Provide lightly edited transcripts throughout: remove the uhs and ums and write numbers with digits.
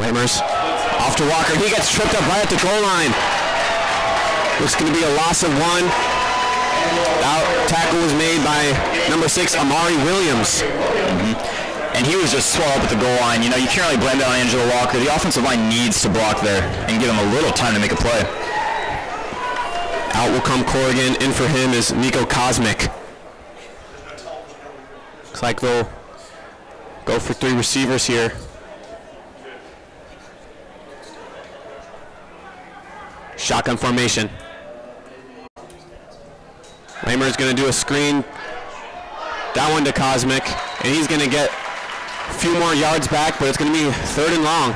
Lamers off to Walker. He gets tripped up right at the goal line. Looks going to be a loss of 1. That tackle was made by number 6, Amari Williams. And he was just swelled up at the goal line. You know, you can't really blame that on Angelo Walker. The offensive line needs to block there and give him a little time to make a play. Out will come Corrigan. In for him is Nico Cosmic. Looks like they'll go for 3 receivers here. Shotgun formation. Lamer's going to do a screen. That one to Cosmic. And he's going to get a few more yards back, but it's going to be 3rd and long.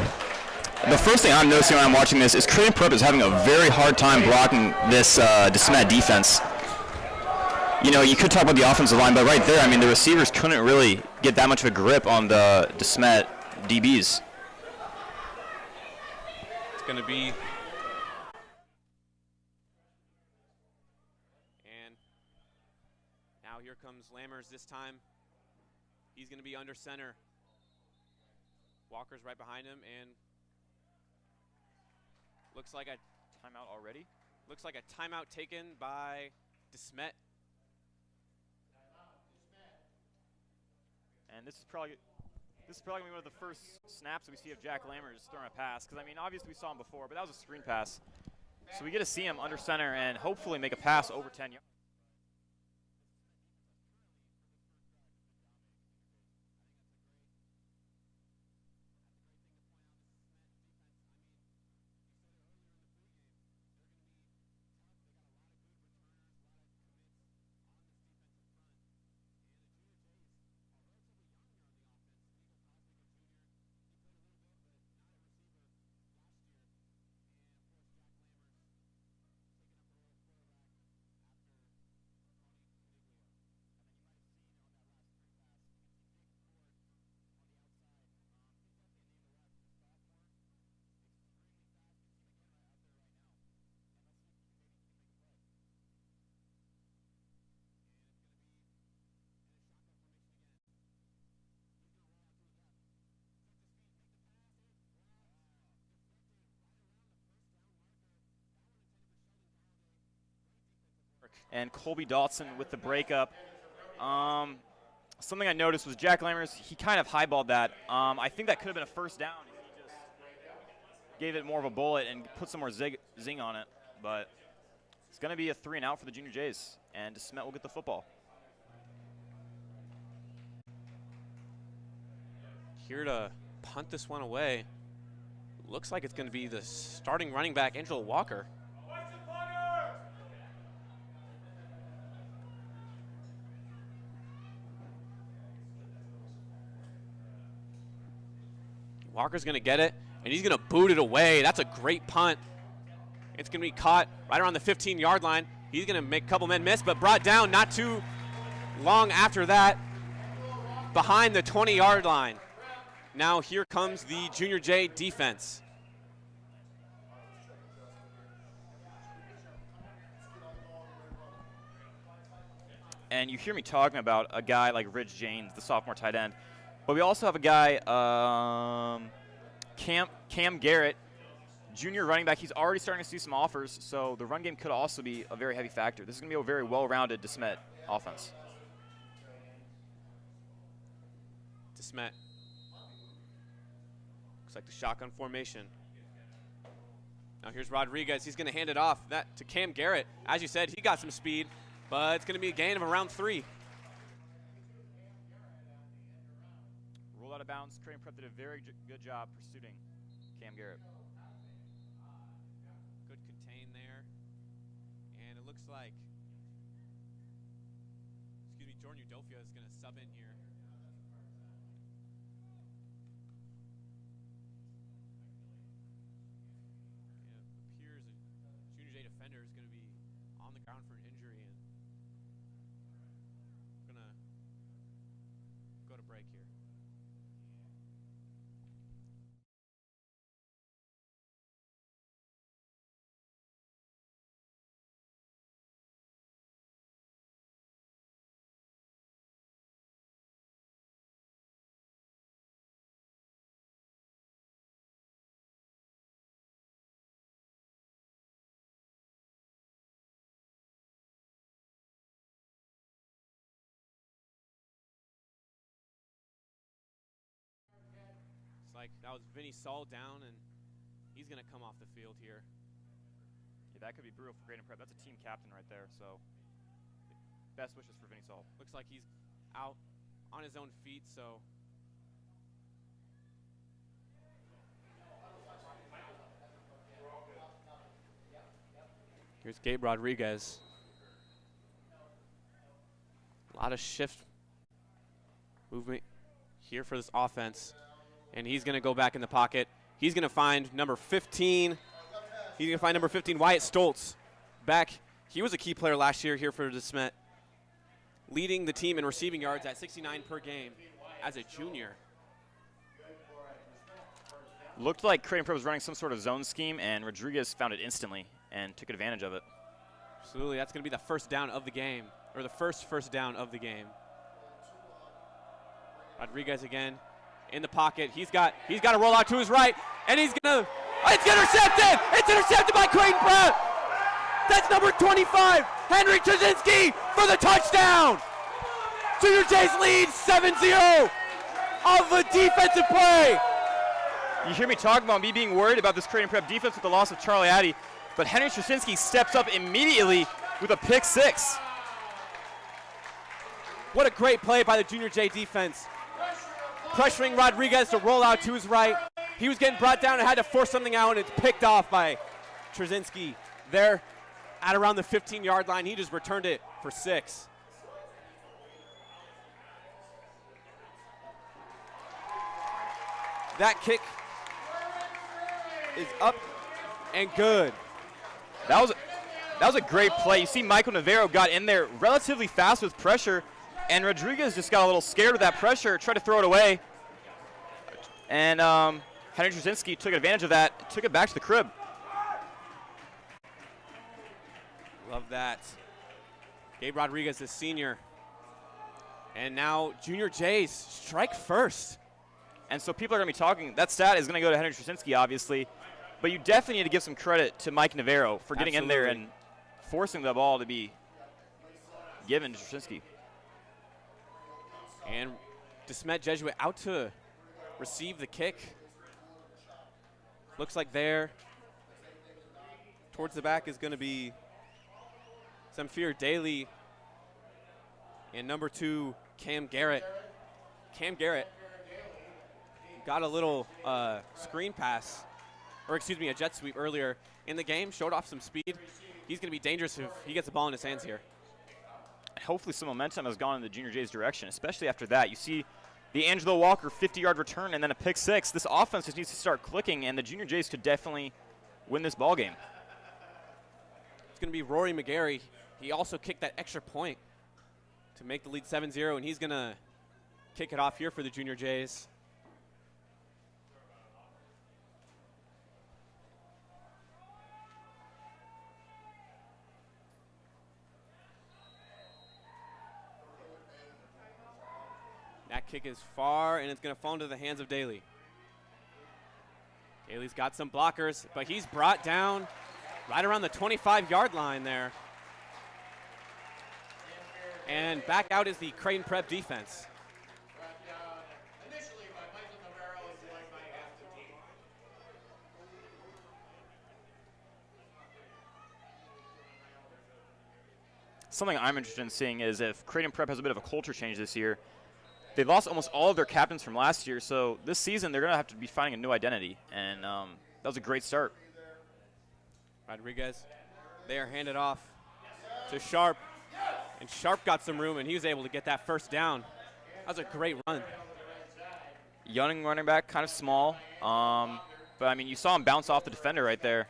The first thing I'm noticing when I'm watching this is Creighton Prep is having a very hard time blocking this Desmet defense. You know, you could talk about the offensive line, but right there, I mean, the receivers couldn't really get that much of a grip on the Desmet DBs. It's going to be... And now here comes Lammers this time. He's going to be under center. Walker's right behind him, and looks like a timeout already. Looks like a timeout taken by Desmet. And this is probably gonna be one of the first snaps that we see of Jack Lammers throwing a pass. Because I mean, obviously we saw him before, but that was a screen pass. So we get to see him under center and hopefully make a pass over 10 yards. And Colby Dotson with the breakup. Something I noticed was Jack Lammers, he kind of highballed that. I think that could have been a first down if he just gave it more of a bullet and put some more zing on it. But it's going to be a 3 and out for the Junior Jays, and Smet will get the football. Here to punt this one away. Looks like it's going to be the starting running back, Angelo Walker. Walker's going to get it, and he's going to boot it away. That's a great punt. It's going to be caught right around the 15-yard line. He's going to make a couple men miss, but brought down not too long after that behind the 20-yard line. Now here comes the Junior J defense. And you hear me talking about a guy like Rich James, the sophomore tight end. But we also have a guy, Cam Garrett, junior running back. He's already starting to see some offers, so the run game could also be a very heavy factor. This is going to be a very well-rounded Desmet offense. Desmet. Looks like the shotgun formation. Now here's Rodriguez. He's going to hand it off to Cam Garrett. As you said, he got some speed, but it's going to be a gain of around 3. Roll out of bounds. Creighton Prep did a very good job pursuing Cam Garrett. Good contain there. And it looks like, Jordan Udofia is going to sub in here. It appears a Junior J defender is going to be on the ground for an injury, and we're going to go to break here. like that was Vinny Saul down, and he's going to come off the field here. Yeah, that could be brutal for Creighton Prep. That's a team captain right there, so best wishes for Vinny Saul. Looks like he's out on his own feet, so. Here's Gabe Rodriguez. A lot of shift movement here for this offense. And he's going to go back in the pocket. He's going to find number 15. He's going to find number 15, Wyatt Stoltz. Back. He was a key player last year here for Desmet, leading the team in receiving yards at 69 per game as a junior. Looked like Creighton Prep was running some sort of zone scheme, and Rodriguez found it instantly and took advantage of it. Absolutely. That's going to be the first down of the game, or the first down of the game. Rodriguez again in the pocket. He's got to roll out to his right, and it's intercepted! It's intercepted by Creighton Prep! That's number 25, Henry Trzynski for the touchdown! Junior Jays lead 7-0 of a defensive play. You hear me talking about me being worried about this Creighton Prep defense with the loss of Charlie Addy, but Henry Trzynski steps up immediately with a pick six. What a great play by the Junior J defense. Pressuring Rodriguez to roll out to his right. He was getting brought down and had to force something out, and it's picked off by Trzynski. There at around the 15-yard line, he just returned it for 6. That kick is up and good. That was a great play. You see Michael Navarro got in there relatively fast with pressure, and Rodriguez just got a little scared with that pressure, tried to throw it away. And Henry Trzynski took advantage of that, took it back to the crib. Love that. Gabe Rodriguez is senior. And now Junior Jays strike first. And so people are going to be talking, that stat is going to go to Henry Trzynski, obviously. But you definitely need to give some credit to Mike Navarro for getting in there and forcing the ball to be given to Trzynski. And Desmet Jesuit out to receive the kick. Looks like there towards the back is going to be Zamfir Daly and number 2, Cam Garrett. Cam Garrett got a little screen pass, or excuse me, a jet sweep earlier in the game, showed off some speed. He's going to be dangerous if he gets the ball in his hands here. Hopefully some momentum has gone in the Junior Jays direction, especially after that. You see the Angelo Walker 50-yard return and then a pick six. This offense just needs to start clicking, and the Junior Jays could definitely win this ball game. It's going to be Rory McGarry. He also kicked that extra point to make the lead 7-0, and he's going to kick it off here for the Junior Jays. That kick is far, and it's going to fall into the hands of Daly. Daly's got some blockers, but he's brought down right around the 25-yard line there. And back out is the Creighton Prep defense. Something I'm interested in seeing is if Creighton Prep has a bit of a culture change this year. They lost almost all of their captains from last year, so this season they're going to have to be finding a new identity, and that was a great start. Rodriguez, they are handed off to Sharp, and Sharp got some room, and he was able to get that first down. That was a great run. Young running back, kind of small, but I mean, you saw him bounce off the defender right there.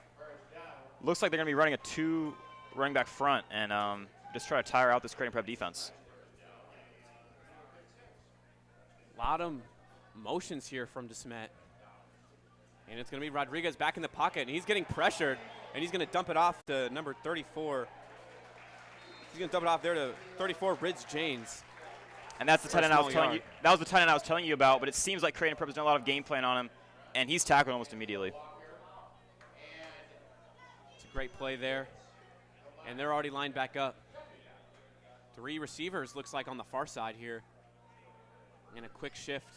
Looks like they're going to be running a 2 running back front and just try to tire out this Creighton Prep defense. A lot of motions here from Desmet. And it's going to be Rodriguez back in the pocket, and he's getting pressured, and he's going to dump it off to number 34. He's going to dump it off there to 34, Rids Janes. And that's the tight end I was telling you. That was the tight end I was telling you about, but it seems like Creighton Prep has done a lot of game plan on him, and he's tackled almost immediately. It's a great play there. And they're already lined back up. 3 receivers looks like on the far side here. And a quick shift.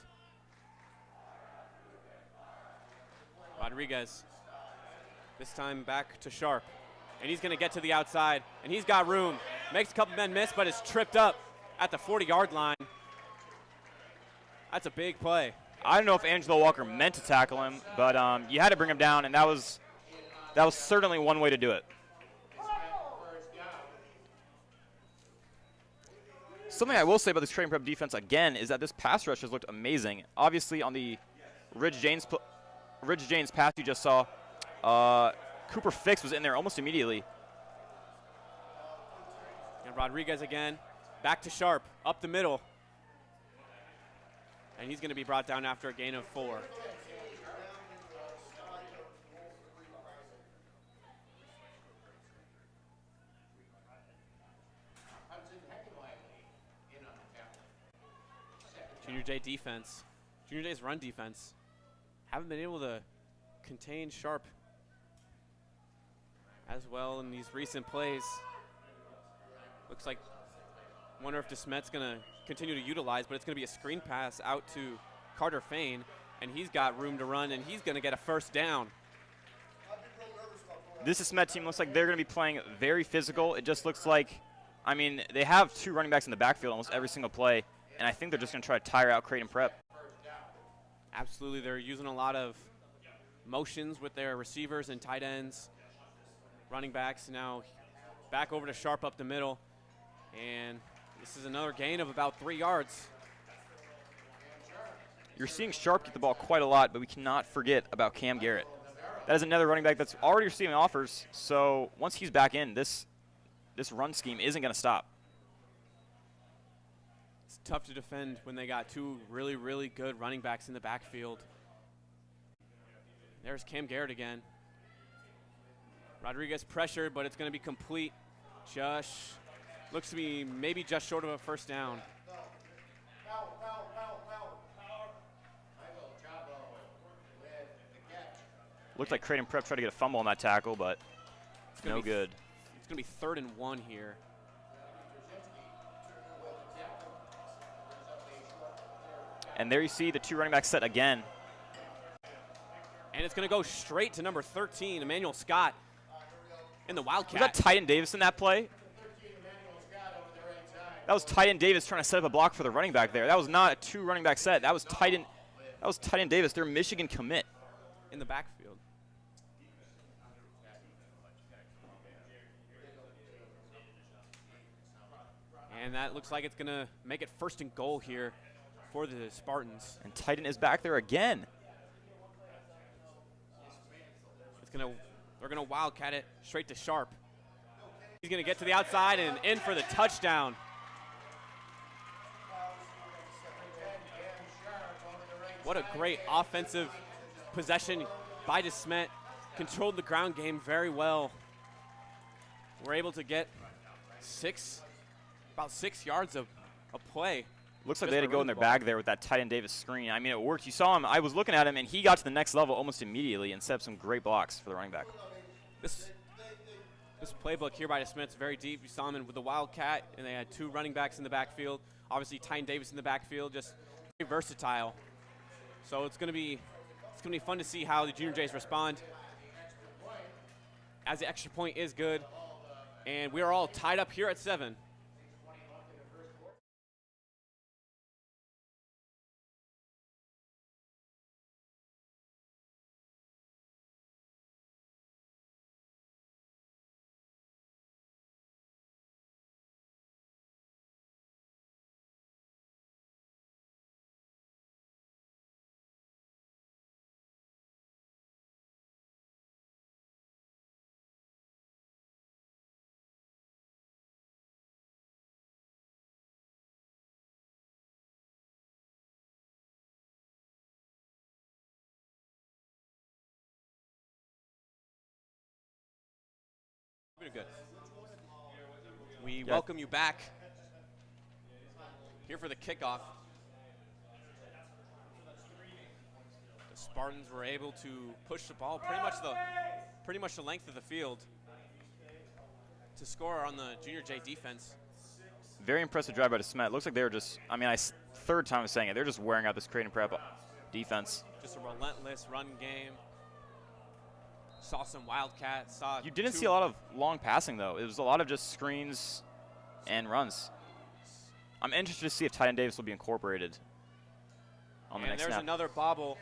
Rodriguez, this time back to Sharp. And he's going to get to the outside, and he's got room. Makes a couple men miss, but is tripped up at the 40-yard line. That's a big play. I don't know if Angelo Walker meant to tackle him, but you had to bring him down, and that was certainly one way to do it. Something I will say about this training prep defense again is that this pass rush has looked amazing. Obviously, on the Ridge James pass you just saw, Cooper Fix was in there almost immediately. And Rodriguez again, back to Sharp, up the middle. And he's going to be brought down after a gain of 4. Junior J defense, Junior J's run defense, haven't been able to contain Sharp as well in these recent plays. Looks like, wonder if Desmet's going to continue to utilize, but it's going to be a screen pass out to Carter Fain, and he's got room to run, and he's going to get a first down. This Smet team looks like they're going to be playing very physical. It just looks like, I mean, they have 2 running backs in the backfield almost every single play, and I think they're just going to try to tire out Creighton Prep. Absolutely, they're using a lot of motions with their receivers and tight ends. Running backs now back over to Sharp up the middle, and this is another gain of about 3 yards. You're seeing Sharp get the ball quite a lot, but we cannot forget about Cam Garrett. That is another running back that's already receiving offers, so once he's back in, this run scheme isn't going to stop. It's tough to defend when they got 2 really, really good running backs in the backfield. There's Cam Garrett again. Rodriguez pressured, but it's going to be complete. Just looks to be maybe just short of a first down. Looks like Creighton Prep tried to get a fumble on that tackle, but no good. It's going to be 3rd and 1 here. And there you see the 2 running backs set again. And it's going to go straight to number 13, Emmanuel Scott, in the Wildcat. Was that Titan Davis in that play? That was Titan Davis trying to set up a block for the running back there. That was not a 2 running back set. That was Titan Davis, their Michigan commit. In the backfield. And that looks like it's going to make it 1st and goal here for the Spartans. And Titan is back there again. They're going to wildcat it straight to Sharp. He's going to get to the outside and in for the touchdown. What a great offensive possession by Desmet. Controlled the ground game very well. We're able to get about 6 yards of play. Looks like they had to go in their bag there with that Titan Davis screen. I mean, it worked. You saw him. I was looking at him, and he got to the next level almost immediately and set up some great blocks for the running back. This playbook here by Desmet is very deep. You saw him with the Wildcat, and they had 2 running backs in the backfield. Obviously, Titan Davis in the backfield, just very versatile. So it's going to be fun to see how the Junior Jays respond. As the extra point is good, and we are all tied up here at 7. Pretty good. We welcome you back here for the kickoff. The Spartans were able to push the ball pretty much the length of the field to score on the Junior J defense. Very impressive drive by Desmet. Looks like they were just, I mean, 3rd time saying it, they're just wearing out this Creighton Prep defense. Just a relentless run game. Saw some Wildcats. You didn't see a lot of long passing, though. It was a lot of just screens and runs. I'm interested to see if tight end Davis will be incorporated on the next snap. And there's another bobble.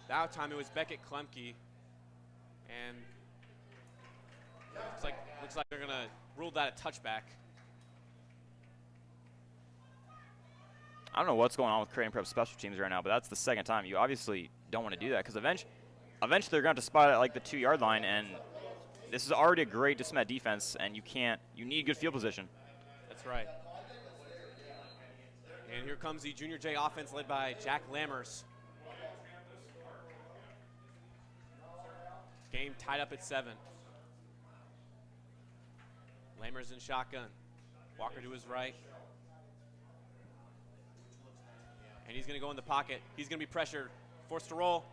That time it was Beckett Klemke. And looks like they're going to rule that a touchback. I don't know what's going on with Creighton Prep special teams right now, but that's the second time. You obviously don't want to do that because eventually they're going to have to spot it at like the 2-yard line, and this is already a great Desmet defense, and you need good field position. That's right. And here comes the Junior J offense led by Jack Lammers. Game tied up at 7. Lammers in shotgun. Walker to his right. And he's going to go in the pocket. He's going to be pressured, forced to roll,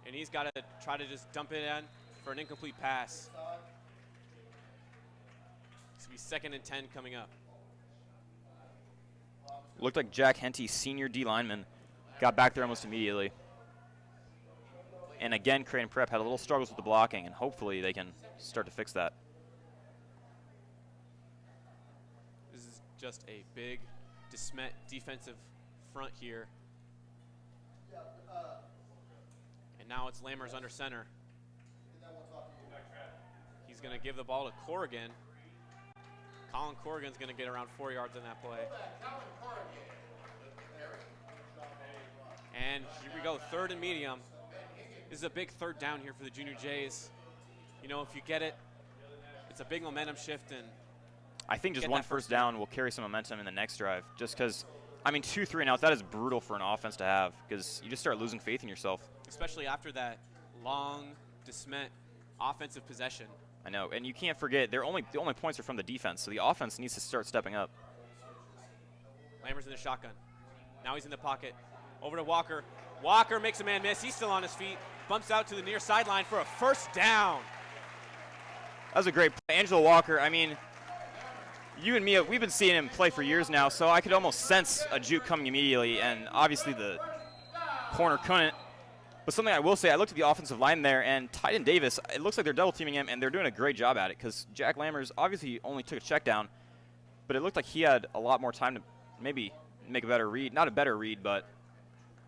and he's got to try to just dump it in for an incomplete pass. It's going to be 2nd and 10 coming up. Looked like Jack Henty, senior D lineman, got back there almost immediately. And again, Creighton Prep had a little struggles with the blocking, and hopefully they can start to fix that. This is just a big Desmet defensive front here. And now it's Lammers under center. He's going to give the ball to Corrigan. Colin Corrigan's going to get around 4 yards on that play. And here we go, 3rd and medium. This is a big 3rd down here for the Junior Jays. You know, if you get it, it's a big momentum shift. And I think just one first down will carry some momentum in the next drive, just because, I mean, 2 3-and-outs, that is brutal for an offense to have, because you just start losing faith in yourself. Especially after that long Desmet offensive possession. I know, and you can't forget, the only points are from the defense, so the offense needs to start stepping up. Lammers in the shotgun. Now he's in the pocket. Over to Walker. Walker makes a man miss. He's still on his feet. Bumps out to the near sideline for a first down. That was a great play. Angelo Walker, I mean, you and me, we've been seeing him play for years now, so I could almost sense a juke coming immediately, and obviously the corner couldn't. But something I will say, I looked at the offensive line there, and tight end Davis, it looks like they're double-teaming him, and they're doing a great job at it, because Jack Lammers obviously only took a check down, but it looked like he had a lot more time to maybe make a better read. Not a better read, but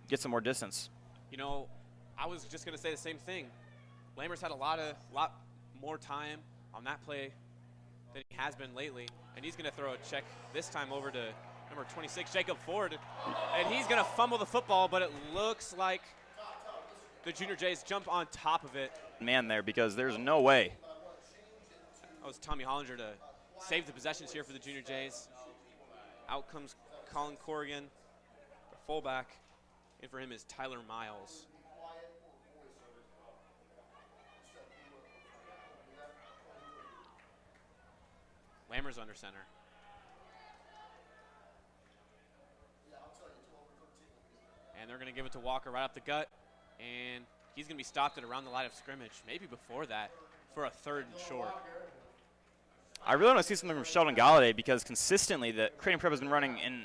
get some more distance. You know, I was just going to say the same thing. Lammers had a lot more time on that play than he has been lately, and he's going to throw a check this time over to number 26, Jacob Ford, and he's going to fumble the football, but it looks like the Junior Jays jump on top of it. Man there, because there's no way. That was Tommy Hollinger to save the possessions here for the Junior Jays. Out comes Colin Corrigan, the fullback. In for him is Tyler Miles. Lammers under center. And they're going to give it to Walker right up the gut. And he's going to be stopped at around the line of scrimmage, maybe before that, for a 3rd and short. I really want to see something from Sheldon Galladay, because consistently the Creighton Prep has been running in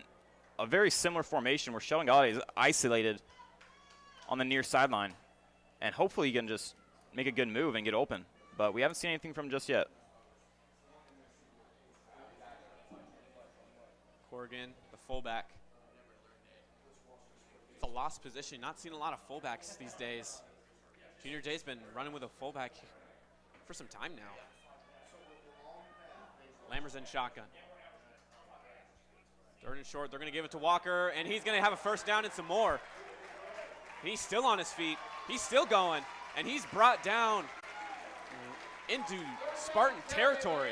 a very similar formation where Sheldon Galladay is isolated on the near sideline. And hopefully he can just make a good move and get open. But we haven't seen anything from him just yet. Corrigan, the fullback. It's a lost position. Not seeing a lot of fullbacks these days. Junior Jay's been running with a fullback for some time now. Lammers in shotgun. 3rd and short. They're going to give it to Walker, and he's going to have a first down and some more. He's still on his feet. He's still going, and he's brought down into Spartan territory.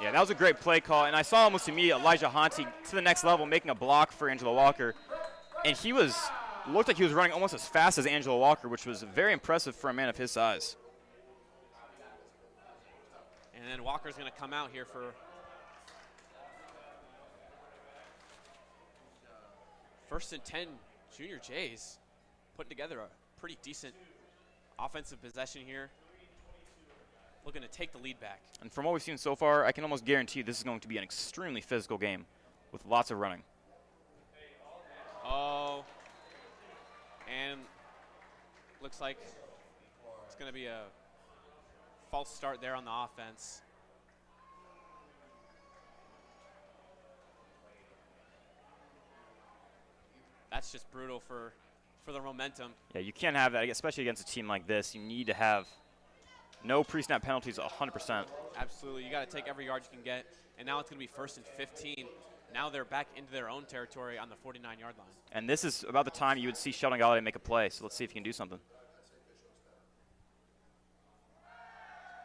Yeah, that was a great play call, and I saw almost immediately Elijah Honte to the next level making a block for Angelo Walker, and he looked like he was running almost as fast as Angelo Walker, which was very impressive for a man of his size. And then Walker's going to come out here for 1st and 10 Junior Jays, putting together a pretty decent offensive possession here. Looking to take the lead back. And from what we've seen so far, I can almost guarantee this is going to be an extremely physical game with lots of running. Oh, and looks like it's going to be a false start there on the offense. That's just brutal for the momentum. Yeah, you can't have that, especially against a team like this. You need to have no pre-snap penalties 100%. Absolutely. You got to take every yard you can get. And now it's going to be 1st and 15. Now they're back into their own territory on the 49-yard line. And this is about the time you would see Sheldon Galladay make a play, so let's see if he can do something.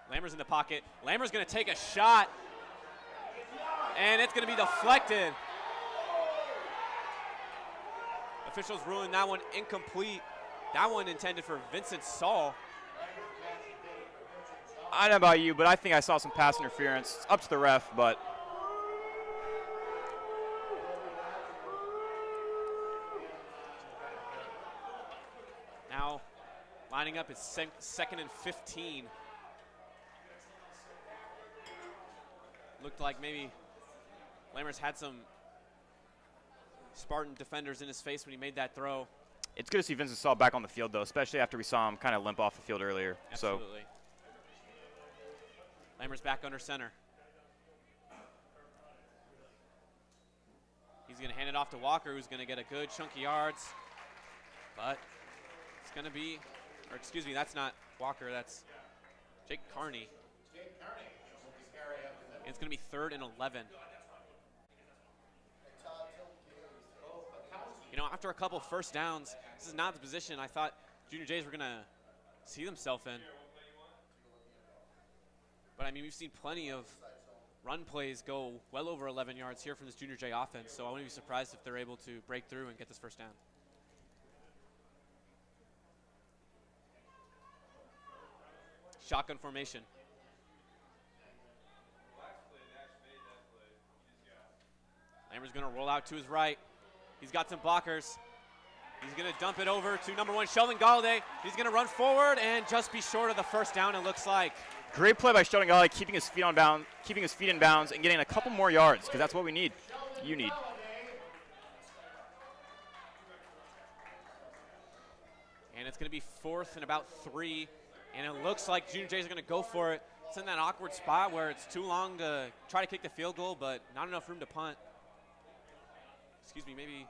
Lammer's in the pocket. Lammer's going to take a shot. And it's going to be deflected. Officials ruling that one incomplete. That one intended for Vincent Saul. I don't know about you, but I think I saw some pass interference. It's up to the ref, but now lining up is 2nd and 15. Looked like maybe Lammers had some Spartan defenders in his face when he made that throw. it's good to see Vincent Saul back on the field, though, especially after we saw him kind of limp off the field earlier. Absolutely. Lammer's back under center. He's going to hand it off to Walker, who's going to get a good chunk of yards. But it's going to be, or excuse me, that's not Walker, that's Jake Carney. And it's going to be 3rd and 11. You know, after a couple first downs, this is not the position I thought Junior Jays were going to see themselves in. But, I mean, we've seen plenty of run plays go well over 11 yards here from this Junior Jay offense, so I wouldn't be surprised if they're able to break through and get this first down. Shotgun formation. Lammer's going to roll out to his right. He's got some blockers. He's going to dump it over to number 1, Sheldon Galladay. He's going to run forward and just be short of the first down, it looks like. Great play by Sheldon Galladay, keeping his feet in bounds, and getting a couple more yards, because that's what we need. You need. And it's going to be 4th and about 3. And it looks like Junior Jays are going to go for it. It's in that awkward spot where it's too long to try to kick the field goal, but not enough room to punt. Excuse me, maybe.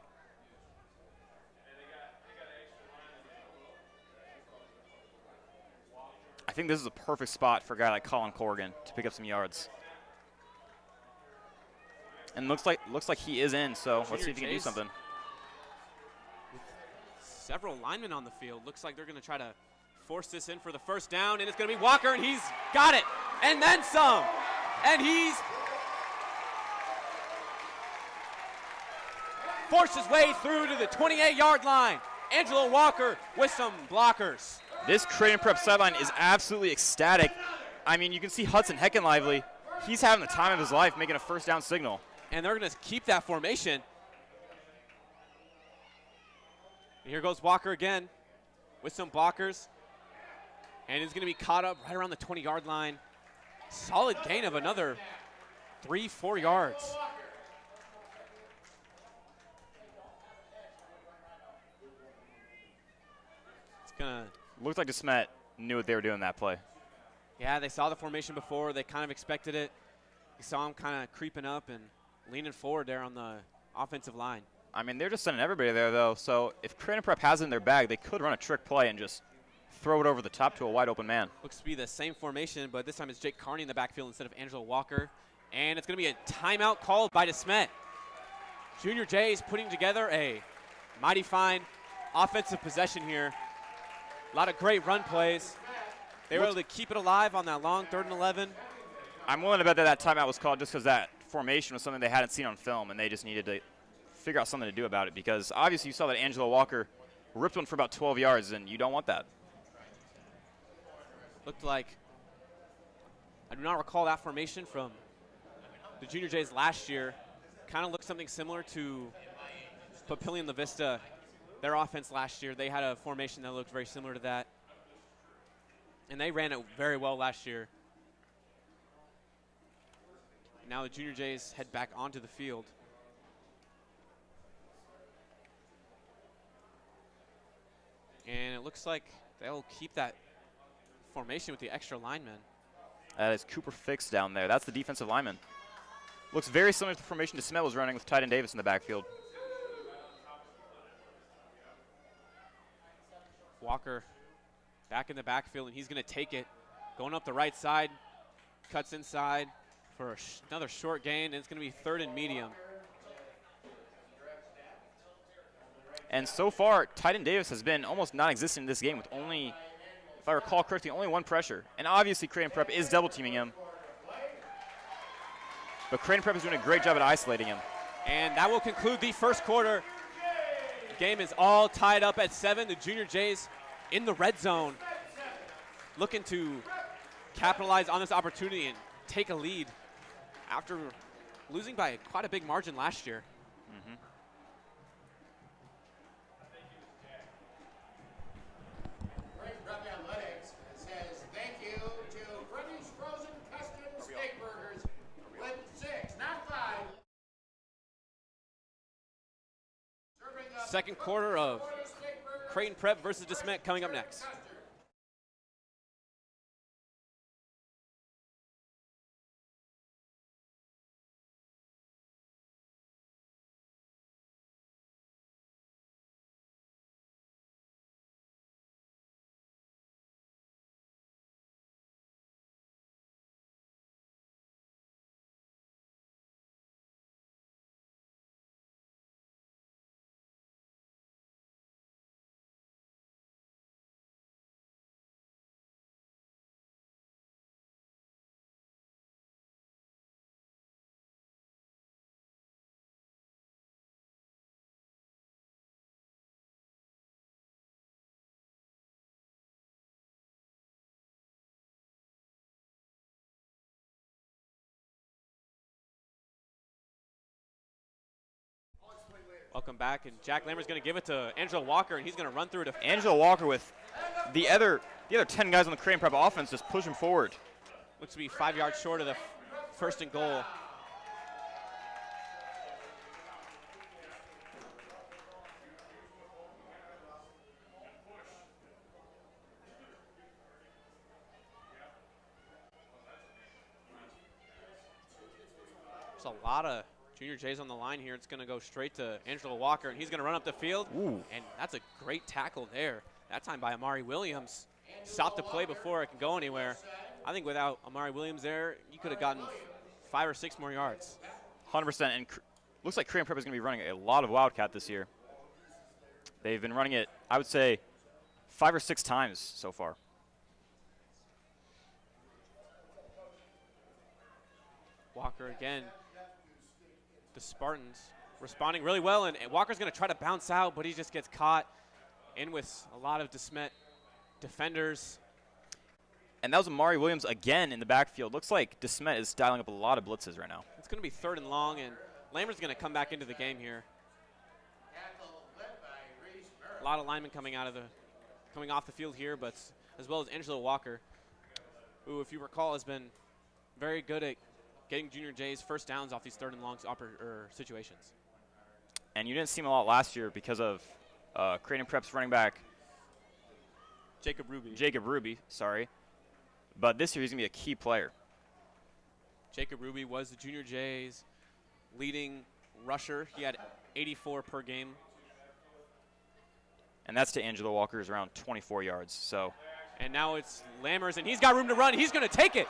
I think this is a perfect spot for a guy like Colin Corrigan to pick up some yards. And looks like he is in, so let's see if he can do something. Several linemen on the field. Looks like they're going to try to force this in for the first down, and it's going to be Walker, and he's got it, and then some. And he's forced his way through to the 28-yard line. Angelo Walker with some blockers. This Creighton Prep sideline is absolutely ecstatic. I mean, you can see Hudson Heckenlively. He's having the time of his life making a first down signal. And they're going to keep that formation. And here goes Walker again with some blockers. And he's going to be caught up right around the 20-yard line. Solid gain of another 3-4 yards. It's going to... Looks like Desmet knew what they were doing that play. Yeah, they saw the formation before. They kind of expected it. You saw him kind of creeping up and leaning forward there on the offensive line. I mean, they're just sending everybody there, though. So if Creighton Prep has it in their bag, they could run a trick play and just throw it over the top to a wide open man. Looks to be the same formation, but this time it's Jake Carney in the backfield instead of Angelo Walker. And it's going to be a timeout called by Desmet. Junior Jays putting together a mighty fine offensive possession here. A lot of great run plays. They were able to keep it alive on that long 3rd and 11. I'm willing to bet that timeout was called just because that formation was something they hadn't seen on film, and they just needed to figure out something to do about it, because obviously you saw that Angelo Walker ripped one for about 12 yards, and you don't want that. Looked like, I do not recall that formation from the Junior Jays last year. Kind of looked something similar to Papillion La Vista, their offense last year. They had a formation that looked very similar to that. And they ran it very well last year. Now the Junior Jays head back onto the field. And it looks like they'll keep that formation with the extra linemen. That is Cooper Fix down there. That's the defensive lineman. Looks very similar to the formation Desmet was running with Tyden Davis in the backfield. Walker back in the backfield, and he's going to take it. Going up the right side, cuts inside for another short gain, and it's going to be 3rd and medium. And so far, Tyden Davis has been almost non-existent in this game with only, if I recall correctly, only 1 pressure. And obviously, Creighton Prep is double-teaming him. But Creighton Prep is doing a great job at isolating him. And that will conclude the first quarter. The game is all tied up at 7. The Junior Jays in the red zone, looking to capitalize on this opportunity and take a lead after losing by quite a big margin last year. Second quarter of Creighton Prep versus Desmet coming up next. Welcome back, and Jack Lammer's going to give it to Angelo Walker, and he's going to run through it. Angelo Walker with the other 10 guys on the Creighton Prep offense just push him forward. Looks to be 5 yards short of the 1st and goal. There's a lot of Junior Jays on the line here. It's going to go straight to Angelo Walker, and he's going to run up the field. Ooh. And that's a great tackle there. That time by Amari Williams. Stopped the play before it can go anywhere. I think without Amari Williams there, you could have gotten 5 or 6 more yards. 100%. And looks like Creighton Prep is going to be running a lot of Wildcat this year. They've been running it, I would say, 5 or 6 times so far. Walker again. The Spartans responding really well, and Walker's going to try to bounce out, but he just gets caught in with a lot of Desmet defenders. And that was Amari Williams again in the backfield. Looks like Desmet is dialing up a lot of blitzes right now. It's going to be 3rd and long, and Lammer's going to come back into the game here. A lot of linemen coming off the field here, but as well as Angelo Walker, who, if you recall, has been very good at getting Junior Jays first downs off these 3rd and long situations. And you didn't see him a lot last year because of Creighton Prep's running back Jacob Ruby, sorry. But this year he's going to be a key player. Jacob Ruby was the Junior Jays' leading rusher. He had 84 per game. And that's to Angelo Walker's around 24 yards. So. And now it's Lammers, and he's got room to run. He's going to take it.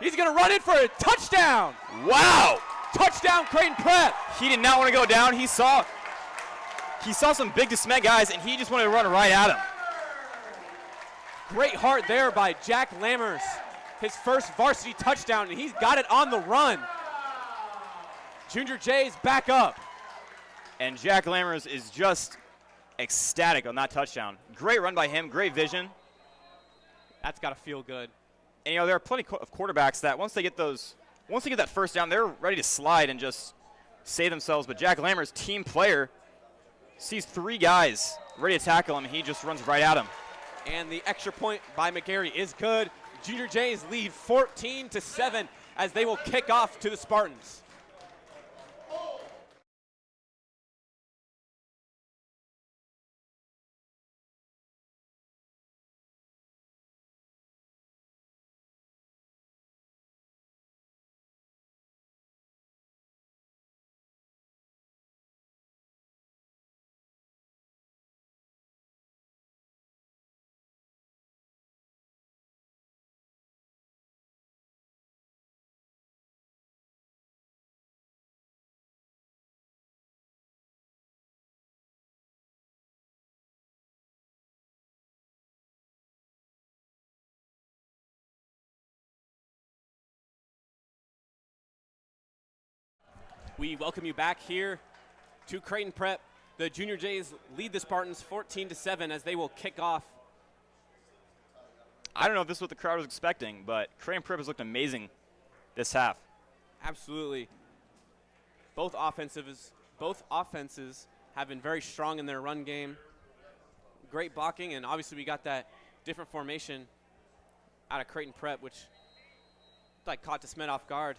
He's going to run it for a touchdown. Wow. Touchdown, Creighton Prep. He did not want to go down. He saw some big Desmet guys, and he just wanted to run right at him. Great heart there by Jack Lammers. His first varsity touchdown, and he's got it on the run. Junior Jays back up. And Jack Lammers is just ecstatic on that touchdown. Great run by him, great vision. That's got to feel good. And, you know, there are plenty of quarterbacks that once they get that first down, they're ready to slide and just save themselves. But Jack Lammers, team player, sees 3 guys ready to tackle him, and he just runs right at him. And the extra point by McGarry is good. Junior Jays lead 14-7 as they will kick off to the Spartans. We welcome you back here to Creighton Prep. The Junior Jays lead the Spartans 14-7 as they will kick off. I don't know if this is what the crowd was expecting, but Creighton Prep has looked amazing this half. Absolutely. Both offenses have been very strong in their run game. Great blocking, and obviously we got that different formation out of Creighton Prep, which like caught Desmet off guard.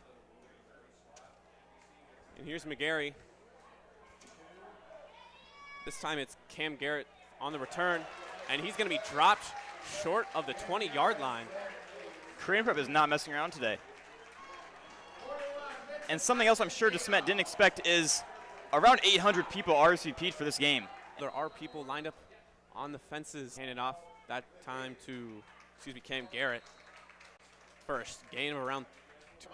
And here's McGarry. This time it's Cam Garrett on the return, and he's going to be dropped short of the 20-yard line. Creighton Prep is not messing around today. And something else I'm sure Desmet didn't expect is around 800 people RSVP'd for this game. There are people lined up on the fences. Handed off that time to, Cam Garrett. First, gain of around 2.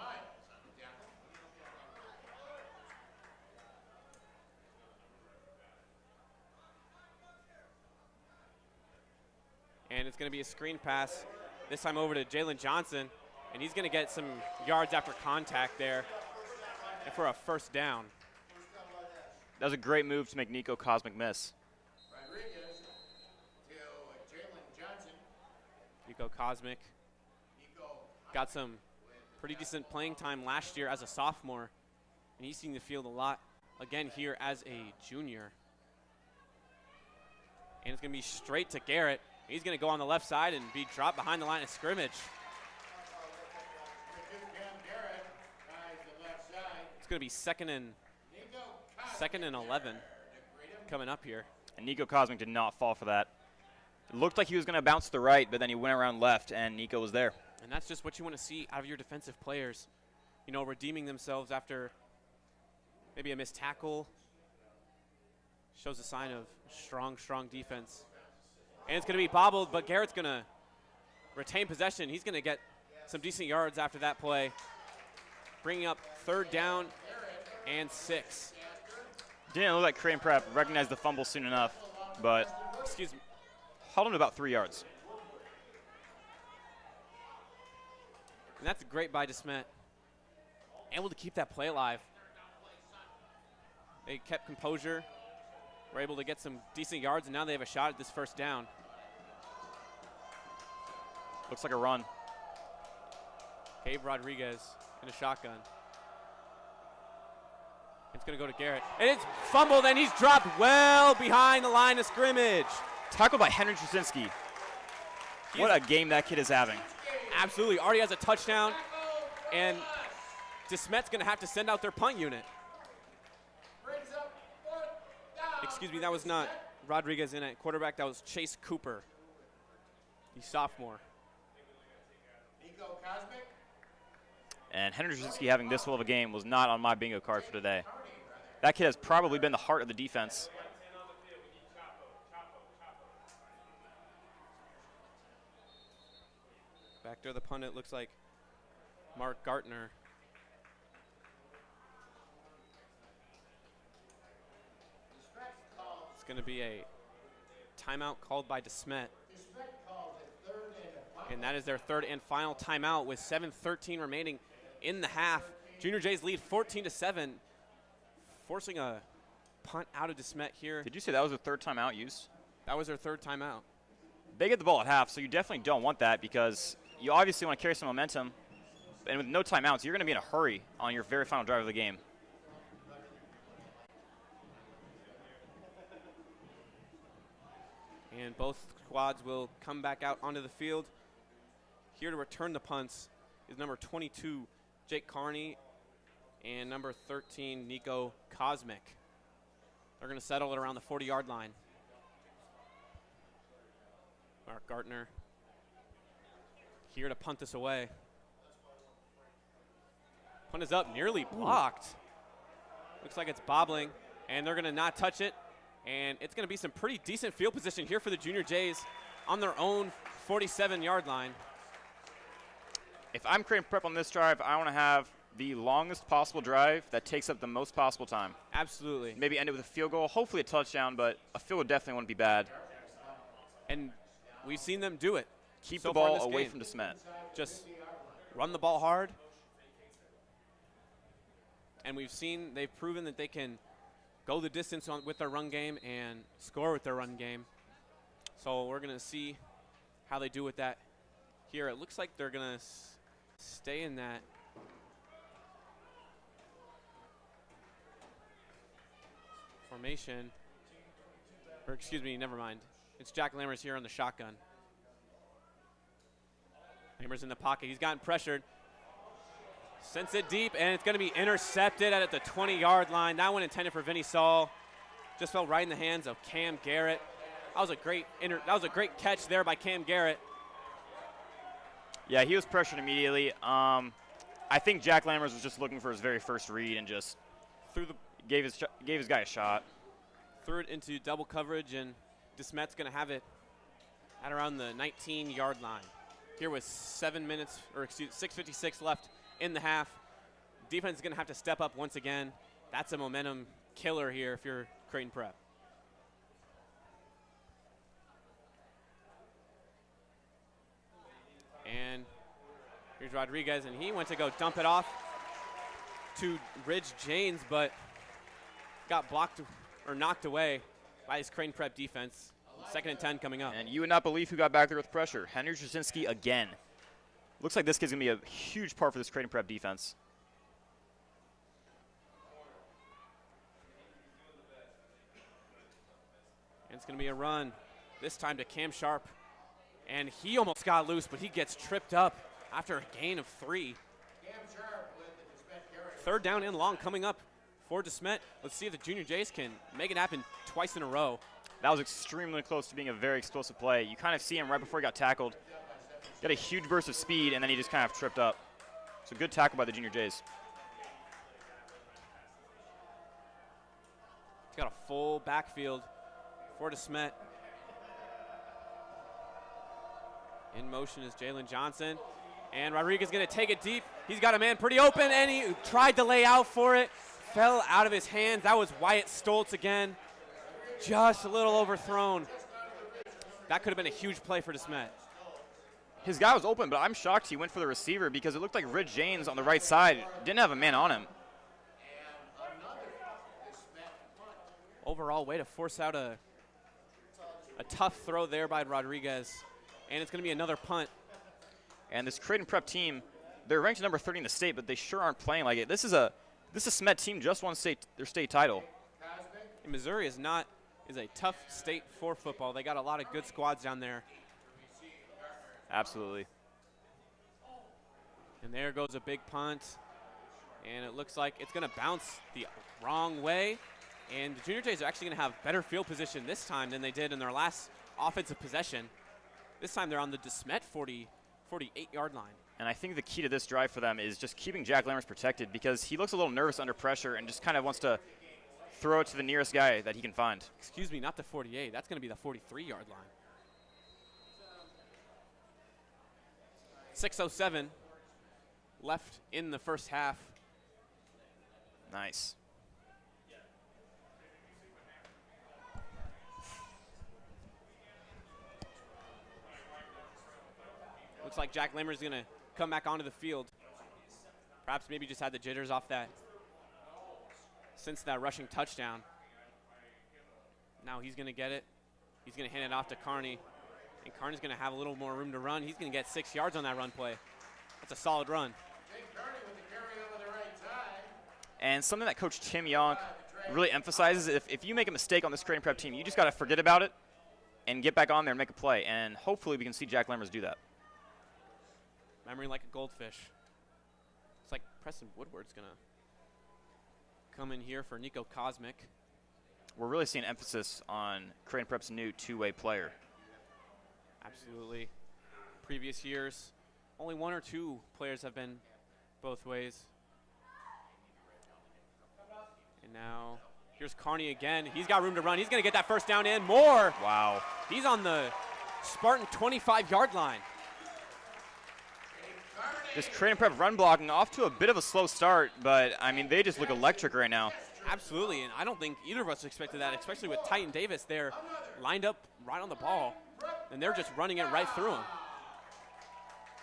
And it's going to be a screen pass, this time over to Jalen Johnson, and he's going to get some yards after contact there and for a first down. That was a great move to make Nico Cosmic miss. Rodriguez to Jalen Johnson. Nico Cosmic got some pretty decent playing time last year as a sophomore, and he's seen the field a lot again here as a junior. And it's going to be straight to Garrett. He's going to go on the left side and be dropped behind the line of scrimmage. It's going to be second and 11 coming up here. And Nico Cosmic did not fall for that. It looked like he was going to bounce to the right, but then he went around left, and Nico was there. And that's just what you want to see out of your defensive players. You know, redeeming themselves after maybe a missed tackle. Shows a sign of strong defense. And it's going to be bobbled, but Garrett's going to retain possession. He's going to get some decent yards after that play, bringing up 3rd down and 6. Didn't look like Creighton Prep recognized the fumble soon enough, but held him to about 3 yards. And that's great by Desmet. Able to keep that play alive. They kept composure. Were able to get some decent yards, and now they have a shot at this first down. Looks like a run. Gabe Rodriguez in a shotgun. It's going to go to Garrett. And it's fumbled, and he's dropped well behind the line of scrimmage. Tackled by Henry Trzynski. What a game that kid is having. Absolutely. Already has a touchdown, and Desmet's going to have to send out their punt unit. Excuse me, that was not Rodriguez in at quarterback. That was Chase Cooper, the sophomore. Nico Cosmic. And Henry Trzynski having this well of a game was not on my bingo card for today. That kid has probably been the heart of the defense. Back there, the pundit looks like Mark Gartner. It's going to be a timeout called by Desmet. And that is their 3rd and final timeout with 7:13 remaining in the half. Junior Jays lead 14-7, forcing a punt out of Desmet here. Did you say that was their 3rd timeout used? That was their 3rd timeout. They get the ball at half, so you definitely don't want that because you obviously want to carry some momentum. And with no timeouts, you're going to be in a hurry on your very final drive of the game. And both squads will come back out onto the field. Here to return the punts is number 22, Jake Carney, and number 13, Nico Cosmic. They're going to settle it around the 40-yard line. Mark Gartner here to punt this away. Punt is up, nearly blocked. Looks like it's bobbling, and they're going to not touch it. And it's going to be some pretty decent field position here for the Junior Jays on their own 47-yard line. If I'm Creighton Prep on this drive, I want to have the longest possible drive that takes up the most possible time. Absolutely. Maybe end it with a field goal, hopefully a touchdown, but a field goal definitely wouldn't be bad. And we've seen them do it. Keep so the ball far in this away game. from Desmet. Just run the ball hard. And they've proven that they can go the distance with their run game and score with their run game. So we're going to see how they do with that here. It looks like they're going to stay in that formation. Or excuse me, never mind. It's Jack Lammers here on the shotgun. Lammers in the pocket. He's gotten pressured. Sends it deep, and it's going to be intercepted at the 20-yard line. That one intended for Vinny Saul. Just fell right in the hands of Cam Garrett. That was a great catch there by Cam Garrett. Yeah, he was pressured immediately. I think Jack Lammers was just looking for his very first read and just gave his guy a shot. Threw it into double coverage, and Desmet's going to have it at around the 19-yard line. Here with 6:56 left in the half. Defense is going to have to step up once again. That's a momentum killer here if you're Creighton Prep. And here's Rodriguez, and he went to go dump it off to Ridge Janes, but got blocked or knocked away by his Creighton Prep defense. 2nd and 10 coming up. And you would not believe who got back there with pressure. Henry Jasinski again. Looks like this kid's going to be a huge part for this Creighton Prep defense. And it's going to be a run, this time to Cam Sharp. And he almost got loose, but he gets tripped up after a gain of 3. Third down and long coming up for Desmet. Let's see if the Junior Jays can make it happen twice in a row. That was extremely close to being a very explosive play. You kind of see him right before he got tackled. Got a huge burst of speed, and then he just kind of tripped up. So good tackle by the Junior Jays. He's got a full backfield for Desmet. In motion is Jalen Johnson. And Rodriguez going to take it deep. He's got a man pretty open, and he tried to lay out for it. Fell out of his hands. That was Wyatt Stoltz again. Just a little overthrown. That could have been a huge play for Desmet. His guy was open, but I'm shocked he went for the receiver because it looked like Ridge Janes on the right side didn't have a man on him. Overall, way to force out a tough throw there by Rodriguez. And it's going to be another punt. And this Creighton Prep team, they're ranked number 30 in the state, but they sure aren't playing like it. This Smet team just won their state title. And Missouri is a tough state for football. They got a lot of good squads down there. Absolutely. And there goes a big punt. And it looks like it's going to bounce the wrong way. And the Junior Jays are actually going to have better field position this time than they did in their last offensive possession. This time they're on the Desmet 48-yard line. And I think the key to this drive for them is just keeping Jack Lammers protected because he looks a little nervous under pressure and just kind of wants to throw it to the nearest guy that he can find. Excuse me, not the 48. That's going to be the 43-yard line. 6:07 left in the first half. Nice. Looks like Jack Lammers is going to come back onto the field. Perhaps maybe just had the jitters off that since that rushing touchdown. Now he's going to get it. He's going to hand it off to Carney. And Carney's going to have a little more room to run. He's going to get 6 yards on that run play. That's a solid run. And something that Coach Tim Yonk really emphasizes, if you make a mistake on this Creighton Prep team, you just got to forget about it and get back on there and make a play. And hopefully we can see Jack Lammers do that. Memory like a goldfish. It's like Preston Woodward's going to come in here for Nico Cosmic. We're really seeing emphasis on Creighton Prep's new two-way player. Absolutely. Previous years, only 1 or 2 players have been both ways. And now here's Carney again. He's got room to run. He's going to get that first down and more. Wow. He's on the Spartan 25-yard line. This Creighton Prep run blocking off to a bit of a slow start, but, I mean, they just look electric right now. Absolutely, and I don't think either of us expected that, especially with Titan Davis there lined up right on the ball, and they're just running it right through him.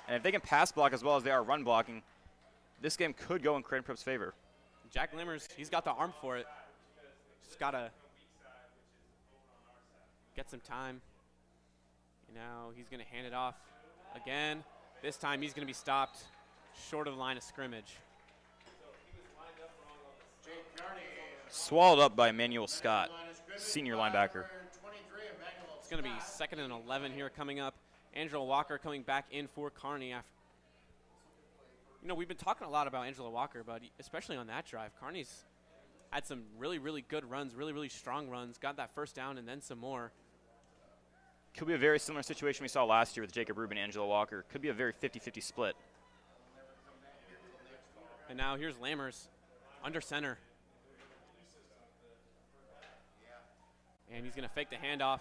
And if they can pass block as well as they are run blocking, this game could go in Creighton Prep's favor. Jack Limmers, he's got the arm for it. Just got to get some time. And now he's going to hand it off again. This time he's going to be stopped short of the line of scrimmage. Swallowed up by Emmanuel Scott, senior linebacker. It's going to be 2nd and 11 here coming up. Angela Walker coming back in for Kearney after. You know, we've been talking a lot about Angela Walker, but especially on that drive, Kearney's had some really, really good runs, really, really strong runs, got that first down and then some more. Could be a very similar situation we saw last year with Jacob Rubin and Angela Walker. Could be a very 50-50 split. And now here's Lammers under center. And he's going to fake the handoff.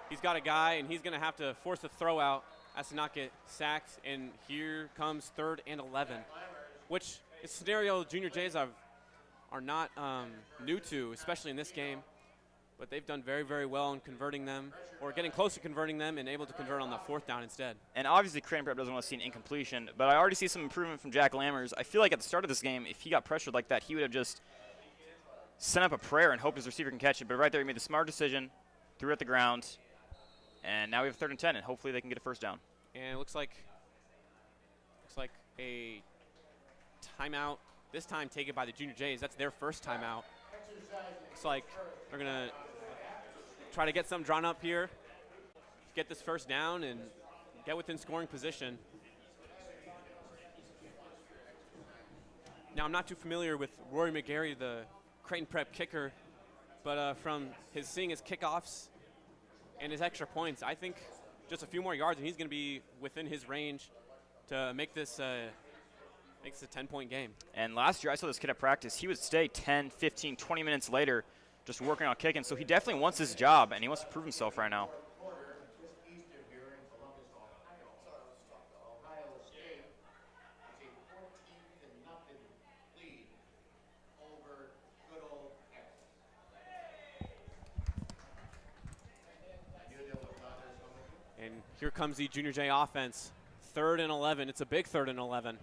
He's got a guy, and he's going to have to force a throw out. Has to not get sacked. And here comes 3rd and 11, which is a scenario Junior Jays are not new to, especially in this game. But they've done very, very well in converting them, or getting close to converting them, and able to convert on the 4th down instead. And obviously Creighton Prep doesn't want to see an incompletion, but I already see some improvement from Jack Lammers. I feel like at the start of this game, if he got pressured like that, he would have just sent up a prayer and hoped his receiver can catch it. But right there, he made the smart decision, threw it at the ground, and now we have 3rd and 10, and hopefully they can get a first down. And it looks like a timeout, this time taken by the Junior Jays. That's their first timeout. Looks like they're going to try to get something drawn up here, get this first down, and get within scoring position. Now, I'm not too familiar with Rory McGarry, the Creighton Prep kicker, but from seeing his kickoffs and his extra points, I think just a few more yards and he's going to be within his range to make this makes it a 10-point game. And last year I saw this kid at practice. He would stay 10, 15, 20 minutes later just working on kicking. So he definitely wants his job, and he wants to prove himself right now. And here comes the Junior J offense. 3rd and 11. It's a big 3rd and 11.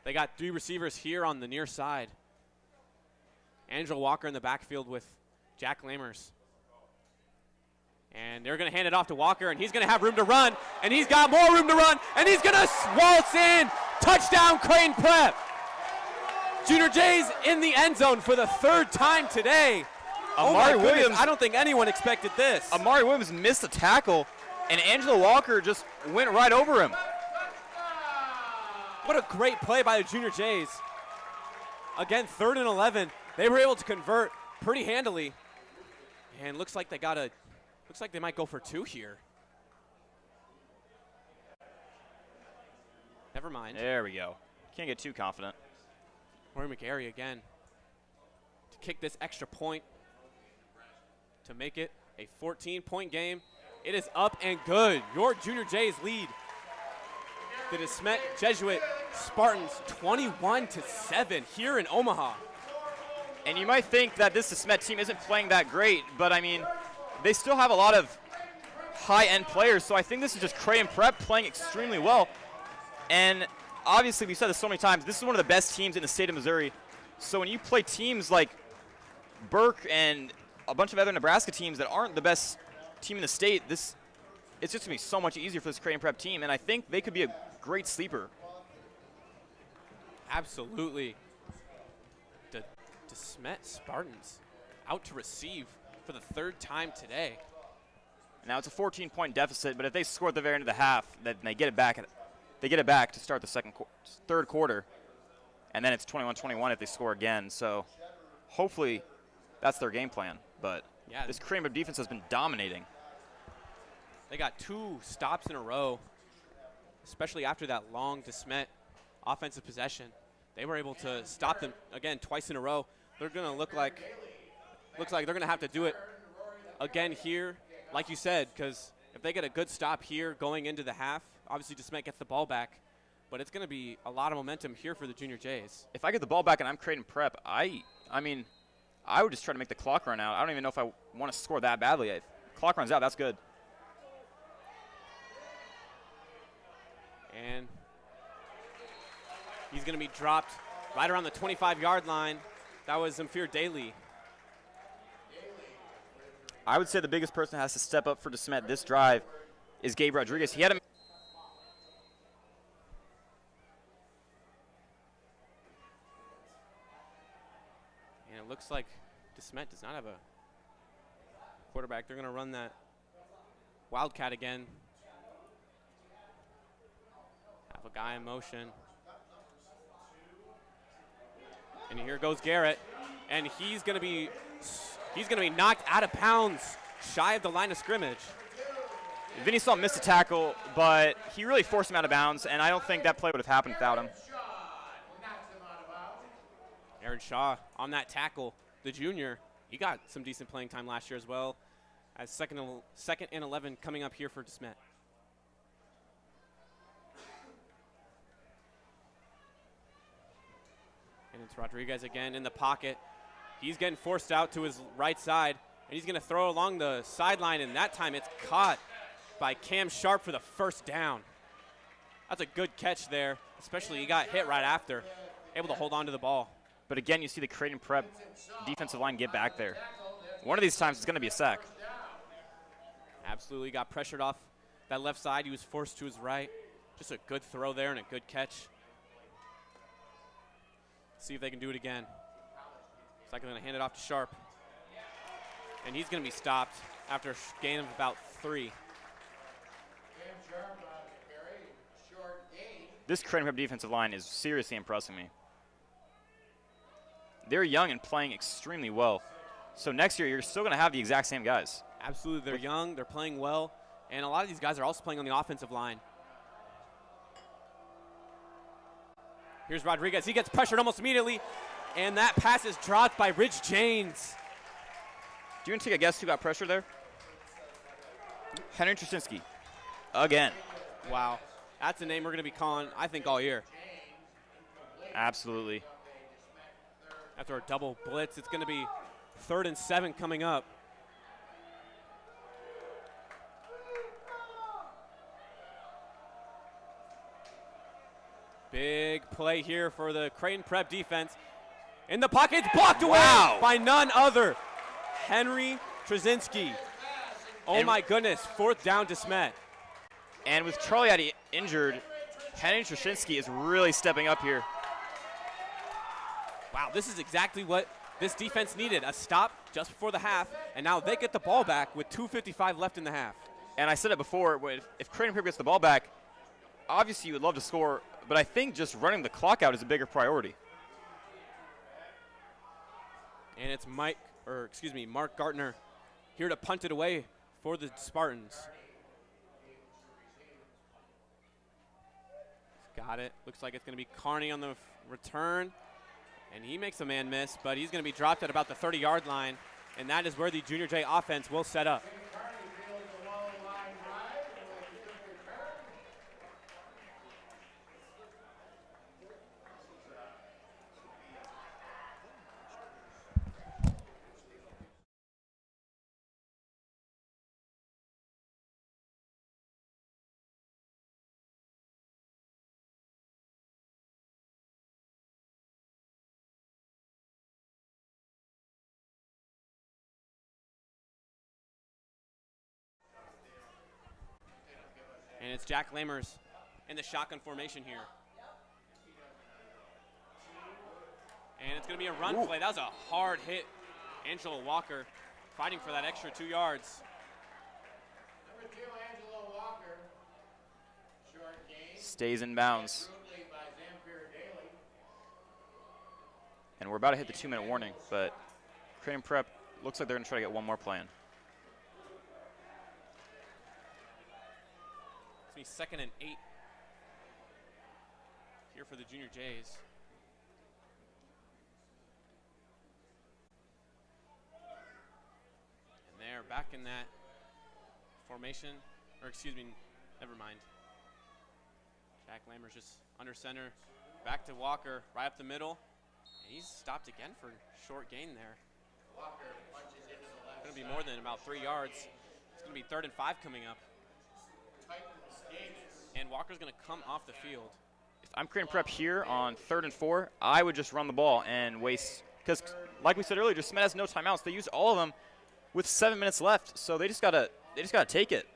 They got 3 receivers here on the near side. Angela Walker in the backfield with Jack Lammers. And they're going to hand it off to Walker, and he's going to have room to run, and he's got more room to run, and he's going to waltz in. Touchdown, Creighton Prep. Junior Jays in the end zone for the 3rd time today. Amari Williams, I don't think anyone expected this. Amari Williams missed a tackle, and Angela Walker just went right over him. What a great play by the Junior Jays. Again, 3rd and 11. They were able to convert pretty handily, and looks like they might go for 2 here. Never mind. There we go. Can't get too confident. Rory McGarry again to kick this extra point to make it a 14-point game. It is up and good. Your Junior Jays lead the Desmet Jesuit Spartans 21-7 here in Omaha. And you might think that this Smet team isn't playing that great, but I mean, they still have a lot of high-end players, so I think this is just Creighton Prep playing extremely well. And obviously, we've said this so many times, this is one of the best teams in the state of Missouri. So when you play teams like Burke and a bunch of other Nebraska teams that aren't the best team in the state, it's just going to be so much easier for this Creighton Prep team, and I think they could be a great sleeper. Absolutely. The Smet Spartans out to receive for the 3rd time today. Now it's a 14-point deficit, but if they score at the very end of the half, then they get it back. They get it back to start the 3rd quarter, and then it's 21-21 if they score again. So hopefully that's their game plan. But yeah, this Creighton Prep defense has been dominating. They got 2 stops in a row, especially after that long Desmet offensive possession. They were able to stop them again twice in a row. They're going to looks like they're going to have to do it again here, like you said, because if they get a good stop here going into the half, obviously Desmet gets the ball back, but it's going to be a lot of momentum here for the Junior Jays. If I get the ball back and I'm Creighton Prep, I mean, I would just try to make the clock run out. I don't even know if I want to score that badly. If clock runs out, that's good. And He's going to be dropped right around the 25-yard line. That was Zamfir Daly. I would say the biggest person that has to step up for Desmet this drive is Gabe Rodriguez. He had a And it looks like Desmet does not have a quarterback. They're going to run that Wildcat again. Have a guy in motion. And here goes Garrett. And he's going to be knocked out of bounds, shy of the line of scrimmage. Vinny Salt missed a tackle, but he really forced him out of bounds, and I don't think that play would have happened without him. Aaron Shaw on that tackle, the junior. He got some decent playing time last year as well, as second and 11 coming up here for Desmet. And it's Rodriguez again in the pocket. He's getting forced out to his right side, and he's going to throw along the sideline, and that time it's caught by Cam Sharp for the first down. That's a good catch there, especially he got hit right after, able to hold on to the ball. But again, you see the Creighton Prep defensive line get back there. One of these times it's going to be a sack. Absolutely got pressured off that left side. He was forced to his right. Just a good throw there and a good catch. See if they can do it again. Looks like they're going to hand it off to Sharp. And he's going to be stopped after a gain of about 3. This Creighton Prep defensive line is seriously impressing me. They're young and playing extremely well. So next year, you're still going to have the exact same guys. Absolutely. They're young. They're playing well. And a lot of these guys are also playing on the offensive line. Here's Rodriguez. He gets pressured almost immediately. And that pass is dropped by Rich Janes. Do you want to take a guess who got pressure there? Henry Trasinski. Again. Wow. That's a name we're going to be calling, I think, all year. Absolutely. After a double blitz, it's going to be 3rd and 7 coming up. Big play here for the Creighton Prep defense. In the pocket, it's blocked away by none other. Henry Trzynski. Oh my goodness, 4th down to Smet. And with Charlie Addy injured, Henry Trzynski is really stepping up here. Wow, this is exactly what this defense needed. A stop just before the half, and now they get the ball back with 2:55 left in the half. And I said it before, if Creighton Prep gets the ball back, obviously you would love to score, but I think just running the clock out is a bigger priority. And it's Mark Gartner here to punt it away for the Spartans. Got it. Looks like it's going to be Carney on the return. And he makes a man miss, but he's going to be dropped at about the 30-yard line. And that is where the Junior J offense will set up. And it's Jack Lamers in the shotgun formation here. And it's going to be a run play. That was a hard hit. Angelo Walker fighting for that extra 2 yards. Number 2, Angelo Walker. Short gain. Stays in bounds. Brutally by Zamfir Daly. And we're about to hit the 2-minute warning, but Creighton Prep looks like they're going to try to get one more play in. It's going to be 2nd and 8 here for the Junior Jays. And they're back in that formation, or excuse me, never mind. Jack Lamers just under center, back to Walker, right up the middle. And he's stopped again for short gain there. Walker punches into the left. Going to be more than about 3 yards. It's going to be 3rd and 5 coming up. And Walker's going to come off the field. I'm creating prep here on 3rd and 4, I would just run the ball and waste, because like we said earlier, Desmet has no timeouts. They used all of them with 7 minutes left, so they just gotta take it.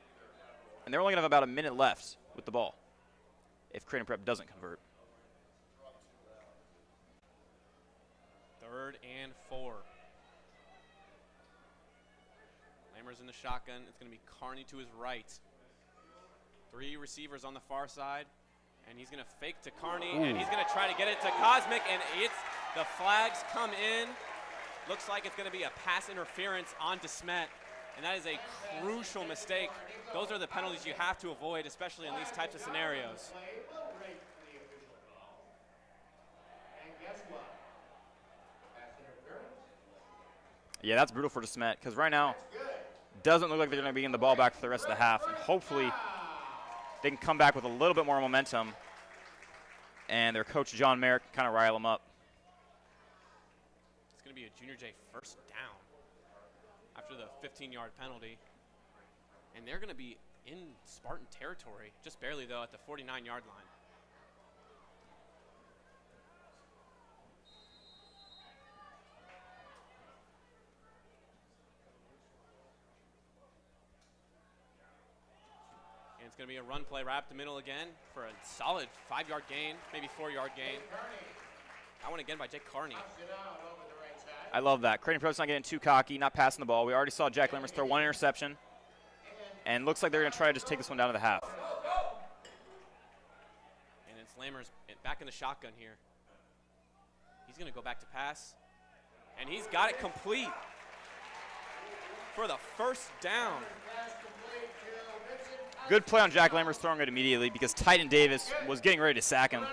And they're only gonna have about a minute left with the ball if creating prep doesn't convert. 3rd and 4. Lammers in the shotgun. It's going to be Carney to his right. 3 receivers on the far side. And he's going to fake to Carney, and he's going to try to get it to Cosmic, and the flags come in. Looks like it's going to be a pass interference on Desmet, and that is a crucial mistake. Those are the penalties you have to avoid, especially in these types of scenarios. And guess what? Pass interference. Yeah, that's brutal for Desmet, because right now, doesn't look like they're going to be getting the ball back for the rest of the half, and hopefully they can come back with a little bit more momentum, and their coach, John Merrick, can kind of rile them up. It's going to be a Junior J first down after the 15-yard penalty. And they're going to be in Spartan territory, just barely, though, at the 49-yard line. And it's going to be a run play right up the middle again for a solid 5-yard gain, maybe 4-yard gain. That one again by Jake Carney. I love that. Creating Prep's not getting too cocky, not passing the ball. We already saw Jack Lammers throw 1 interception. And looks like they're going to try to just take this one down to the half. And it's Lammers back in the shotgun here. He's going to go back to pass. And he's got it complete for the first down. Good play on Jack Lammers throwing it immediately because Titan Davis was getting ready to sack him.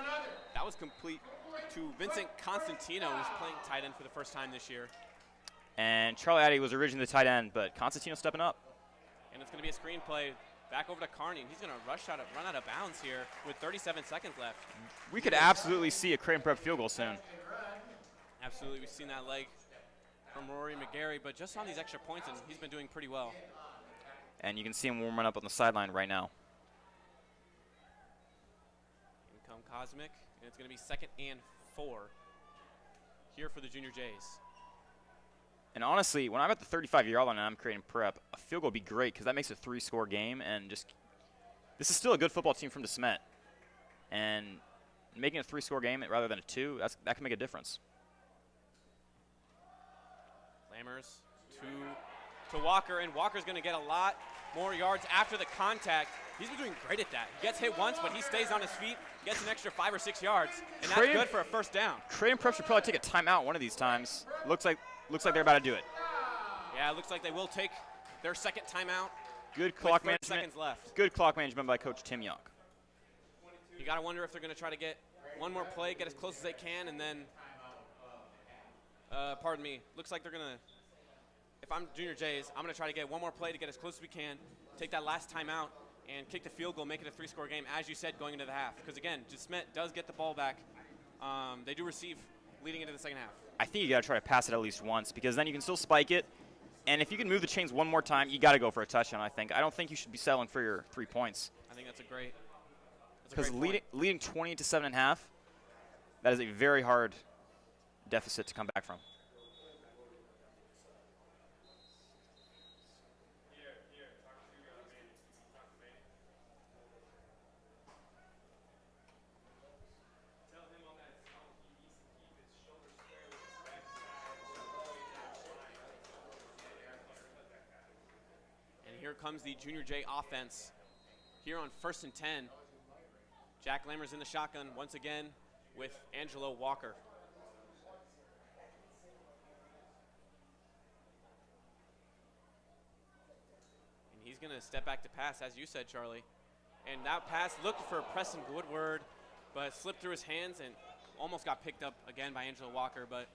That was complete to Vincent Constantino, who's playing tight end for the first time this year. And Charlie Addy was originally the tight end, but Constantino stepping up. And it's going to be a screen play back over to Carney. And he's going to run out of bounds here with 37 seconds left. We could absolutely see a Creating Prep field goal soon. Absolutely. We've seen that leg from Rory McGarry, but just on these extra points, and he's been doing pretty well. And you can see him warming up on the sideline right now. In come Cosmic, and it's going to be 2nd and 4 here for the Junior Jays. And honestly, when I'm at the 35-yard line and I'm creating prep, a field goal would be great because that makes it a 3-score game. And just this is still a good football team from Desmet. And making a 3-score game rather than a 2, that can make a difference. Lammers to Walker, and Walker's going to get a lot more yards after the contact. He's been doing great at that. He gets hit once, but he stays on his feet, gets an extra 5 or 6 yards, and that's good for a first down. Creating Prep should probably take a timeout one of these times. Looks like they're about to do it. Yeah, it looks like they will take their second timeout. Good clock with 30 management. seconds left. Good clock management by Coach Tim Young. You got to wonder if they're going to try to get one more play, get as close as they can, and then, pardon me, looks like they're going to, if I'm Junior Jays, I'm going to try to get one more play to get as close as we can, take that last timeout, and kick the field goal, make it a 3-score game, as you said, going into the half. Because, again, Desmet does get the ball back. They do receive leading into the second half. I think you got to try to pass it at least once because then you can still spike it. And if you can move the chains one more time, you got to go for a touchdown, I think. I don't think you should be settling for your 3 points. I think that's a great Because leading 20 to 7.5, that is a very hard deficit to come back from. Here comes the Junior J offense here on 1st and 10. Jack Lammers in the shotgun once again with Angelo Walker. And he's going to step back to pass, as you said, Charlie. And that pass looked for Preston Woodward, but slipped through his hands and almost got picked up again by Angelo Walker, but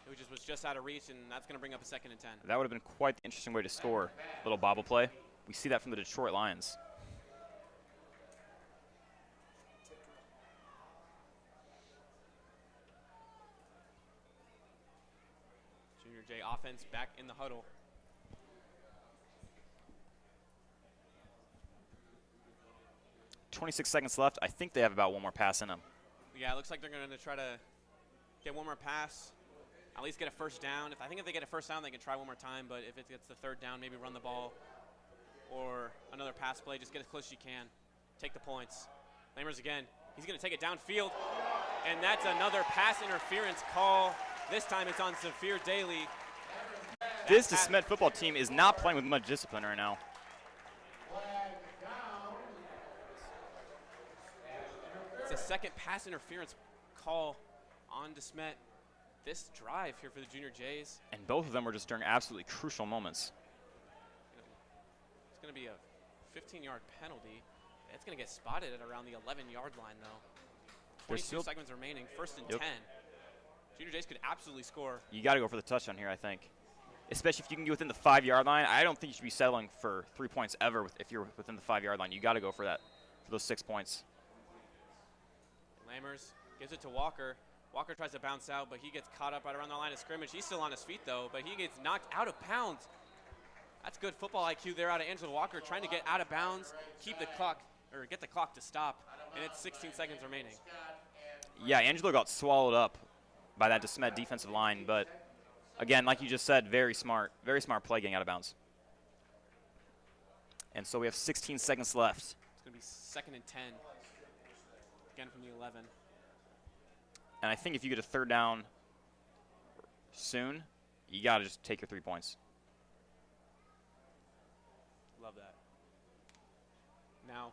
it was just out of reach, and that's going to bring up a 2nd and 10. That would have been quite the interesting way to score. Little bobble play. We see that from the Detroit Lions. Junior J offense back in the huddle. .26 seconds left. I think they have about one more pass in them. Yeah, it looks like they're going to try to get one more pass, at least get a first down. I think if they get a first down, they can try one more time, but if it gets the third down, maybe run the ball or another pass play. Just get as close as you can. Take the points. Lamers again. He's going to take it downfield, and that's another pass interference call. This time it's on Zafir Daly. This Desmet football team is not playing with much discipline right now. It's a second pass interference call on Desmet this drive here for the Junior Jays. And both of them were just during absolutely crucial moments. It's going to be a 15-yard penalty. It's going to get spotted at around the 11-yard line, though. 22 seconds remaining, 1st and 10. Junior Jays could absolutely score. You got to go for the touchdown here, I think. Especially if you can get within the 5-yard line. I don't think you should be settling for 3 points ever if you're within the 5-yard line. You got to go for that, for those 6 points. Lammers gives it to Walker. Walker tries to bounce out, but he gets caught up right around the line of scrimmage. He's still on his feet, though, but he gets knocked out of bounds. That's good football IQ there out of Angelo Walker, trying to get out of bounds, keep the clock, or get the clock to stop, and it's 16 seconds remaining. Yeah, Angelo got swallowed up by that Desmet defensive line, but again, like you just said, very smart play getting out of bounds. And so we have 16 seconds left. It's going to be 2nd and 10, again from the 11. And I think if you get a third down soon, you got to just take your 3 points. Love that. Now,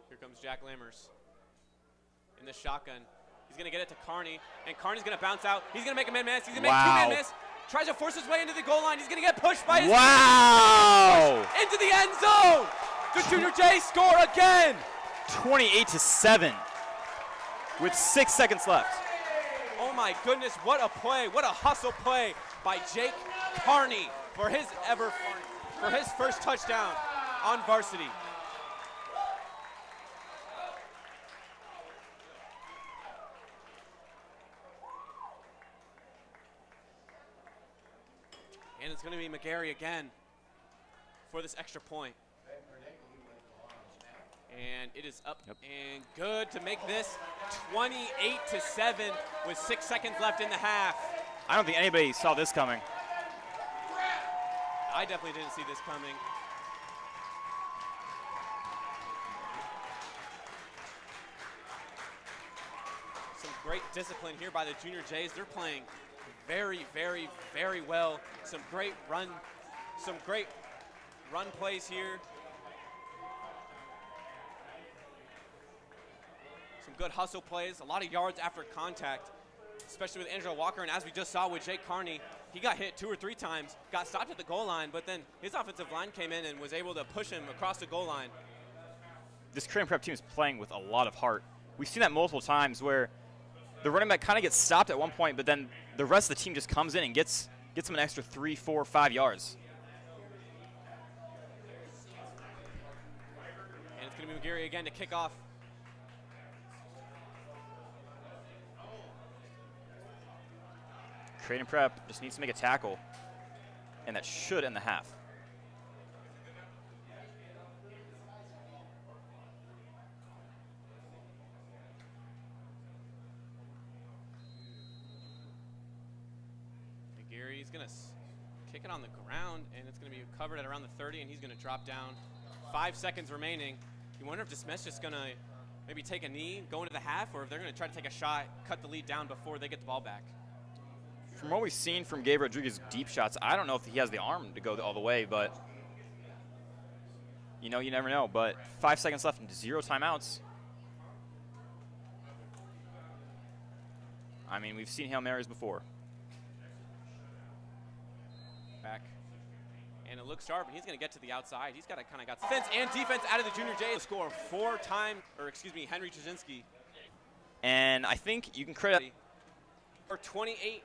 here comes Jack Lammers in the shotgun. He's going to get it to Carney, and Carney's going to bounce out. He's going to make a man miss. He's going to make 2 man miss. Tries to force his way into the goal line. He's going to get pushed by his into the end zone. The Junior Jays score again. 28-7 with 6 seconds left. Oh my goodness, what a play, what a hustle play by Jake Carney for his first touchdown on varsity. And it's going to be McGarry again for this extra point. And it is up and good to make this 28-7 with 6 seconds left in the half. I don't think anybody saw this coming. I definitely didn't see this coming. Some great discipline here by the Junior Jays. They're playing very, very, very well. Some great run plays here. Some good hustle plays, a lot of yards after contact, especially with Angelo Walker. And as we just saw with Jake Carney, he got hit 2 or 3 times, got stopped at the goal line, but then his offensive line came in and was able to push him across the goal line. This Creighton Prep team is playing with a lot of heart. We've seen that multiple times where the running back kind of gets stopped at one point, but then the rest of the team just comes in and gets him an extra 3, 4, 5 yards. And it's going to be McGarry again to kick off. Creighton Prep just needs to make a tackle, and that should end the half. McGarry's going to kick it on the ground, and it's going to be covered at around the 30, and he's going to drop down. 5 seconds remaining. You wonder if Desmet's just going to maybe take a knee, go into the half, or if they're going to try to take a shot, cut the lead down before they get the ball back. From what we've seen from Gabe Rodriguez's deep shots, I don't know if he has the arm to go all the way, but you never know. But 5 seconds left and 0 timeouts. I mean, we've seen Hail Marys before. Back. And it looks sharp, and he's going to get to the outside. He's got to kind of got offense and defense out of the Junior Jays. Score Henry Trzynski. And I think you can credit for 28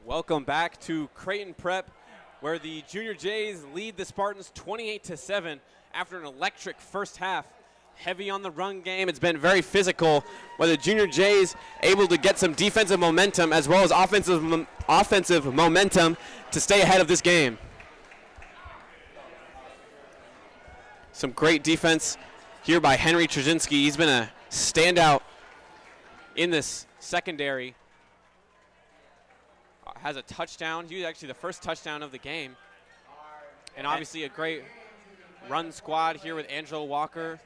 Welcome back to Creighton Prep, where the Junior Jays lead the Spartans 28-7 after an electric first half. Heavy on the run game. It's been very physical, where the Junior Jays able to get some defensive momentum as well as offensive momentum to stay ahead of this game. Some great defense here by Henry Trzynski. He's been a standout in this secondary. Has a touchdown. He was actually the first touchdown of the game. And obviously a great run squad here with Angelo Walker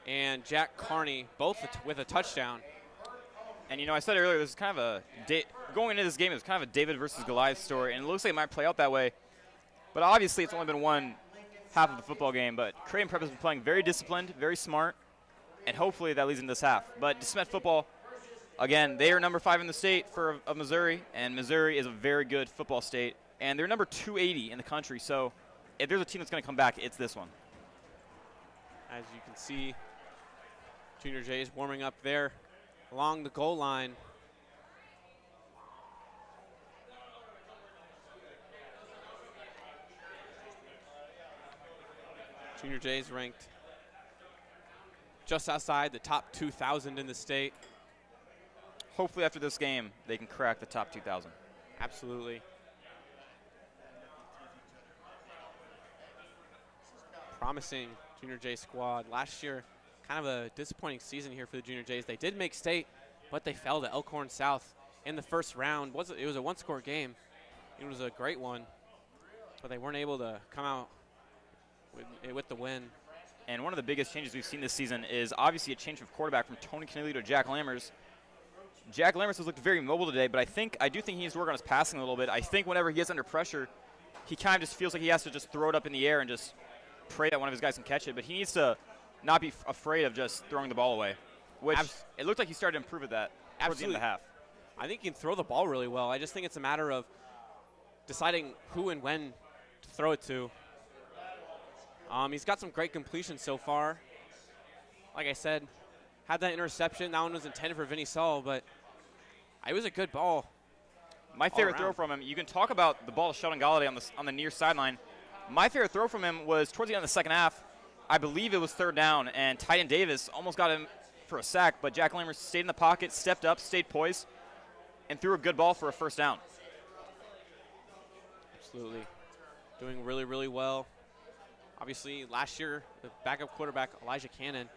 and Jack Carney, both with a touchdown. And, you know, I said earlier, this is kind of going into this game, it was kind of a David versus Goliath story, and it looks like it might play out that way. But obviously, it's only been one half of the football game, but Creighton Prep has been playing very disciplined, very smart, and hopefully that leads into this half. But Desmet football, again, they are number 5 in the state of Missouri, and Missouri is a very good football state, and they're number 280 in the country. So if there's a team that's going to come back, it's this one. As you can see, Junior Jays warming up there along the goal line. Junior Jays ranked just outside the top 2,000 in the state. Hopefully after this game, they can crack the top 2,000. Absolutely. Promising Junior J squad. Last year, kind of a disappointing season here for the Junior Jays. They did make state, but they fell to Elkhorn South in the first round. It was a one-score game. It was a great one, but they weren't able to come out with the win. And one of the biggest changes we've seen this season is obviously a change of quarterback from Tony Canelli to Jack Lammers. Jack Lammers has looked very mobile today, but I do think he needs to work on his passing a little bit. I think whenever he gets under pressure, he kind of just feels like he has to just throw it up in the air and just pray that one of his guys can catch it. But he needs to not be afraid of just throwing the ball away, which it looked like he started to improve at that towards the end of the half. I think he can throw the ball really well. I just think it's a matter of deciding who and when to throw it to. He's got some great completions so far. Like I said, had that interception. That one was intended for Vinny Saul, but it was a good ball. My favorite throw from him, you can talk about the ball to Sheldon Galladay on the near sideline. My favorite throw from him was towards the end of the second half. I believe it was third down, and Titan Davis almost got him for a sack, but Jack Lammers stayed in the pocket, stepped up, stayed poised, and threw a good ball for a first down. Absolutely. Doing really, really well. Obviously, last year, the backup quarterback, Elijah Cannon,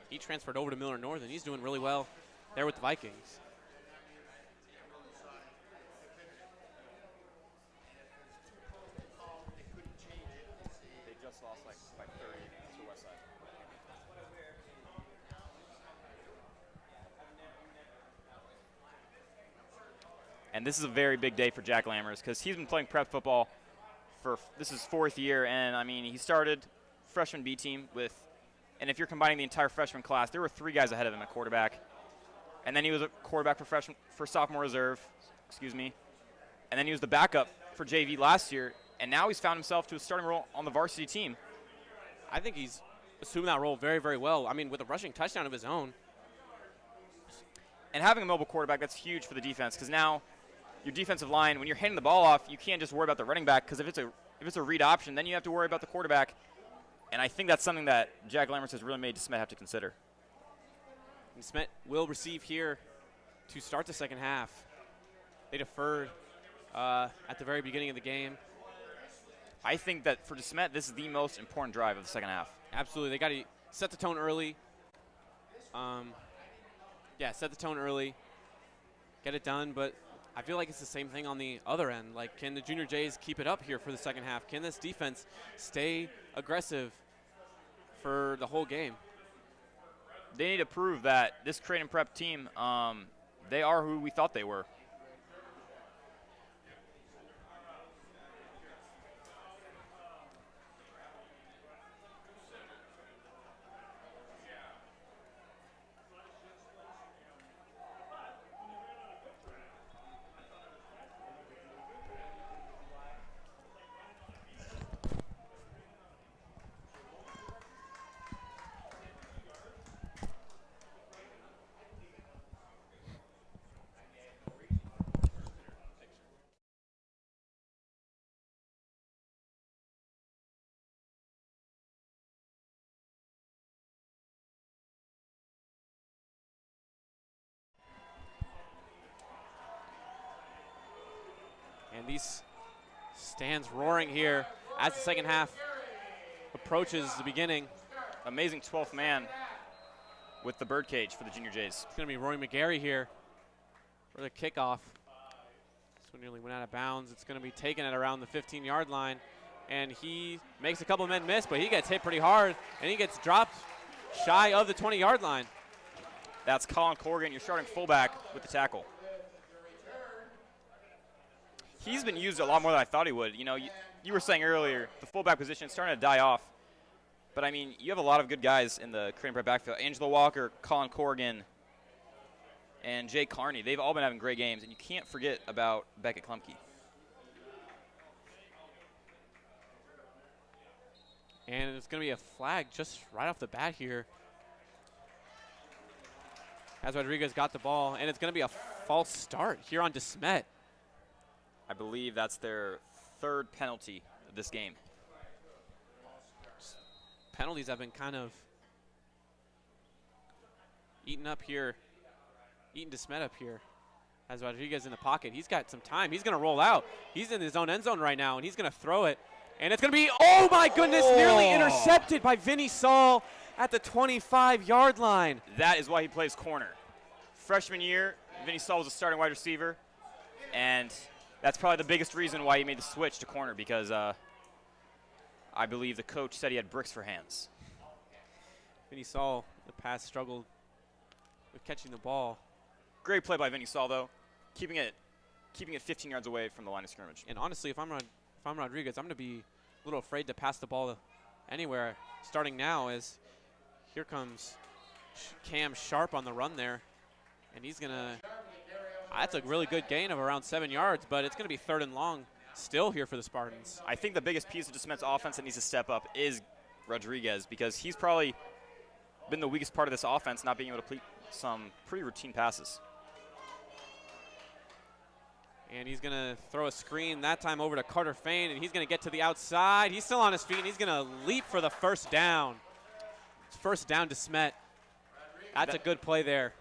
he transferred over to Miller North, and he's doing really well there with the Vikings. They just lost by 30 to Westside. And this is a very big day for Jack Lammers because he's been playing prep football this is 4th year, and I mean, he started freshman B team and if you're combining the entire freshman class, there were 3 guys ahead of him at quarterback. And then he was a quarterback for sophomore reserve, and then he was the backup for JV last year, and now he's found himself to a starting role on the varsity team. I think he's assumed that role very, very well. I mean, with a rushing touchdown of his own. And having a mobile quarterback, that's huge for the defense because now your defensive line, when you're handing the ball off, you can't just worry about the running back because if it's a read option, then you have to worry about the quarterback. And I think that's something that Jack Lammers has really made Smet have to consider. And Smet will receive here to start the second half. They deferred at the very beginning of the game. I think that for Desmet, this is the most important drive of the second half. Absolutely. They got to set the tone early. Set the tone early. Get it done, but I feel like it's the same thing on the other end. Like, can the Junior Jays keep it up here for the second half? Can this defense stay aggressive for the whole game? They need to prove that this Creighton Prep team, they are who we thought they were. And these stands roaring here as the second half approaches the beginning. Amazing 12th man with the birdcage for the Junior Jays. It's going to be Roy McGarry here for the kickoff. This one nearly went out of bounds. It's going to be taken at around the 15-yard line. And he makes a couple men miss, but he gets hit pretty hard, and he gets dropped shy of the 20-yard line. That's Colin Corrigan, your starting fullback, with the tackle. He's been used a lot more than I thought he would. You know, you were saying earlier, the fullback position is starting to die off. But, I mean, you have a lot of good guys in the Creighton Prep backfield. Angelo Walker, Colin Corrigan, and Jay Carney. They've all been having great games, and you can't forget about Beckett Klumke. And it's going to be a flag just right off the bat here as Rodriguez got the ball. And it's going to be a false start here on Desmet. I believe that's their third penalty of this game. Penalties have been kind of eating Desmet up here. As Rodriguez in the pocket, he's got some time. He's going to roll out. He's in his own end zone right now, and he's going to throw it. And it's going to be, oh my goodness, nearly intercepted by Vinny Saul at the 25-yard line. That is why he plays corner. Freshman year, Vinny Saul was a starting wide receiver, and that's probably the biggest reason why he made the switch to corner, because I believe the coach said he had bricks for hands. Vinny Saul, the pass struggled with catching the ball. Great play by Vinny Saul, though, keeping it 15 yards away from the line of scrimmage. And honestly, if I'm Rodriguez, I'm going to be a little afraid to pass the ball anywhere starting now, as here comes Cam Sharp on the run there. And he's going to, that's a really good gain of around 7 yards, but it's going to be 3rd and long still here for the Spartans. I think the biggest piece of Desmet's offense that needs to step up is Rodriguez, because he's probably been the weakest part of this offense, not being able to complete some pretty routine passes. And he's going to throw a screen, that time over to Carter Fain, and he's going to get to the outside. He's still on his feet, and he's going to leap for the first down. It's first down to Smet. That's a good play there.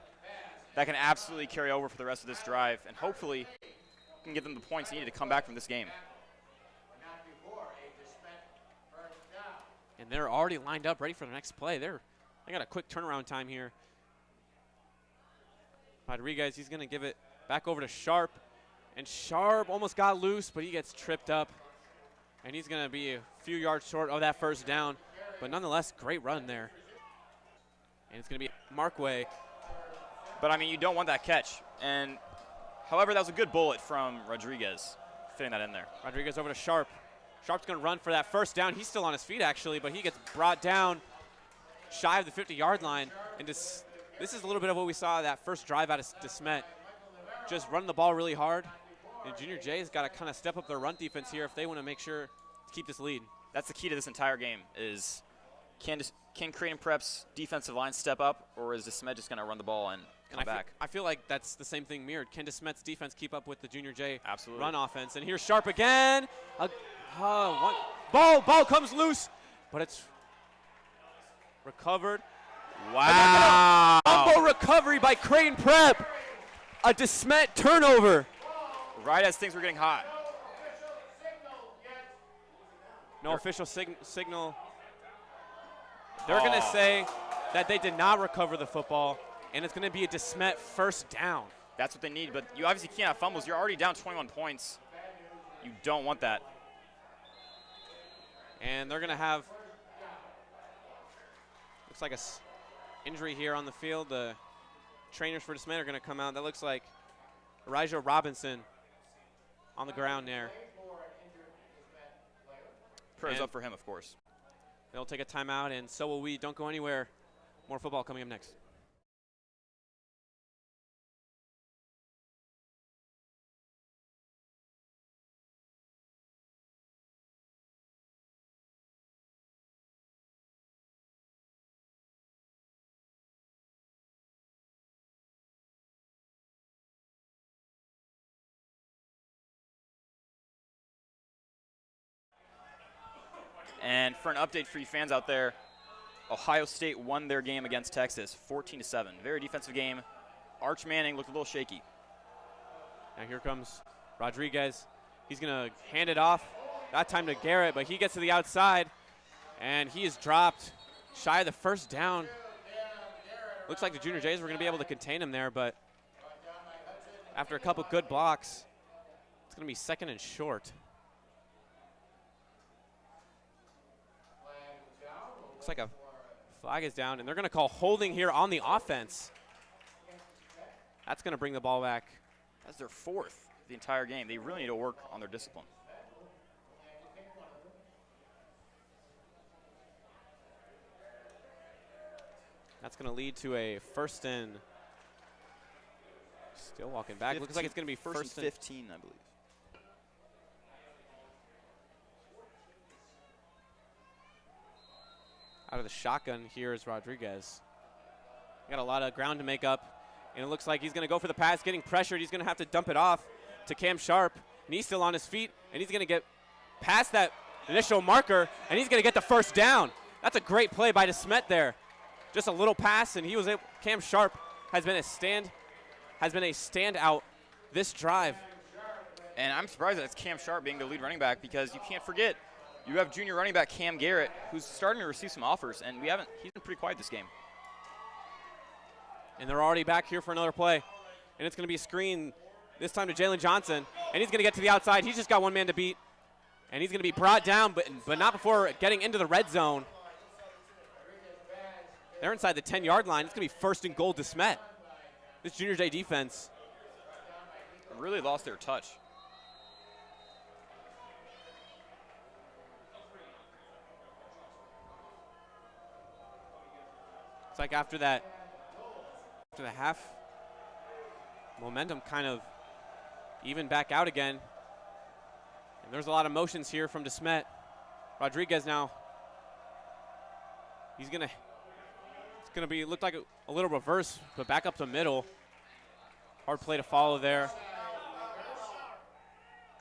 That can absolutely carry over for the rest of this drive, and hopefully can give them the points needed to come back from this game. And they're already lined up, ready for the next play. They got a quick turnaround time here. Rodriguez, he's going to give it back over to Sharp. And Sharp almost got loose, but he gets tripped up. And he's going to be a few yards short of that first down. But nonetheless, great run there. And it's going to be Markway. But, I mean, you don't want that catch. And, however, that was a good bullet from Rodriguez, fitting that in there. Rodriguez over to Sharp. Sharp's going to run for that first down. He's still on his feet, actually, but he gets brought down shy of the 50-yard line. And this is a little bit of what we saw that first drive out of Desmet. Just running the ball really hard. And Junior Jay's got to kind of step up their run defense here if they want to make sure to keep this lead. That's the key to this entire game is can Creighton Prep's defensive line step up, or is Desmet just going to run the ball and come back? I feel like that's the same thing mirrored. Can Desmet's defense keep up with the Junior Jay Absolutely. run offense? And here's Sharp again. Ball comes loose, but it's recovered. Wow. Fumble recovery by Creighton Prep. A Desmet turnover. Right as things were getting hot. No official signal. They're going to say that they did not recover the football, and it's going to be a Desmet first down. That's what they need, but you obviously can't have fumbles. You're already down 21 points. You don't want that. And they're going to have, looks like a injury here on the field. The trainers for Desmet are going to come out. That looks like Elijah Robinson on the ground there. Prayers up for him, of course. They'll take a timeout, and so will we. Don't go anywhere. More football coming up next. And for an update for you fans out there, Ohio State won their game against Texas 14-7. Very defensive game. Arch Manning looked a little shaky. Now here comes Rodriguez. He's going to hand it off, that time to Garrett, but he gets to the outside, and he is dropped shy of the first down. Looks like the Junior Jays were going to be able to contain him there, but after a couple good blocks, it's going to be 2nd and short. Looks like a flag is down, and they're going to call holding here on the offense. That's going to bring the ball back. That's their 4th the entire game. They really need to work on their discipline. That's going to lead to a 1st and still walking back. Looks like it's going to be 1st and 15, I believe. Out of the shotgun here is Rodriguez. Got a lot of ground to make up, and it looks like he's going to go for the pass, getting pressured. He's going to have to dump it off to Cam Sharp, and he's still on his feet, and he's going to get past that initial marker, and he's going to get the 1st down. That's a great play by Desmet there. Just a little pass, and he was able. Cam Sharp has been a standout this drive. And I'm surprised that it's Cam Sharp being the lead running back, because you can't forget you have junior running back Cam Garrett, who's starting to receive some offers, and he's been pretty quiet this game. And they're already back here for another play, and it's going to be a screen this time to Jalen Johnson, and he's going to get to the outside. He's just got one man to beat, and he's going to be brought down, but not before getting into the red zone. They're inside the 10-yard line. It's going to be 1st and goal to Smet. This Junior J defense really lost their touch. It's like after the half, momentum kind of even back out again. And there's a lot of motions here from Desmet. Rodriguez now. It's gonna be look like a little reverse, but back up the middle. Hard play to follow there.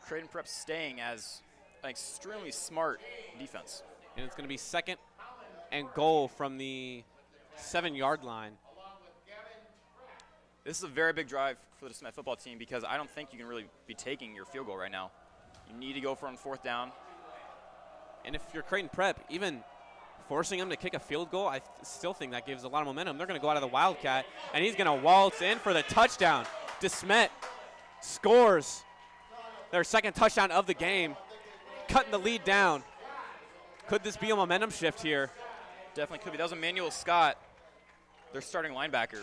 Creighton Prep staying as an extremely smart defense. And it's gonna be 2nd and goal from the 7-yard line. This is a very big drive for the Smet football team, because I don't think you can really be taking your field goal right now. You need to go for on 4th down. And if you're Creighton Prep, even forcing him to kick a field goal, I still think that gives a lot of momentum. They're going to go out of the Wildcat, and he's going to waltz in for the touchdown. Desmet scores their 2nd touchdown of the game, cutting the lead down. Could this be a momentum shift here? Definitely could be. That was Emmanuel Scott, their starting linebacker.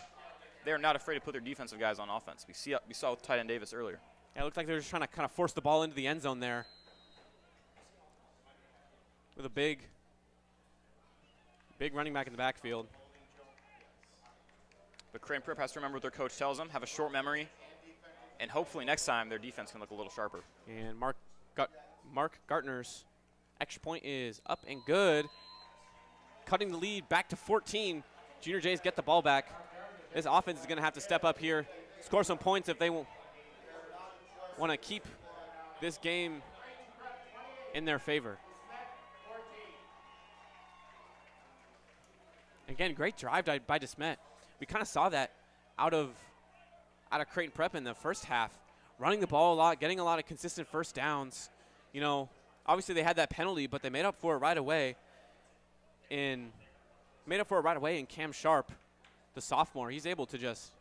They are not afraid to put their defensive guys on offense. We saw with tight end Davis earlier. Yeah, it looked like they were just trying to kind of force the ball into the end zone there. With a big running back in the backfield. But Creighton Prep has to remember what their coach tells them, have a short memory, and hopefully next time their defense can look a little sharper. And Mark Gartner's extra point is up and good. Cutting the lead back to 14. Junior Jays get the ball back. This offense is going to have to step up here, score some points if they want to keep this game in their favor. Again, great drive by Desmet. We kind of saw that out of Creighton Prep in the first half, running the ball a lot, getting a lot of consistent 1st downs. You know, obviously they had that penalty, but they made up for it right away. In Cam Sharp, the sophomore. He's able to just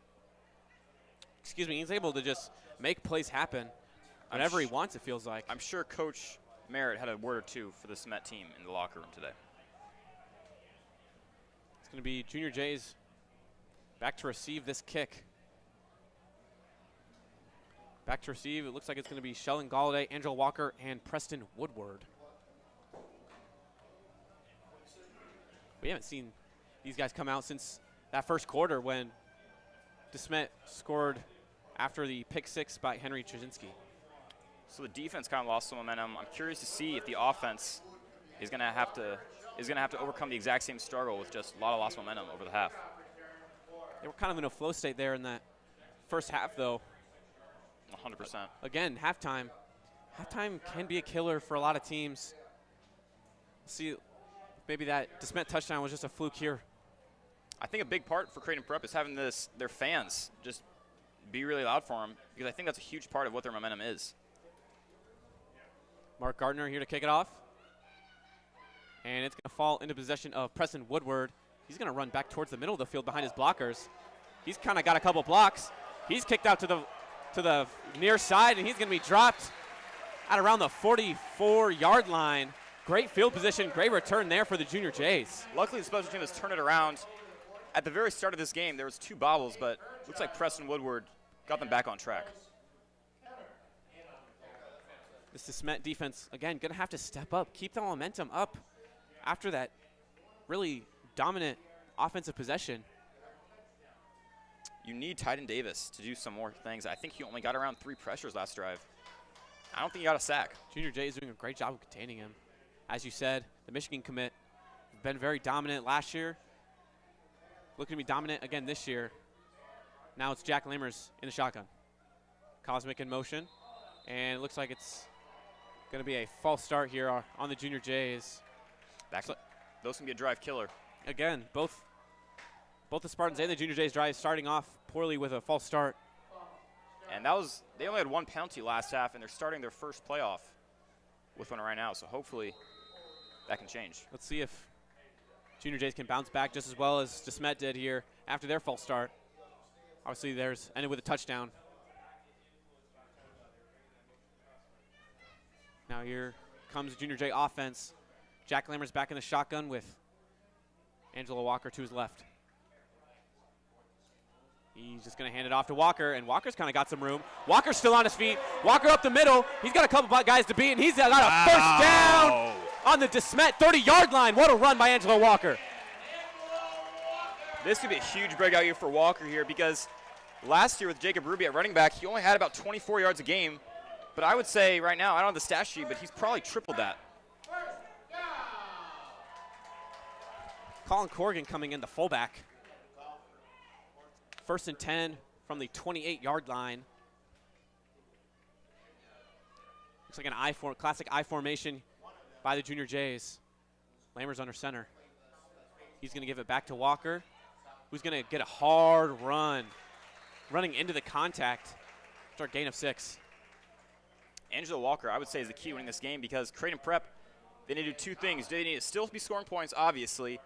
make plays happen whenever he wants, it feels like. I'm sure Coach Merritt had a word or two for the Smet team in the locker room today. It's going to be Junior Jays back to receive this kick. Back to receive. It looks like it's going to be Sheldon Galladay, Angela Walker, and Preston Woodward. We haven't seen these guys come out since that first quarter when Desmet scored after the pick 6 by Henry Trzynski. So the defense kind of lost some momentum. I'm curious to see if the offense is going to have to overcome the exact same struggle with just a lot of lost momentum over the half. They were kind of in a flow state there in that first half, though. 100%. Again, halftime can be a killer for a lot of teams. See, maybe that Desmet touchdown was just a fluke here. I think a big part for Creighton Prep is having their fans just be really loud for them, because I think that's a huge part of what their momentum is. Mark Gardner here to kick it off. And it's going to fall into possession of Preston Woodward. He's going to run back towards the middle of the field behind his blockers. He's kind of got a couple blocks. He's kicked out to the near side, and he's going to be dropped at around the 44-yard line. Great field position, great return there for the Junior Jays. Luckily, the special team has turned it around. At the very start of this game, there was 2 bobbles, but looks like Preston Woodward got them back on track. This Desmet defense, again, going to have to step up, keep the momentum up after that really dominant offensive possession. You need Titan Davis to do some more things. I think he only got around 3 pressures last drive. I don't think he got a sack. Junior Jay is doing a great job of containing him. As you said, the Michigan commit been very dominant last year. Looking to be dominant again this year. Now it's Jack Lammers in the shotgun. Cosmic in motion. And it looks like it's going to be a false start here on the Junior Jays. Those can be a drive killer. Again, both the Spartans and the Junior Jays drive starting off poorly with a false start. And they only had 1 penalty last half, and they're starting their first playoff with one right now. So hopefully that can change. Let's see if Junior Jays can bounce back just as well as Desmet did here after their false start. Obviously, theirs ended with a touchdown. Now here comes Junior J offense. Jack Lammers back in the shotgun with Angelo Walker to his left. He's just going to hand it off to Walker, and Walker's kind of got some room. Walker's still on his feet. Walker up the middle. He's got a couple guys to beat, and he's got a first down on the Desmet 30-yard line. What a run by Angelo Walker. This could be a huge breakout year for Walker here because last year with Jacob Ruby at running back, he only had about 24 yards a game. But I would say right now, I don't have the stat sheet, but he's probably tripled that. Colin Corrigan coming in the fullback. 1st and 10 from the 28-yard line. Looks like an classic I formation by the Junior Jays. Lammers under center. He's going to give it back to Walker, who's going to get a hard run, running into the contact. Start gain of 6. Angelo Walker, I would say, is the key winning this game because Creighton Prep, they need to do 2 things. They need to still be scoring points, obviously,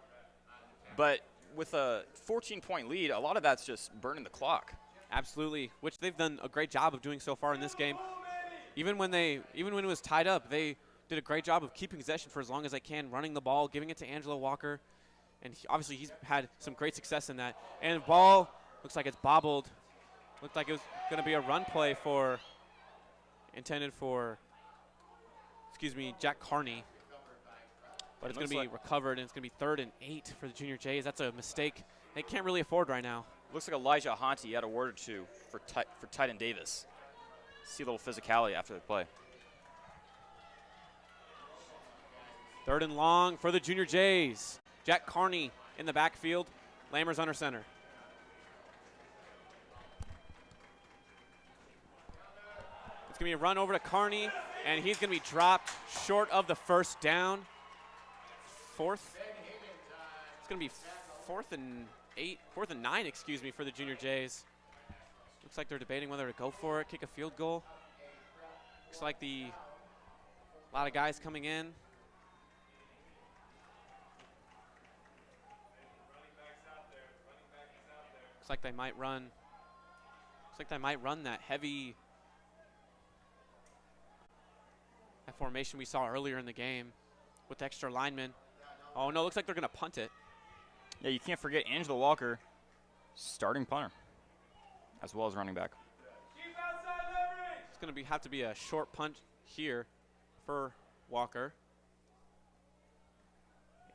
but with a 14-point lead, a lot of that's just burning the clock. Absolutely, which they've done a great job of doing so far in this game. Even when it was tied up, they did a great job of keeping possession for as long as they can, running the ball, giving it to Angelo Walker, and obviously he's had some great success in that. And the ball looks like it's bobbled. Looked like it was going to be a run play intended for Jack Carney. But it's going to be recovered, and it's going to be 3rd and 8 for the Junior Jays. That's a mistake they can't really afford right now. Looks like Elijah Honte had a word or 2 for Titan Davis. See a little physicality after the play. 3rd and long for the Junior Jays. Jack Carney in the backfield. Lammers under center. It's going to be a run over to Carney, and he's going to be dropped short of the first down. 4th. It's going to be 4th and 9, for the Junior Jays. Looks like they're debating whether to go for it, kick a field goal. Looks like a lot of guys coming in. Looks like they might run. Looks like they might run that heavy formation we saw earlier in the game with the extra linemen. Oh no, looks like they're going to punt it. Yeah, you can't forget Angelo Walker, starting punter, as well as running back. It's going to have to be a short punt here for Walker.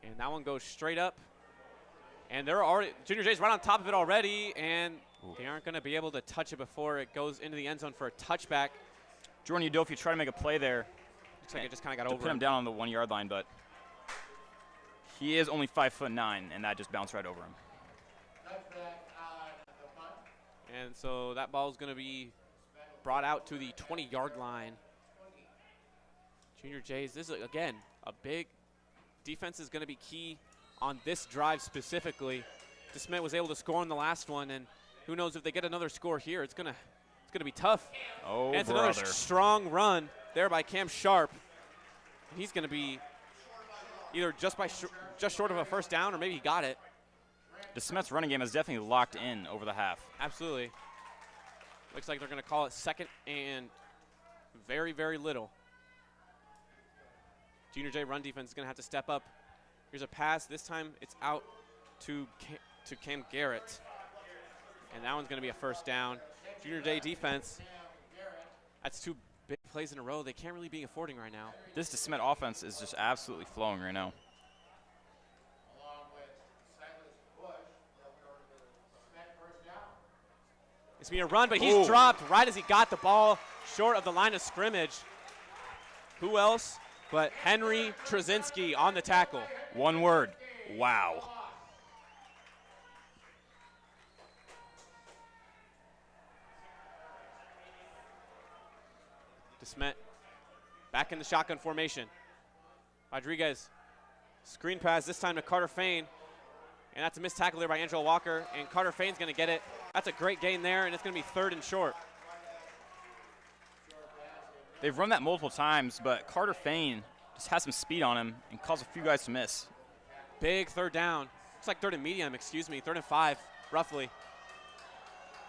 And that one goes straight up. And they're already, Junior Jay's right on top of it already, and they aren't going to be able to touch it before it goes into the end zone for a touchback. Jordan Udolph, you try to make a play there. Looks like it just kind of got over put him down on the 1-yard line, but he is only 5'9", and that just bounced right over him. And so that ball is going to be brought out to the 20-yard line. Junior Jays, this is, again, a big defense is going to be key on this drive specifically. Desmet was able to score on the last one, and who knows if they get another score here, it's gonna be tough. Oh, and it's brother. Another strong run there by Cam Sharp. He's going to be either just short of a first down, or maybe he got it. Desmet's running game is definitely locked in over the half. Absolutely. Looks like they're going to call it second and very, very little. Junior J run defense is going to have to step up. Here's a pass. This time it's out to Cam Garrett. And that one's going to be a first down. Junior J defense, that's 2 big plays in a row they can't really be affording right now. This Desmet offense is just absolutely flowing right now. It's going to be a run, but he's dropped right as he got the ball short of the line of scrimmage. Who else but Henry Trzynski on the tackle. One word, wow. Desmet back in the shotgun formation. Rodriguez, screen pass this time to Carter Fain. And that's a missed tackle there by Angelo Walker. And Carter Fain's going to get it. That's a great gain there, and it's going to be 3rd and short. They've run that multiple times, but Carter Fain just has some speed on him and caused a few guys to miss. Big 3rd down. It's like 3rd and medium, 3rd and 5, roughly.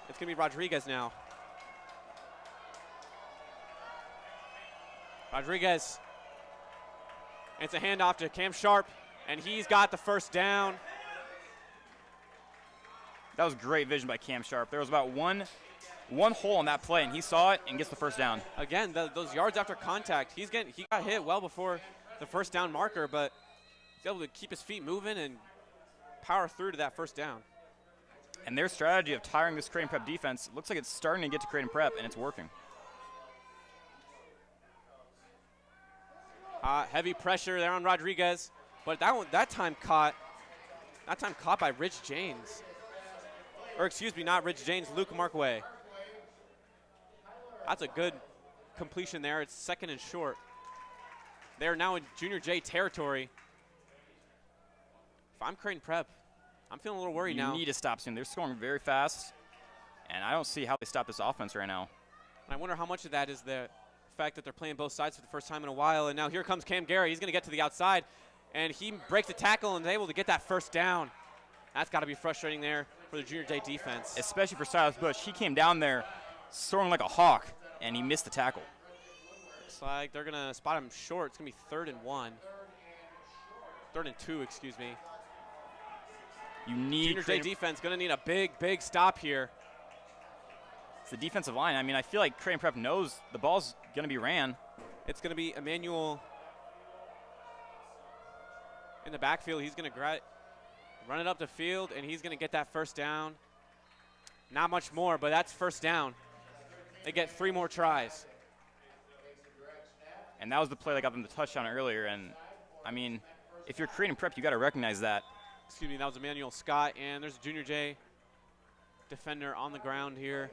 It's going to be Rodriguez now. Rodriguez. It's a handoff to Cam Sharp, and he's got the first down. That was great vision by Cam Sharp. There was about one hole on that play, and he saw it and gets the first down. Again, those yards after contact, he got hit well before the first down marker, but he's able to keep his feet moving and power through to that first down. And their strategy of tiring this Creighton Prep defense looks like it's starting to get to Creighton Prep, and it's working. Heavy pressure there on Rodriguez, but that time caught by Rich James. Or excuse me, not Rich James, Luke Markway. That's a good completion there. It's 2nd and short. They're now in Junior J territory. If I'm Creighton Prep, I'm feeling a little worried now. You need to stop soon. They're scoring very fast, and I don't see how they stop this offense right now. And I wonder how much of that is the fact that they're playing both sides for the first time in a while. And now here comes Cam Gary. He's going to get to the outside, and he breaks the tackle and is able to get that first down. That's got to be frustrating there for the Junior J defense. Especially for Silas Bush. He came down there soaring like a hawk, and he missed the tackle. Looks like they're going to spot him short. It's going to be 3rd and 1. 3rd and 2, excuse me. You need Junior J defense going to need a big stop here. It's the defensive line. I mean, I feel like Creighton Prep knows the ball's going to be ran. It's going to be Emmanuel in the backfield. He's going to run it up the field, and he's going to get that first down. Not much more, but that's first down. They get 3 more tries. And that was the play that got them the touchdown earlier. And, I mean, if you're Creighton Prep, you got to recognize that. Excuse me, that was Emmanuel Scott, and there's a Junior J defender on the ground here.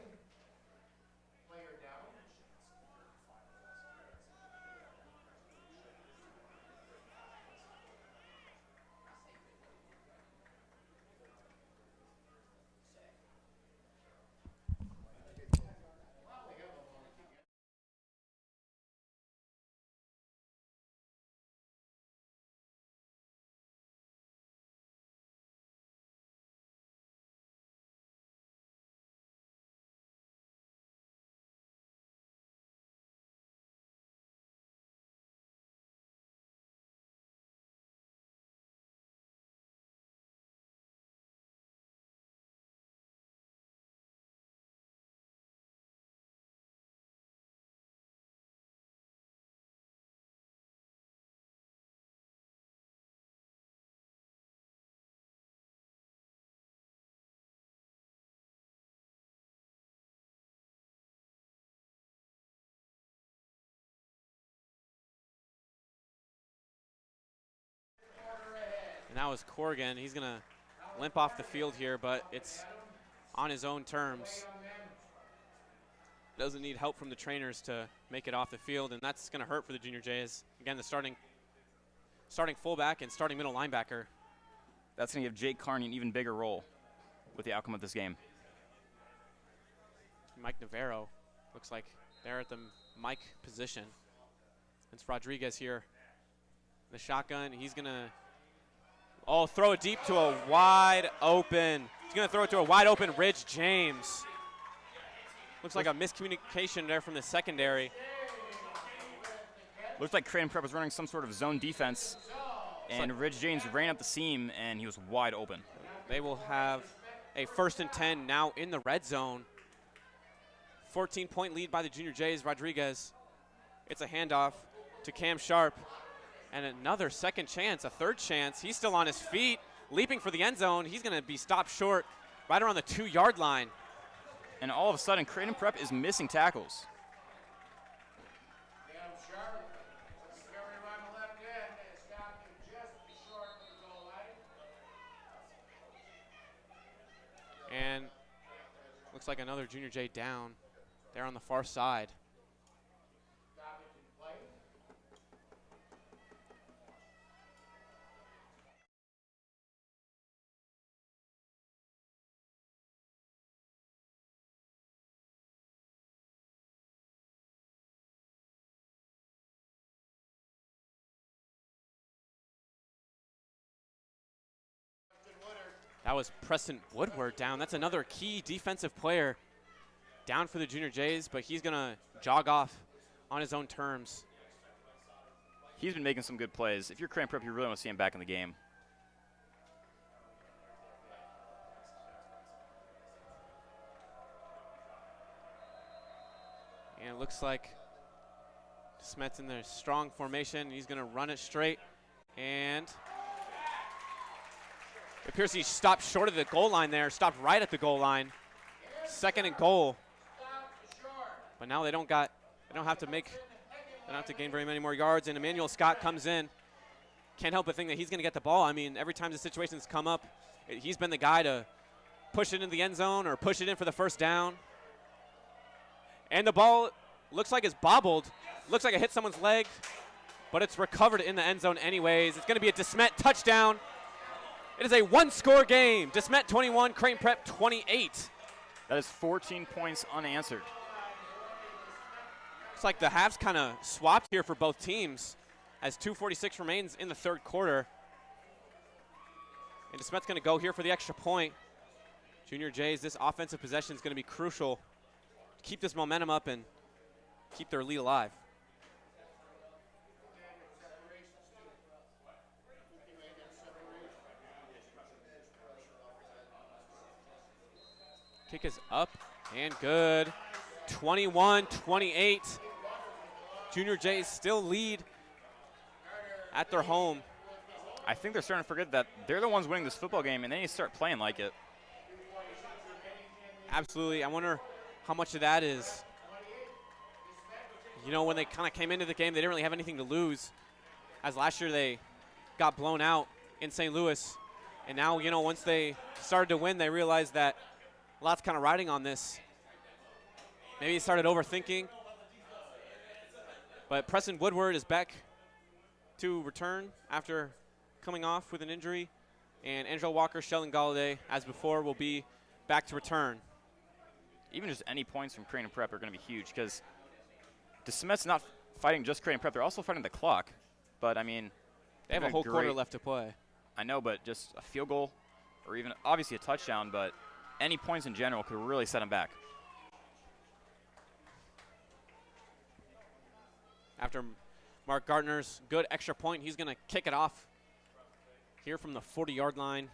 And that was Corrigan. He's going to limp off the field here, but it's on his own terms. Doesn't need help from the trainers to make it off the field, and that's going to hurt for the Junior Jays. Again, the starting fullback and starting middle linebacker. That's going to give Jake Carney an even bigger role with the outcome of this game. Mike Navarro looks like they're at the Mike position. It's Rodriguez here The shotgun, he's going to throw it deep to a wide open. He's going to throw it to a wide open Ridge James. Looks like a miscommunication there from the secondary. Looks like Creighton Prep was running some sort of zone defense, and Ridge James ran up the seam, and he was wide open. They will have a 1st and 10 now in the red zone. 14-point lead by the Junior Jays. Rodriguez. It's a handoff to Cam Sharp. And another second chance, a third chance. He's still on his feet, leaping for the end zone. He's going to be stopped short right around the 2-yard line. And all of a sudden, Creighton Prep is missing tackles. And looks like another Junior J down there on the far side. That was Preston Woodward down. That's another key defensive player down for the Junior Jays, but he's going to jog off on his own terms. He's been making some good plays. If you're Creighton Prep, you really want to see him back in the game. And it looks like Smet's in the strong formation. He's going to run it straight, and it appears he stopped short of the goal line there, stopped right at the goal line. 2nd and goal. But now they don't have to gain very many more yards, and Emmanuel Scott comes in. Can't help but think that he's going to get the ball. I mean, every time the situation's come up, he's been the guy to push it into the end zone or push it in for the first down. And the ball looks like it's bobbled. Looks like it hit someone's leg, but it's recovered in the end zone anyways. It's going to be a Desmet touchdown. It is a 1-score game. Desmet 21, Creighton Prep 28. That is 14 points unanswered. Looks like the halves kind of swapped here for both teams as 2:46 remains in the 3rd quarter. And Desmet's going to go here for the extra point. Junior Jays, this offensive possession is going to be crucial to keep this momentum up and keep their lead alive. Kick is up and good. 21-28. Junior Jays still lead at their home. I think they're starting to forget that they're the ones winning this football game, and they need to start playing like it. Absolutely. I wonder how much of that is, when they kind of came into the game, they didn't really have anything to lose. As last year they got blown out in St. Louis. And now, once they started to win, they realized that a lot's kind of riding on this. Maybe he started overthinking. But Preston Woodward is back to return after coming off with an injury. And Angelo Walker, Sheldon Galladay, as before, will be back to return. Even just any points from Creighton Prep are going to be huge because Desmet's not fighting just Creighton Prep. They're also fighting the clock. But, I mean, they have a whole quarter left to play. I know, but just a field goal or even obviously a touchdown, but any points in general could really set them back. After Mark Gardner's good extra point, he's going to kick it off here from the 40-yard line.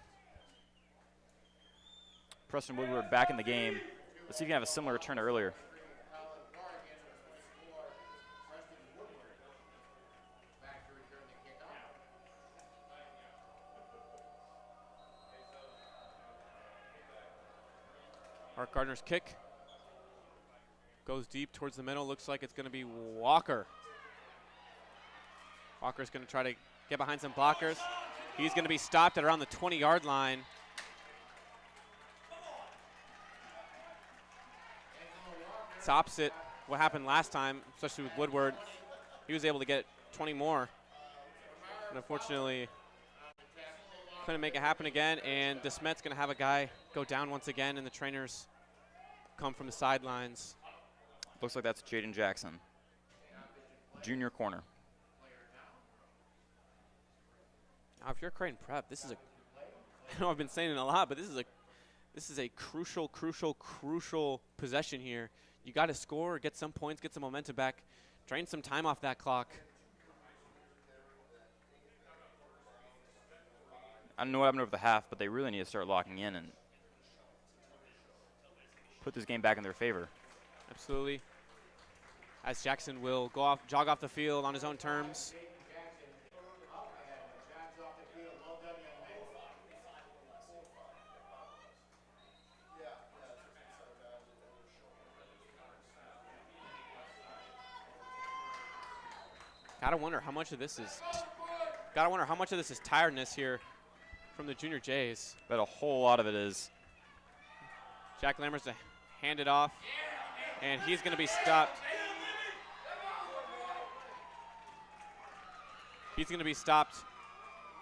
Preston Woodward back in the game. Let's see if he can have a similar return to earlier. Mark Gardner's kick goes deep towards the middle. Looks like it's going to be Walker. Walker's going to try to get behind some blockers. He's going to be stopped at around the 20-yard line. It's opposite what happened last time, especially with Woodward. He was able to get 20 more. And unfortunately, couldn't make it happen again. And Desmet's going to have a guy go down once again, and the trainers come from the sidelines. Looks like that's Jaden Jackson, junior corner. Now, if you're Creighton Prep, this is a. I know I've been saying it a lot, but this is a crucial possession here. You got to score, get some points, get some momentum back, drain some time off that clock. I don't know what happened over the half, but they really need to start locking in and put this game back in their favor. Absolutely. As Jackson will jog off the field on his own terms. Gotta wonder how much of this is tiredness here from the Junior Jays. But a whole lot of it is. Jack Lammers to hand it off, and he's going to be stopped. He's going to be stopped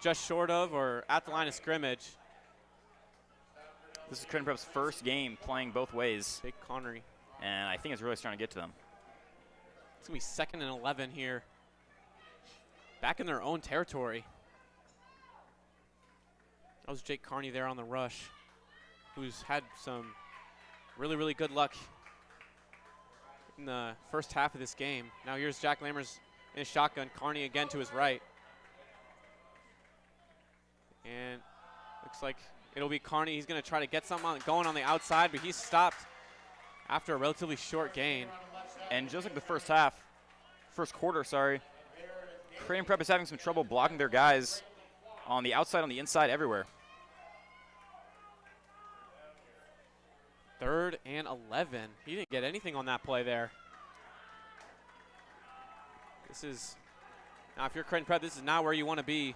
just short of or at the line of scrimmage. This is Creighton Prep's first game playing both ways. Big Connery. And I think it's really starting to get to them. It's going to be 2nd and 11 here. Back in their own territory. That was Jake Carney there on the rush, who's had some really good luck in the first half of this game. Now here's Jack Lammers in his shotgun. Carney again to his right. And looks like it'll be Carney. He's going to try to get something going on the outside, but he's stopped after a relatively short gain. And just like the first quarter, Creighton Prep is having some trouble blocking their guys on the outside, on the inside, everywhere. 3rd and 11. He didn't get anything on that play there. Now if you're Creighton Prep, this is not where you want to be.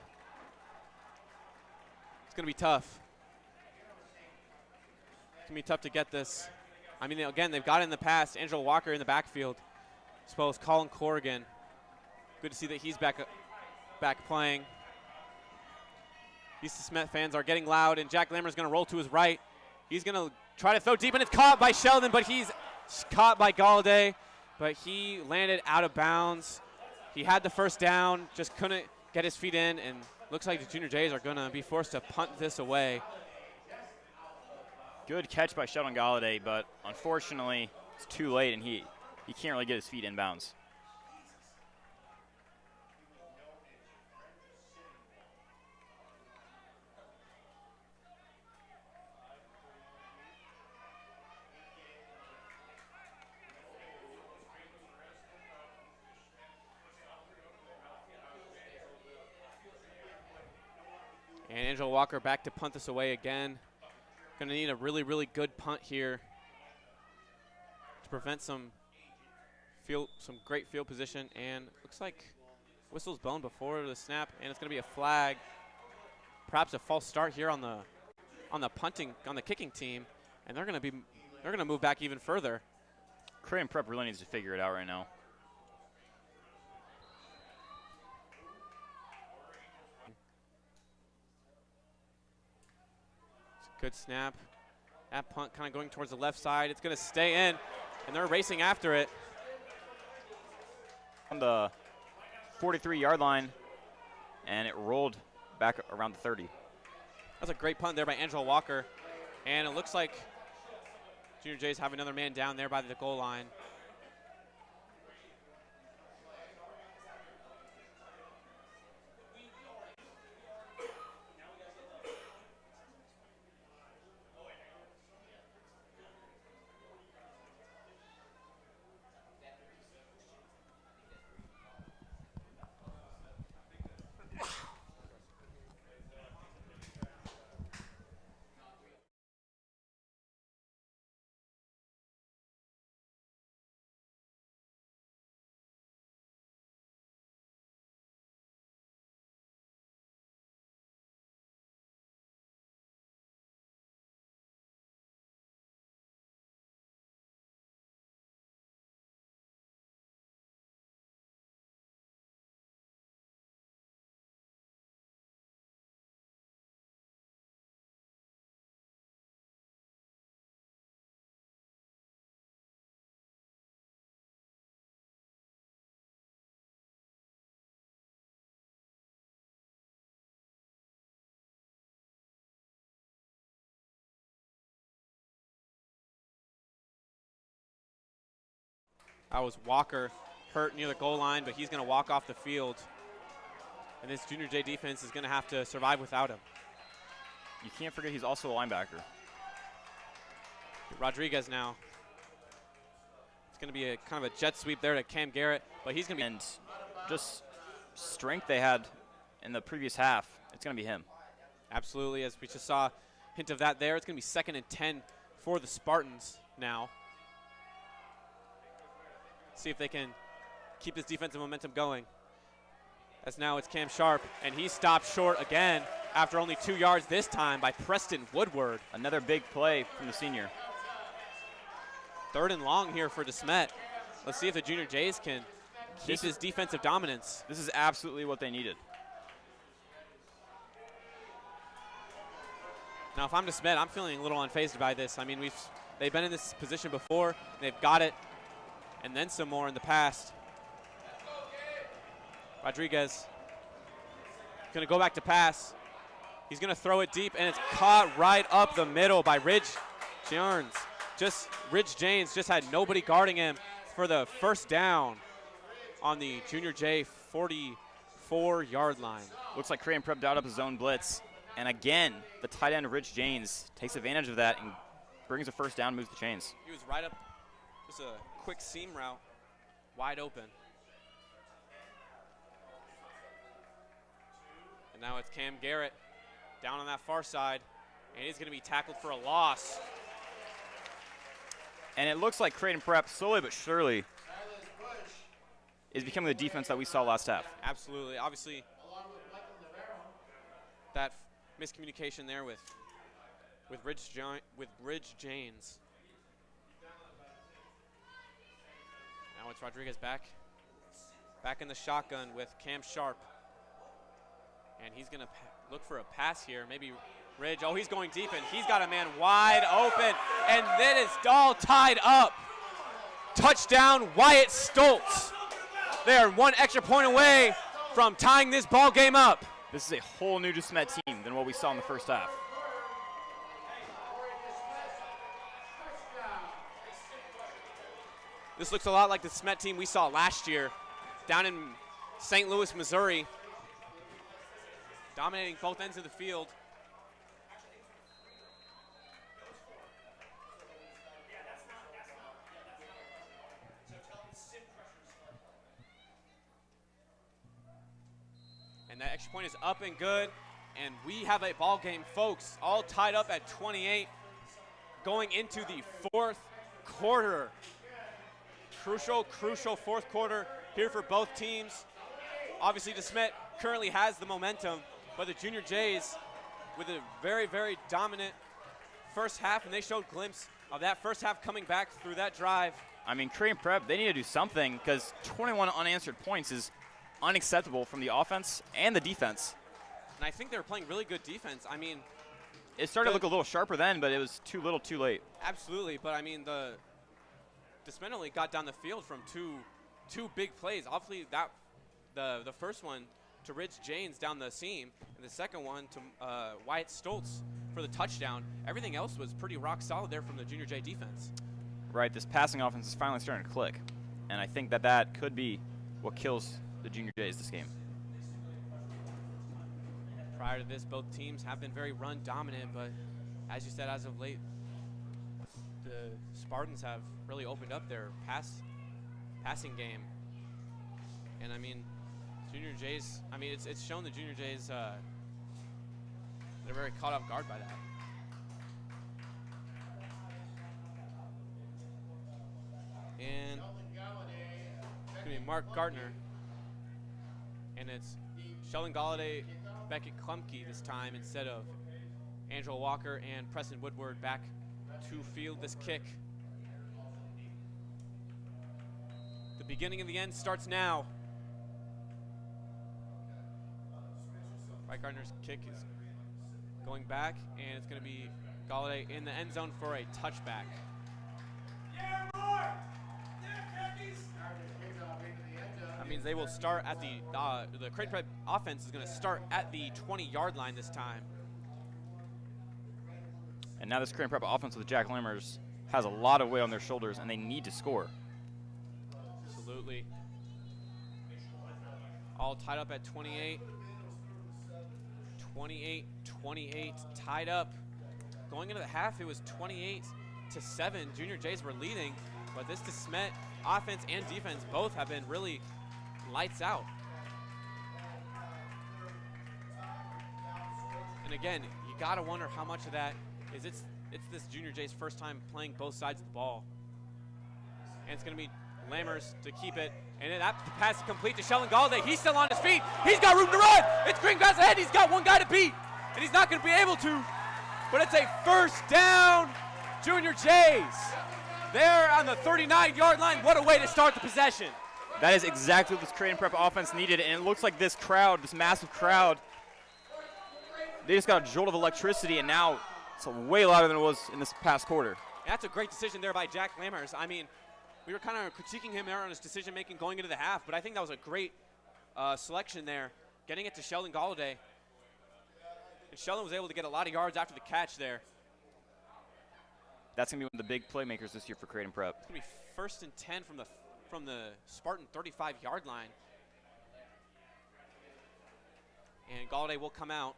It's going to be tough. It's going to be tough to get this. I mean, again, they've got it in the past. Angelo Walker in the backfield, as well as Colin Corrigan. Good to see that he's back playing. These Smet fans are getting loud, and Jack Lammers going to roll to his right. He's going to try to throw deep, and it's caught by Sheldon, but he's caught by Galladay. But he landed out of bounds. He had the first down, just couldn't get his feet in, and looks like the Junior Jays are going to be forced to punt this away. Good catch by Sheldon Galladay, but unfortunately it's too late, and he can't really get his feet in bounds. And Angelo Walker back to punt this away again. Going to need a really good punt here to prevent some great field position. And looks like whistle's blown before the snap, and it's going to be a flag. Perhaps a false start here on the kicking team, and they're going to move back even further. Creighton Prep really needs to figure it out right now. Good snap. That punt kind of going towards the left side. It's going to stay in, and they're racing after it. On the 43-yard line, and it rolled back around the 30. That's a great punt there by Angelo Walker, and it looks like Junior Jays have another man down there by the goal line. That was Walker hurt near the goal line, but he's going to walk off the field. And this Junior J defense is going to have to survive without him. You can't forget he's also a linebacker. Rodriguez now. It's going to be a kind of a jet sweep there to Cam Garrett, but he's going to be. And just strength they had in the previous half, it's going to be him. Absolutely, as we just saw a hint of that there. It's going to be 2nd and 10 for the Spartans now. See if they can keep this defensive momentum going. As now it's Cam Sharp, and he stopped short again after only 2 yards this time by Preston Woodward. Another big play from the senior. 3rd and long here for Desmet. Let's see if the Junior Jays can keep his defensive dominance. This is absolutely what they needed. Now, if I'm Desmet, I'm feeling a little unfazed by this. I mean, they've been in this position before. They've got it, and then some more in the past. Rodriguez going to go back to pass. He's going to throw it deep, and it's caught right up the middle by Ridge Janes. Ridge Janes just had nobody guarding him for the first down on the Junior J 44-yard line. Looks like Creighton Prep dialed up his zone blitz. And again, the tight end, Rich Janes, takes advantage of that and brings a first down, moves the chains. He was right up, just a quick seam route, wide open. And now it's Cam Garrett down on that far side, and he's going to be tackled for a loss. And it looks like Creighton Prep, slowly but surely, is becoming the defense that we saw last half. Absolutely. Obviously, that miscommunication there with Ridge Janes. Now it's Rodriguez back in the shotgun with Cam Sharp. And he's going to look for a pass here. Maybe Ridge. Oh, he's going deep, and he's got a man wide open. And then it's all tied up. Touchdown, Wyatt Stoltz. They are 1 extra point away from tying this ball game up. This is a whole new Desmet team than what we saw in the first half. This looks a lot like the Smet team we saw last year down in St. Louis, Missouri. Dominating both ends of the field. And that extra point is up and good. And we have a ball game, folks, all tied up at 28 going into the 4th quarter. Crucial 4th quarter here for both teams. Obviously, Desmet currently has the momentum, but the Junior Jays with a very, very dominant first half, and they showed a glimpse of that first half coming back through that drive. I mean, Creighton Prep, they need to do something because 21 unanswered points is unacceptable from the offense and the defense. And I think they were playing really good defense. I mean, it started to look a little sharper then, but it was too little too late. Absolutely, but I mean, the Desmet only got down the field from two big plays. Obviously, that the first one to Rich Janes down the seam, and the second one to Wyatt Stoltz for the touchdown. Everything else was pretty rock solid there from the Junior J defense. Right, this passing offense is finally starting to click, and I think that could be what kills the Junior Jays this game. Prior to this, both teams have been very run dominant, but as you said, as of late, the Spartans have really opened up their passing game. And I mean, Junior Jays, I mean, it's shown the Junior Jays, they're very caught off guard by that. And it's going to be Mark Gardner. And it's Sheldon Galladay, Beckett Klumke this time instead of Angela Walker and Preston Woodward back to field this kick. The beginning of the end starts now. Right, Gardner's kick is going back, and it's going to be Galladay in the end zone for a touchback. That means they will start at the Creighton Prep offense is going to start at the 20-yard line this time. And now this Creighton Prep offense with the Jack Lammers has a lot of weight on their shoulders, and they need to score. Absolutely. All tied up at 28. 28-28, tied up. Going into the half, it was 28-7. Junior Jays were leading, but this Desmet offense and defense both have been really lights out. And again, you gotta wonder how much of that is it's this Junior Jays' first time playing both sides of the ball. And it's gonna be Lammers to keep it. And then that pass is complete to Sheldon Galladay. He's still on his feet. He's got room to run. It's green grass ahead. He's got one guy to beat. And he's not going to be able to. But it's a first down, Junior Jays. There on the 39-yard line. What a way to start the possession. That is exactly what this Creighton Prep offense needed. And it looks like this crowd, this massive crowd, they just got a jolt of electricity. And now it's way louder than it was in this past quarter. And that's a great decision there by Jack Lammers. I mean, we were kind of critiquing him there on his decision-making going into the half, but I think that was a great selection there, getting it to Sheldon Galladay. And Sheldon was able to get a lot of yards after the catch there. That's going to be one of the big playmakers this year for Creighton Prep. It's going to be 1st and 10 from the Spartan 35-yard line. And Galladay will come out.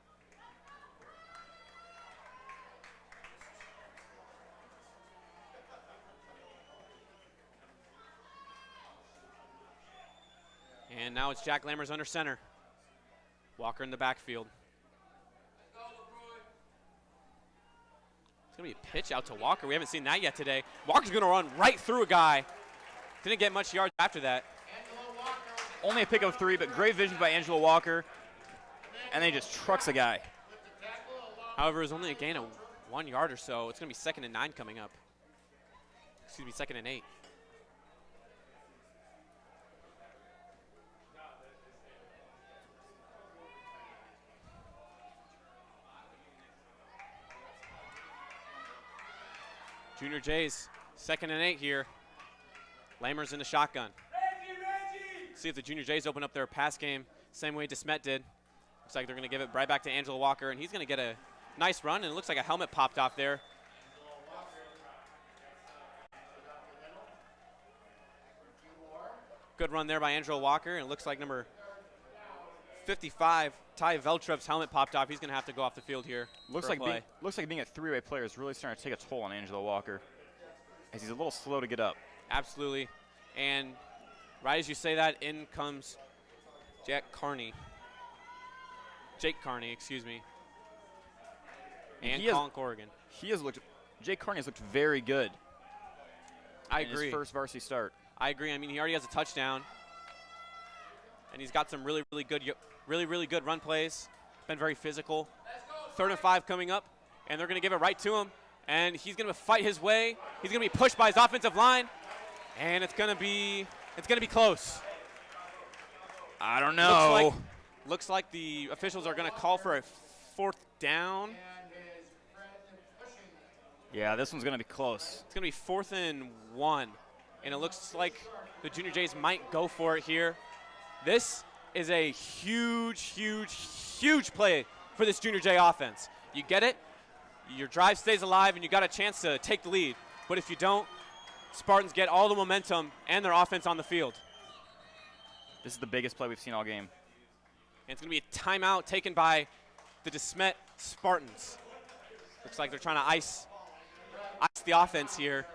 And now it's Jack Lammers under center. Walker in the backfield. It's going to be a pitch out to Walker. We haven't seen that yet today. Walker's going to run right through a guy. Didn't get much yards after that. Only a pick of 3, but great vision by Angelo Walker. And then he just trucks a guy. However, it was only a gain of 1 yard or so. It's going to be 2nd and 9 coming up. Excuse me, 2nd and 8. Junior Jays, 2nd and 8 here. Lammers in the shotgun. See if the Junior Jays open up their pass game same way Desmet did. Looks like they're going to give it right back to Angelo Walker, and he's going to get a nice run, and it looks like a helmet popped off there. Good run there by Angelo Walker, and it looks like number 55, Ty Veltrev's helmet popped off. He's going to have to go off the field here. Looks like being a three-way player is really starting to take a toll on Angelo Walker, as he's a little slow to get up. Absolutely. And right as you say that, in comes Jake Carney, excuse me. And Colin Corrigan. Jake Carney has looked very good. I agree. In his first varsity start. I agree. I mean, he already has a touchdown. And he's got some really good run plays. Been very physical. 3rd and 5 coming up, and they're going to give it right to him. And he's going to fight his way. He's going to be pushed by his offensive line, and it's going to be close. I don't know. Looks like the officials are going to call for a 4th down. Yeah, this one's going to be close. It's going to be 4th and 1, and it looks like the Junior Jays might go for it here. This is a huge play for this Junior Jay offense. You get it, your drive stays alive, and you got a chance to take the lead. But if you don't, Spartans get all the momentum and their offense on the field. This is the biggest play we've seen all game. And it's going to be a timeout taken by the Desmet Spartans. Looks like they're trying to ice the offense here.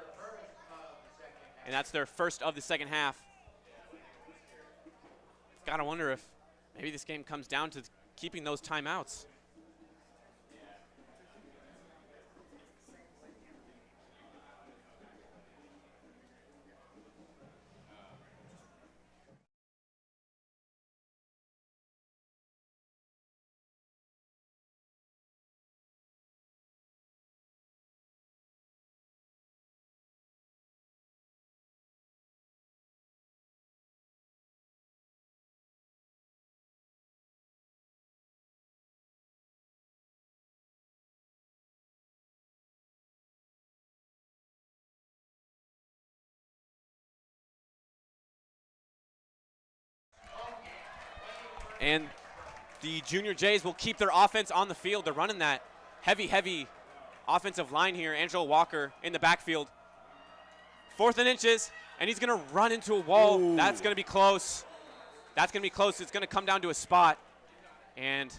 And that's their first of the second half. Gotta wonder if maybe this game comes down to keeping those timeouts. And the Junior Jays will keep their offense on the field. They're running that heavy offensive line here. Angelo Walker in the backfield. 4th and inches, and he's going to run into a wall. Ooh. That's going to be close. That's going to be close. It's going to come down to a spot, and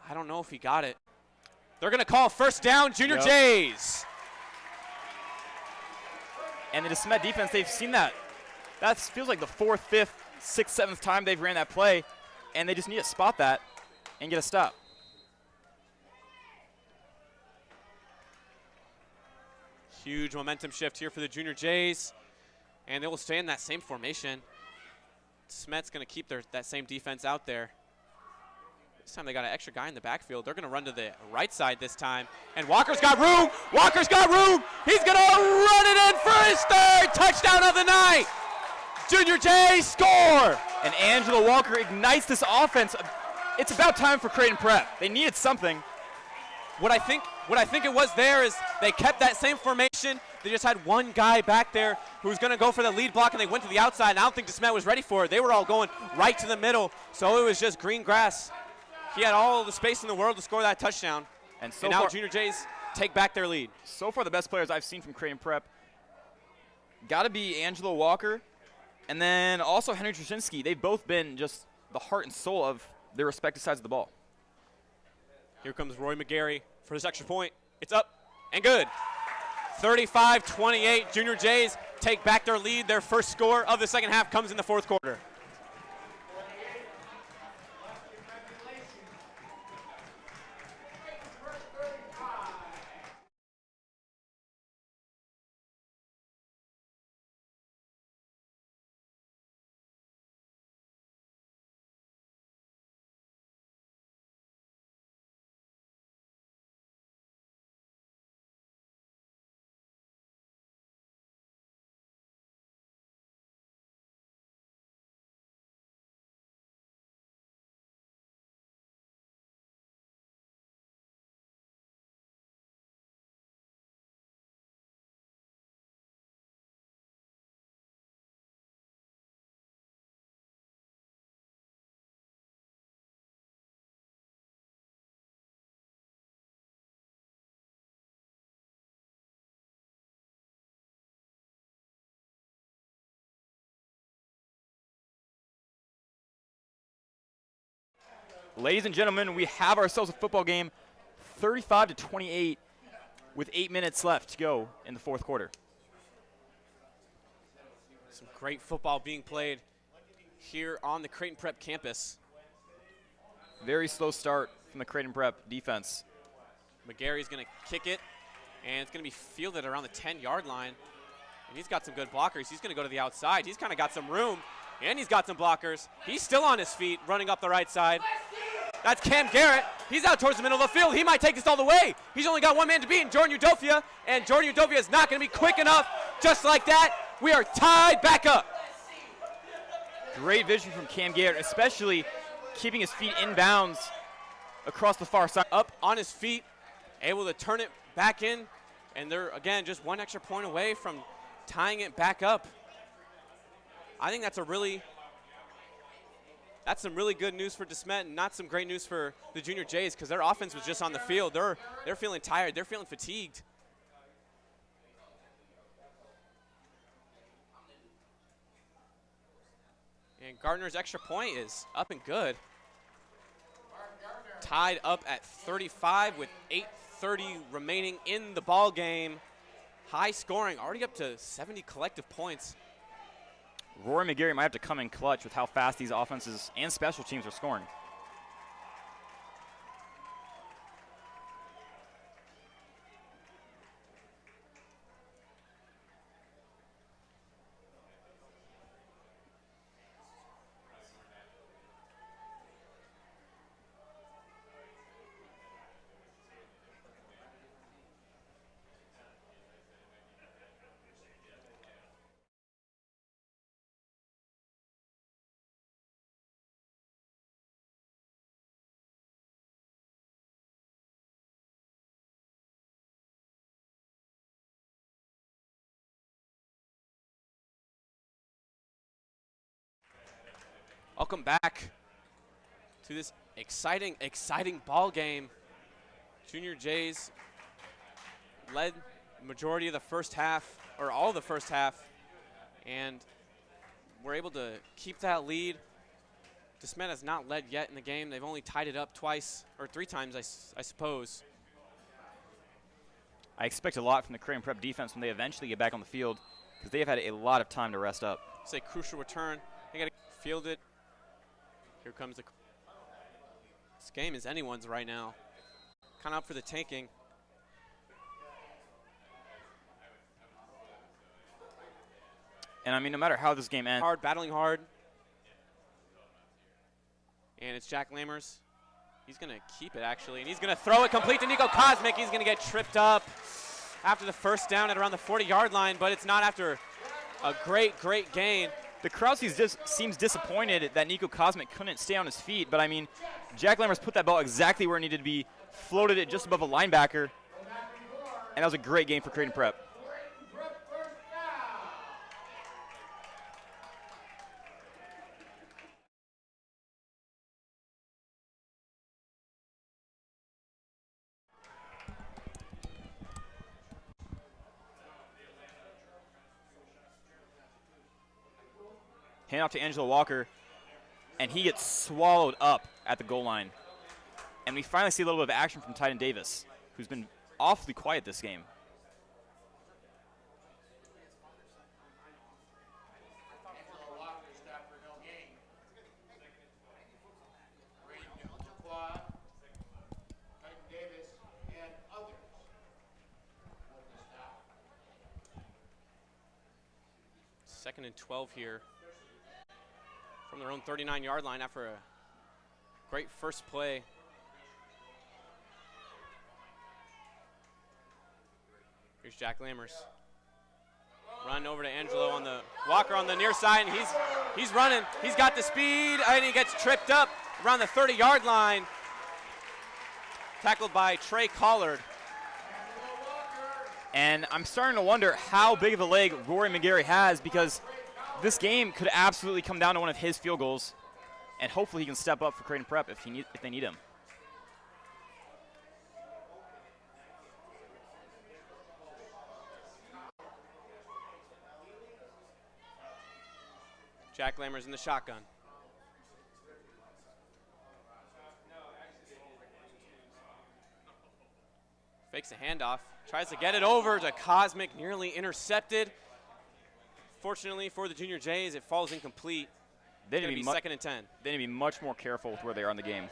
I don't know if he got it. They're going to call first down, Junior Jays. And the Desmet defense, they've seen that. That feels like the 4th, 5th, 6th, 7th time they've ran that play, and they just need to spot that and get a stop. Huge momentum shift here for the Junior Jays, and they will stay in that same formation. Smet's going to keep that same defense out there. This time they got an extra guy in the backfield. They're going to run to the right side this time. And Walker's got room. Walker's got room. He's going to run it in for his 3rd touchdown of the night. Junior Jays score. And Angelo Walker ignites this offense. It's about time for Creighton Prep. They needed something. What I think it was there is they kept that same formation. They just had one guy back there who was going to go for the lead block, and they went to the outside. And I don't think Desmet was ready for it. They were all going right to the middle, so it was just green grass. He had all the space in the world to score that touchdown. And now Junior Jays take back their lead. So far, the best players I've seen from Creighton Prep got to be Angelo Walker and then also Henry Trzynski. They've both been just the heart and soul of their respective sides of the ball. Here comes Roy McGarry for his extra point. It's up and good. 35-28. Junior Jays take back their lead. Their first score of the second half comes in the 4th quarter. Ladies and gentlemen, we have ourselves a football game, 35-28, with 8 minutes left to go in the 4th quarter. Some great football being played here on the Creighton Prep campus. Very slow start from the Creighton Prep defense. McGarry's going to kick it, and it's going to be fielded around the 10-yard line. And he's got some good blockers. He's going to go to the outside. He's kind of got some room, and he's got some blockers. He's still on his feet, running up the right side. That's Cam Garrett. He's out towards the middle of the field. He might take this all the way. He's only got one man to beat, and Jordan Udofia. And Jordan Udofia is not going to be quick enough. Just like that, we are tied back up. Great vision from Cam Garrett, especially keeping his feet in bounds across the far side. Up on his feet, able to turn it back in. And they're, again, just one extra point away from tying it back up. I think that's some really good news for Desmet, and not some great news for the Junior Jays, because their offense was just on the field. They're feeling tired. They're feeling fatigued. And Gardner's extra point is up and good. Tied up at 35 with 8:30 remaining in the ball game. High scoring, already up to 70 collective points. Rory McGarry might have to come in clutch with how fast these offenses and special teams are scoring. Welcome back to this exciting ball game. Junior Jays led the majority of the first half, or all of the first half, And we're able to keep that lead. Desmet has not led yet in the game. They've only tied it up twice, or 3 times, I suppose. I expect a lot from the Creighton Prep defense when they eventually get back on the field, because they have had a lot of time to rest up. It's a crucial return. They got to field it. Here comes the. This game is anyone's right now. Kind of up for the taking. And I mean, no matter how this game ends. Hard, battling hard. And it's Jack Lammers. He's going to keep it, actually. And he's going to throw it complete to Nico Kosmic. He's going to get tripped up after the first down at around the 40-yard line, but it's not after a great, great gain. The crowd seems disappointed that Nico Kosmic couldn't stay on his feet, but I mean, Jack Lammers put that ball exactly where it needed to be, floated it just above a linebacker, and that was a great game for Creighton Prep. Hand off to Angelo Walker, and he gets swallowed up at the goal line. And we finally see a little bit of action from Titan Davis, who's been awfully quiet this game. Angelo Walker stopped for no gain. Brady Delacroix, Titan Davis, and others with the stop. 2nd and 12 here from their own 39-yard line after a great first play. Here's Jack Lammers. Run over to Angelo on the Walker on the near side, and he's running. He's got the speed, and he gets tripped up around the 30-yard line. Tackled by Trey Collard. And I'm starting to wonder how big of a leg Rory McGarry has, because this game could absolutely come down to one of his field goals, and hopefully he can step up for Creighton Prep if they need him. Jack Lammers in the shotgun. Fakes a handoff, tries to get it over to Cosmic, nearly intercepted. Fortunately for the Junior Jays, it falls incomplete. They need to be 2nd and 10. They need to be much more careful with where they are in the game.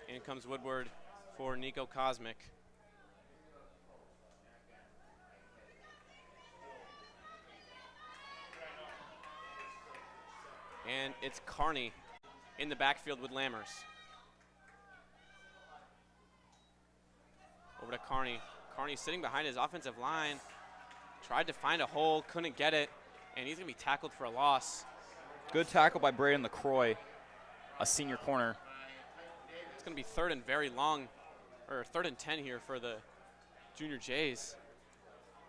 In comes Woodward for Nico Kosmic. And it's Carney in the backfield with Lammers. Over to Carney. Carney sitting behind his offensive line. Tried to find a hole, couldn't get it, and he's going to be tackled for a loss. Good tackle by Braden LaCroix, a senior corner. It's going to be 3rd and very long, or 3rd and 10 here for the Junior Jays,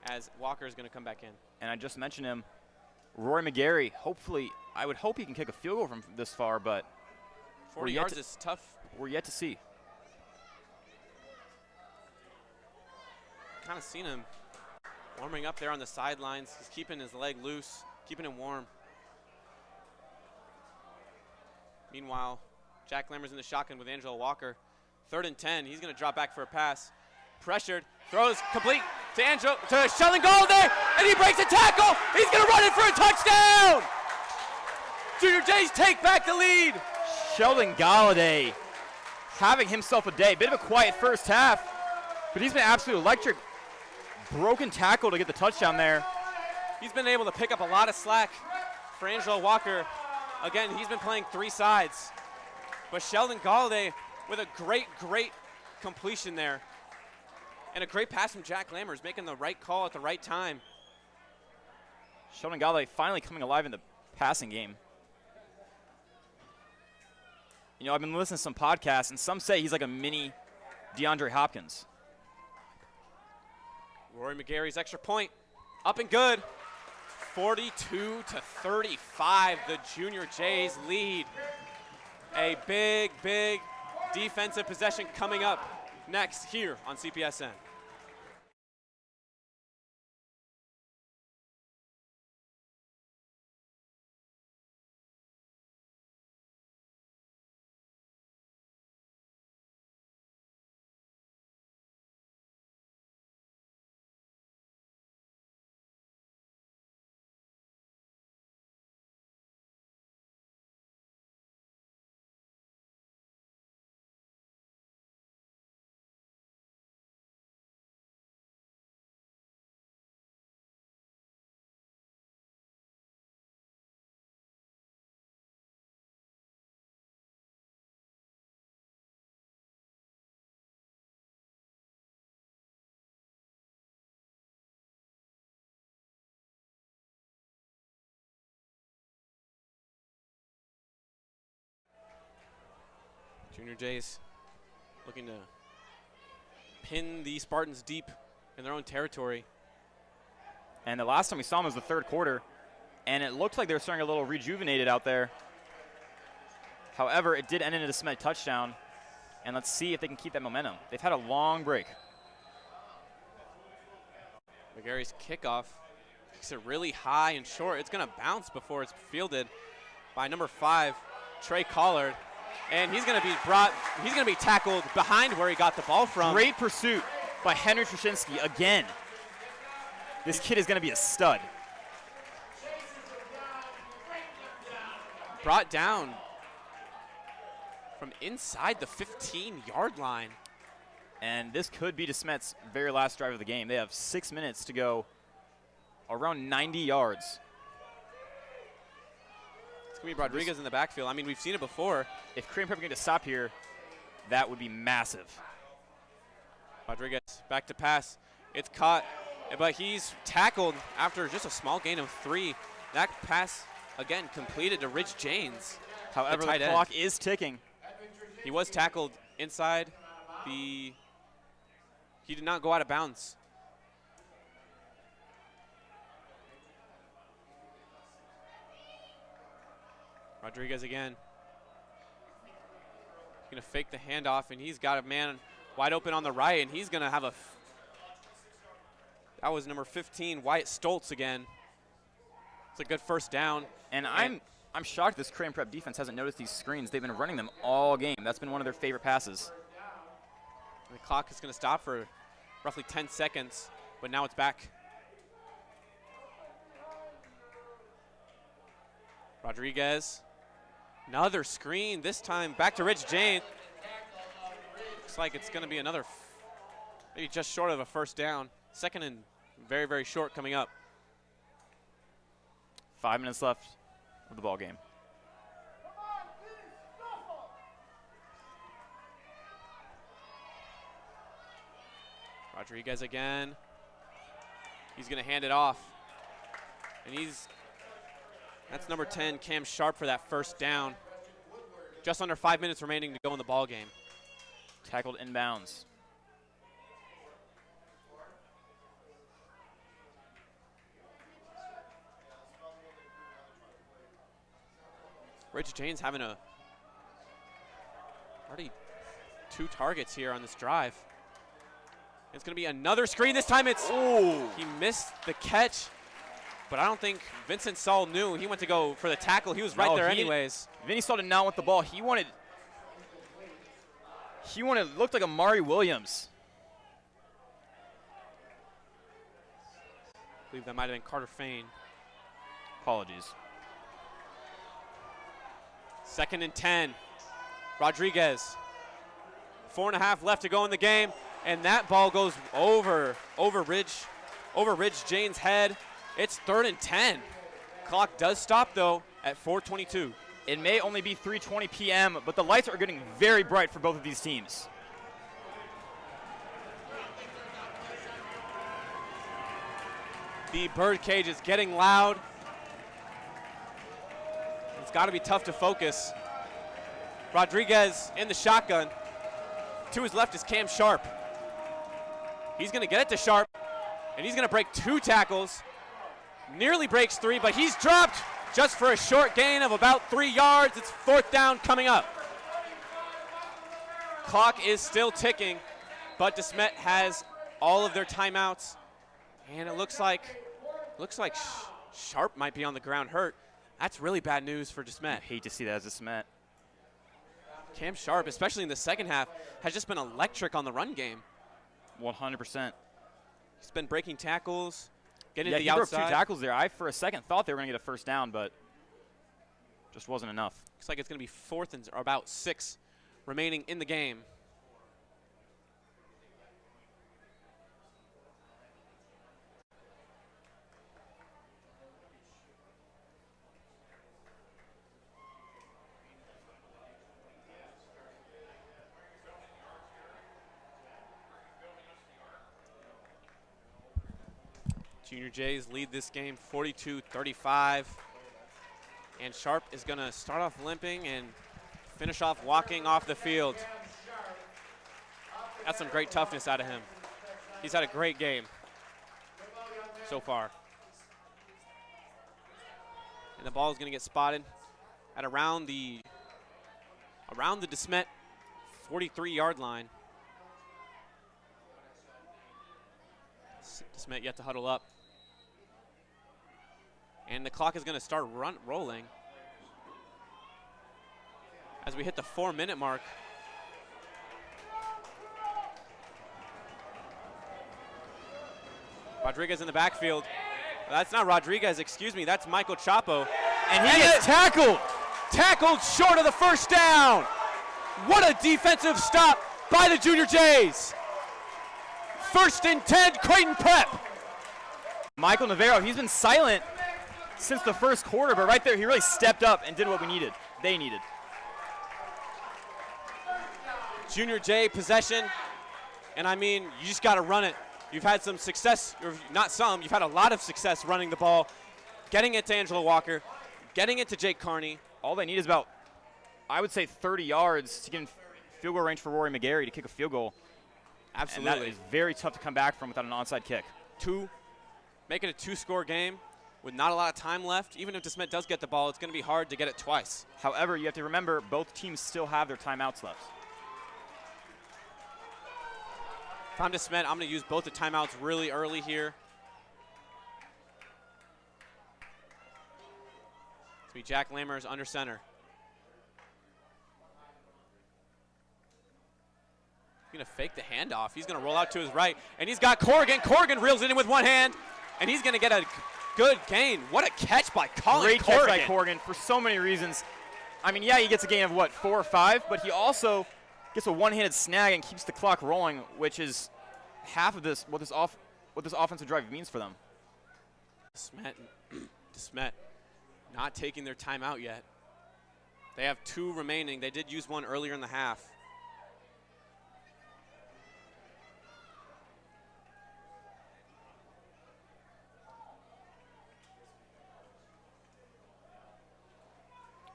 as Walker is going to come back in. And I just mentioned him, Rory McGarry. Hopefully, I would hope he can kick a field goal from this far, but 40 yards is tough. We're yet to see. Kind of seen him warming up there on the sidelines. He's keeping his leg loose, keeping him warm. Meanwhile, Jack Lammers in the shotgun with Angelo Walker. 3rd and 10. He's going to drop back for a pass. Pressured, throws complete to Sheldon Galladay, and he breaks a tackle. He's going to run it for a touchdown. Junior Jays take back the lead. Sheldon Galladay having himself a day. Bit of a quiet first half, but he's been absolutely electric. Broken tackle to get the touchdown there. He's been able to pick up a lot of slack for Angelo Walker. Again, he's been playing 3 sides. But Sheldon Galladay with a great completion there. And a great pass from Jack Lammers, making the right call at the right time. Sheldon Galladay finally coming alive in the passing game. You know, I've been listening to some podcasts, and some say he's like a mini DeAndre Hopkins. Rory McGarry's extra point, up and good. 42-35, the Junior Jays lead. A big defensive possession coming up next here on CPSN. Junior Jays looking to pin the Spartans deep in their own territory. And the last time we saw them was the third quarter, and it looked like they were starting a little rejuvenated out there. However, it did end in a Desmet touchdown, and let's see if they can keep that momentum. They've had a long break. McGarry's kickoff kicks it really high and short. It's going to bounce before it's fielded by number 5, Trey Collard. And he's going to be tackled behind where he got the ball from. Great pursuit by Henry Trushinsky again. This kid is going to be a stud. Brought down from inside the 15-yard line. And this could be Desmet's very last drive of the game. They have 6 minutes to go around 90 yards. It's going to be Rodriguez in the backfield. I mean, we've seen it before. If Korean Prep are going to stop here, that would be massive. Rodriguez back to pass. It's caught, but he's tackled after just a small gain of 3. That pass, again, completed to Rich Janes. However, the clock is ticking. He was tackled inside the... He did not go out of bounds. Rodriguez again. He's going to fake the handoff, and he's got a man wide open on the right, and he's going to have a... That was number 15, Wyatt Stoltz again. It's a good first down. And I'm shocked this Korean Prep defense hasn't noticed these screens. They've been running them all game. That's been one of their favorite passes. And the clock is going to stop for roughly 10 seconds, but now it's back. Rodriguez. Another screen, this time back to Rich Janes. Looks like it's going to be another, maybe just short of a first down. Second and very, very short coming up. 5 minutes left of the ball game. Rodriguez again. He's going to hand it off. And that's number 10, Cam Sharp, for that first down. Just under 5 minutes remaining to go in the ball game. Tackled inbounds. Rich Janes having already 2 targets here on this drive. It's going to be another screen. This time it's, he missed the catch. But I don't think Vincent Saul knew. He went to go for the tackle. He was right there anyways. Vinny Saul did not want the ball. He wanted, looked like Amari Williams. I believe that might have been Carter Fain. Apologies. 2nd and 10. Rodriguez. 4.5 left to go in the game. And that ball goes over Rich Janes' head. It's 3rd and 10. Clock does stop, though, at 4:22. It may only be 3:20 p.m., but the lights are getting very bright for both of these teams. The birdcage is getting loud. It's got to be tough to focus. Rodriguez in the shotgun. To his left is Cam Sharp. He's going to get it to Sharp, and he's going to break 2 tackles. Nearly breaks 3, but he's dropped just for a short gain of about 3 yards. It's 4th down coming up. clock is still ticking, but Desmet has all of their timeouts, and it looks like Sharp might be on the ground hurt. That's really bad news for Desmet. I hate to see that as a Smet. Cam Sharp, especially in the second half, has just been electric on the run game. 100%. He's been breaking tackles, getting Yeah, to he the broke outside. 2 tackles there. I, for a second, thought they were going to get a first down, but just wasn't enough. Looks like it's going to be 4th and or about 6 remaining in the game. Junior Jays lead this game 42-35. And Sharp is going to start off limping and finish off walking off the field. That's some great toughness out of him. He's had a great game so far. And the ball is going to get spotted at around the Desmet 43-yard line. Desmet yet to huddle up. And the clock is going to start rolling as we hit the 4-minute mark. Rodriguez in the backfield. That's not Rodriguez, excuse me, that's Michael Chapo. And he gets tackled. Tackled short of the first down. What a defensive stop by the Junior Jays. 1st and 10, Creighton Prep. Michael Navarro, he's been silent since the first quarter, but right there he really stepped up and did what they needed. Junior J possession, and I mean, you just got to run it. You've had some success, or not some, you've had a lot of success running the ball, getting it to Angelo Walker, getting it to Jake Carney. All they need is about, I would say, 30 yards to get in field goal range for Rory McGarry to kick a field goal. Absolutely. And that is very tough to come back from without an onside kick. Make it a 2-score game with not a lot of time left. Even if Desmet does get the ball, it's going to be hard to get it twice. However, you have to remember both teams still have their timeouts left. If I'm Desmet, I'm going to use both the timeouts really early here. It's going to be Jack Lammers under center. He's going to fake the handoff. He's going to roll out to his right, and he's got Corrigan. Corrigan reels it in with one hand, and he's going to get a good gain. What a catch by Colin Great Corrigan. catch by Corrigan for so many reasons. I mean, yeah, he gets a gain of, what, 4 or 5, but he also gets a one-handed snag and keeps the clock rolling, which is half of this what this offensive drive means for them. Desmet not taking their timeout yet. They have 2 remaining. They did use one earlier in the half.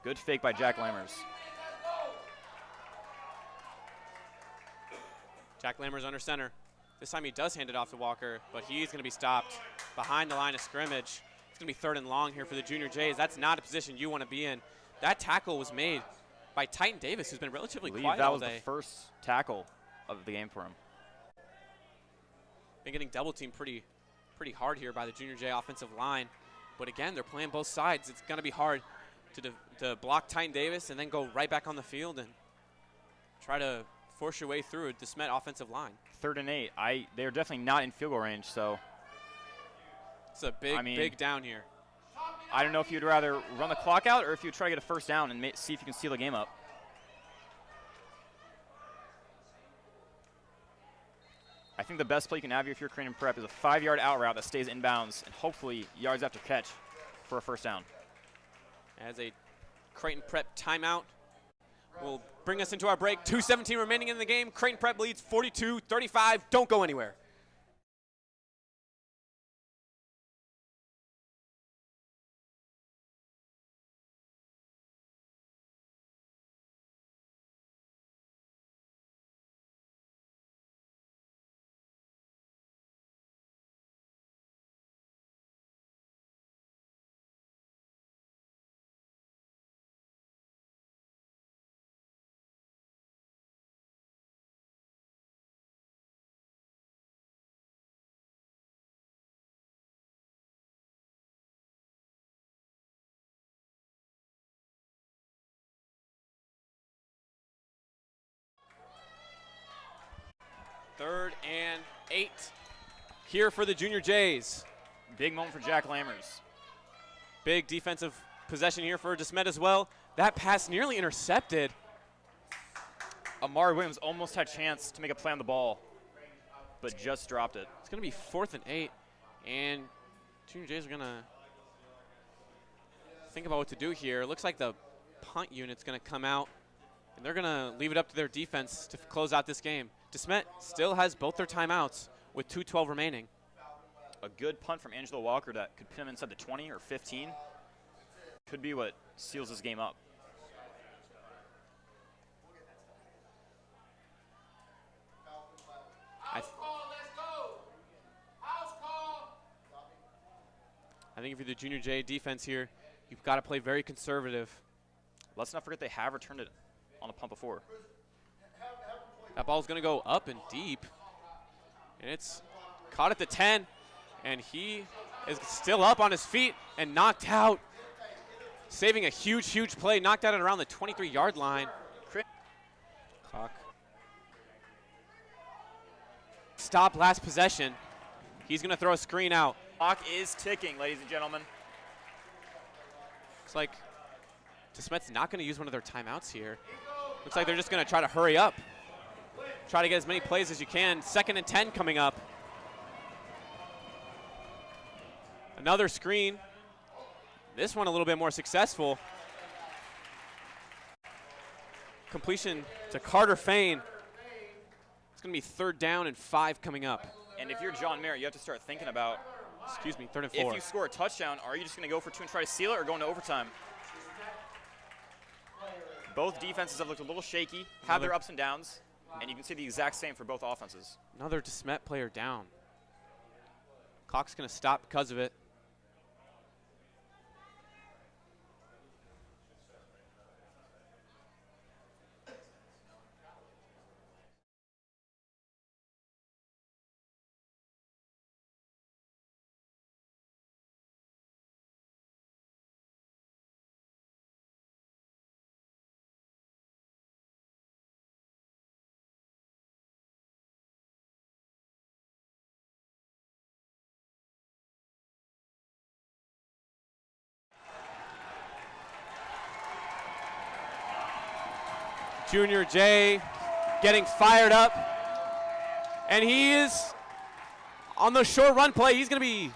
Good fake by Jack Lammers. Jack Lammers under center. This time he does hand it off to Walker, but he's going to be stopped behind the line of scrimmage. It's going to be 3rd and long here for the Junior Jays. That's not a position you want to be in. That tackle was made by Titan Davis, who's been relatively quiet all day. That was the first tackle of the game for him. Been getting double teamed pretty hard here by the Junior J offensive line. But again, they're playing both sides. It's going to be hard to block Titan Davis and then go right back on the field and try to force your way through a Desmet offensive line. 3rd and 8. They're definitely not in field goal range, so. It's a big down here. I don't know if you'd rather run the clock out or if you'd try to get a first down and see if you can steal the game up. I think the best play you can have here if you're Creighton Prep is a 5-yard out route that stays inbounds and hopefully yards after catch for a first down. As a Creighton Prep timeout will bring us into our break. 2:17 remaining in the game. Creighton Prep leads 42-35. Don't go anywhere. 3rd and 8 here for the Junior Jays. Big moment for Jack Lammers. Big defensive possession here for Desmet as well. That pass nearly intercepted. Amari Williams almost had a chance to make a play on the ball, but just dropped it. It's going to be 4th and 8, and Junior Jays are going to think about what to do here. It looks like the punt unit's going to come out, and they're going to leave it up to their defense to close out this game. Desmet still has both their timeouts with 2:12 remaining. A good punt from Angelo Walker that could pin him inside the 20 or 15. Could be what seals this game up. I think if you're the Junior J defense here, you've got to play very conservative. Let's not forget they have returned it on a punt before. That ball's going to go up and deep, and it's caught at the 10, and he is still up on his feet and knocked out, saving a huge, huge play, knocked out at around the 23-yard line. Clock. Stop last possession. He's going to throw a screen out. Clock is ticking, ladies and gentlemen. Looks like Desmet's not going to use one of their timeouts here. Looks like they're just going to try to hurry up. Try to get as many plays as you can. 2nd and 10 coming up. Another screen. This one a little bit more successful. Completion to Carter Fain. It's going to be 3rd down and 5 coming up. And if you're John Merritt, you have to start thinking about, 3rd and 4. if you score a touchdown, are you just going to go for 2 and try to seal it or go into overtime? Both defenses have looked a little shaky, have their ups and downs, and you can see the exact same for both offenses. Another Desmet player down. Clock's going to stop because of it. Junior J getting fired up. And he is on the short run play. He's going to be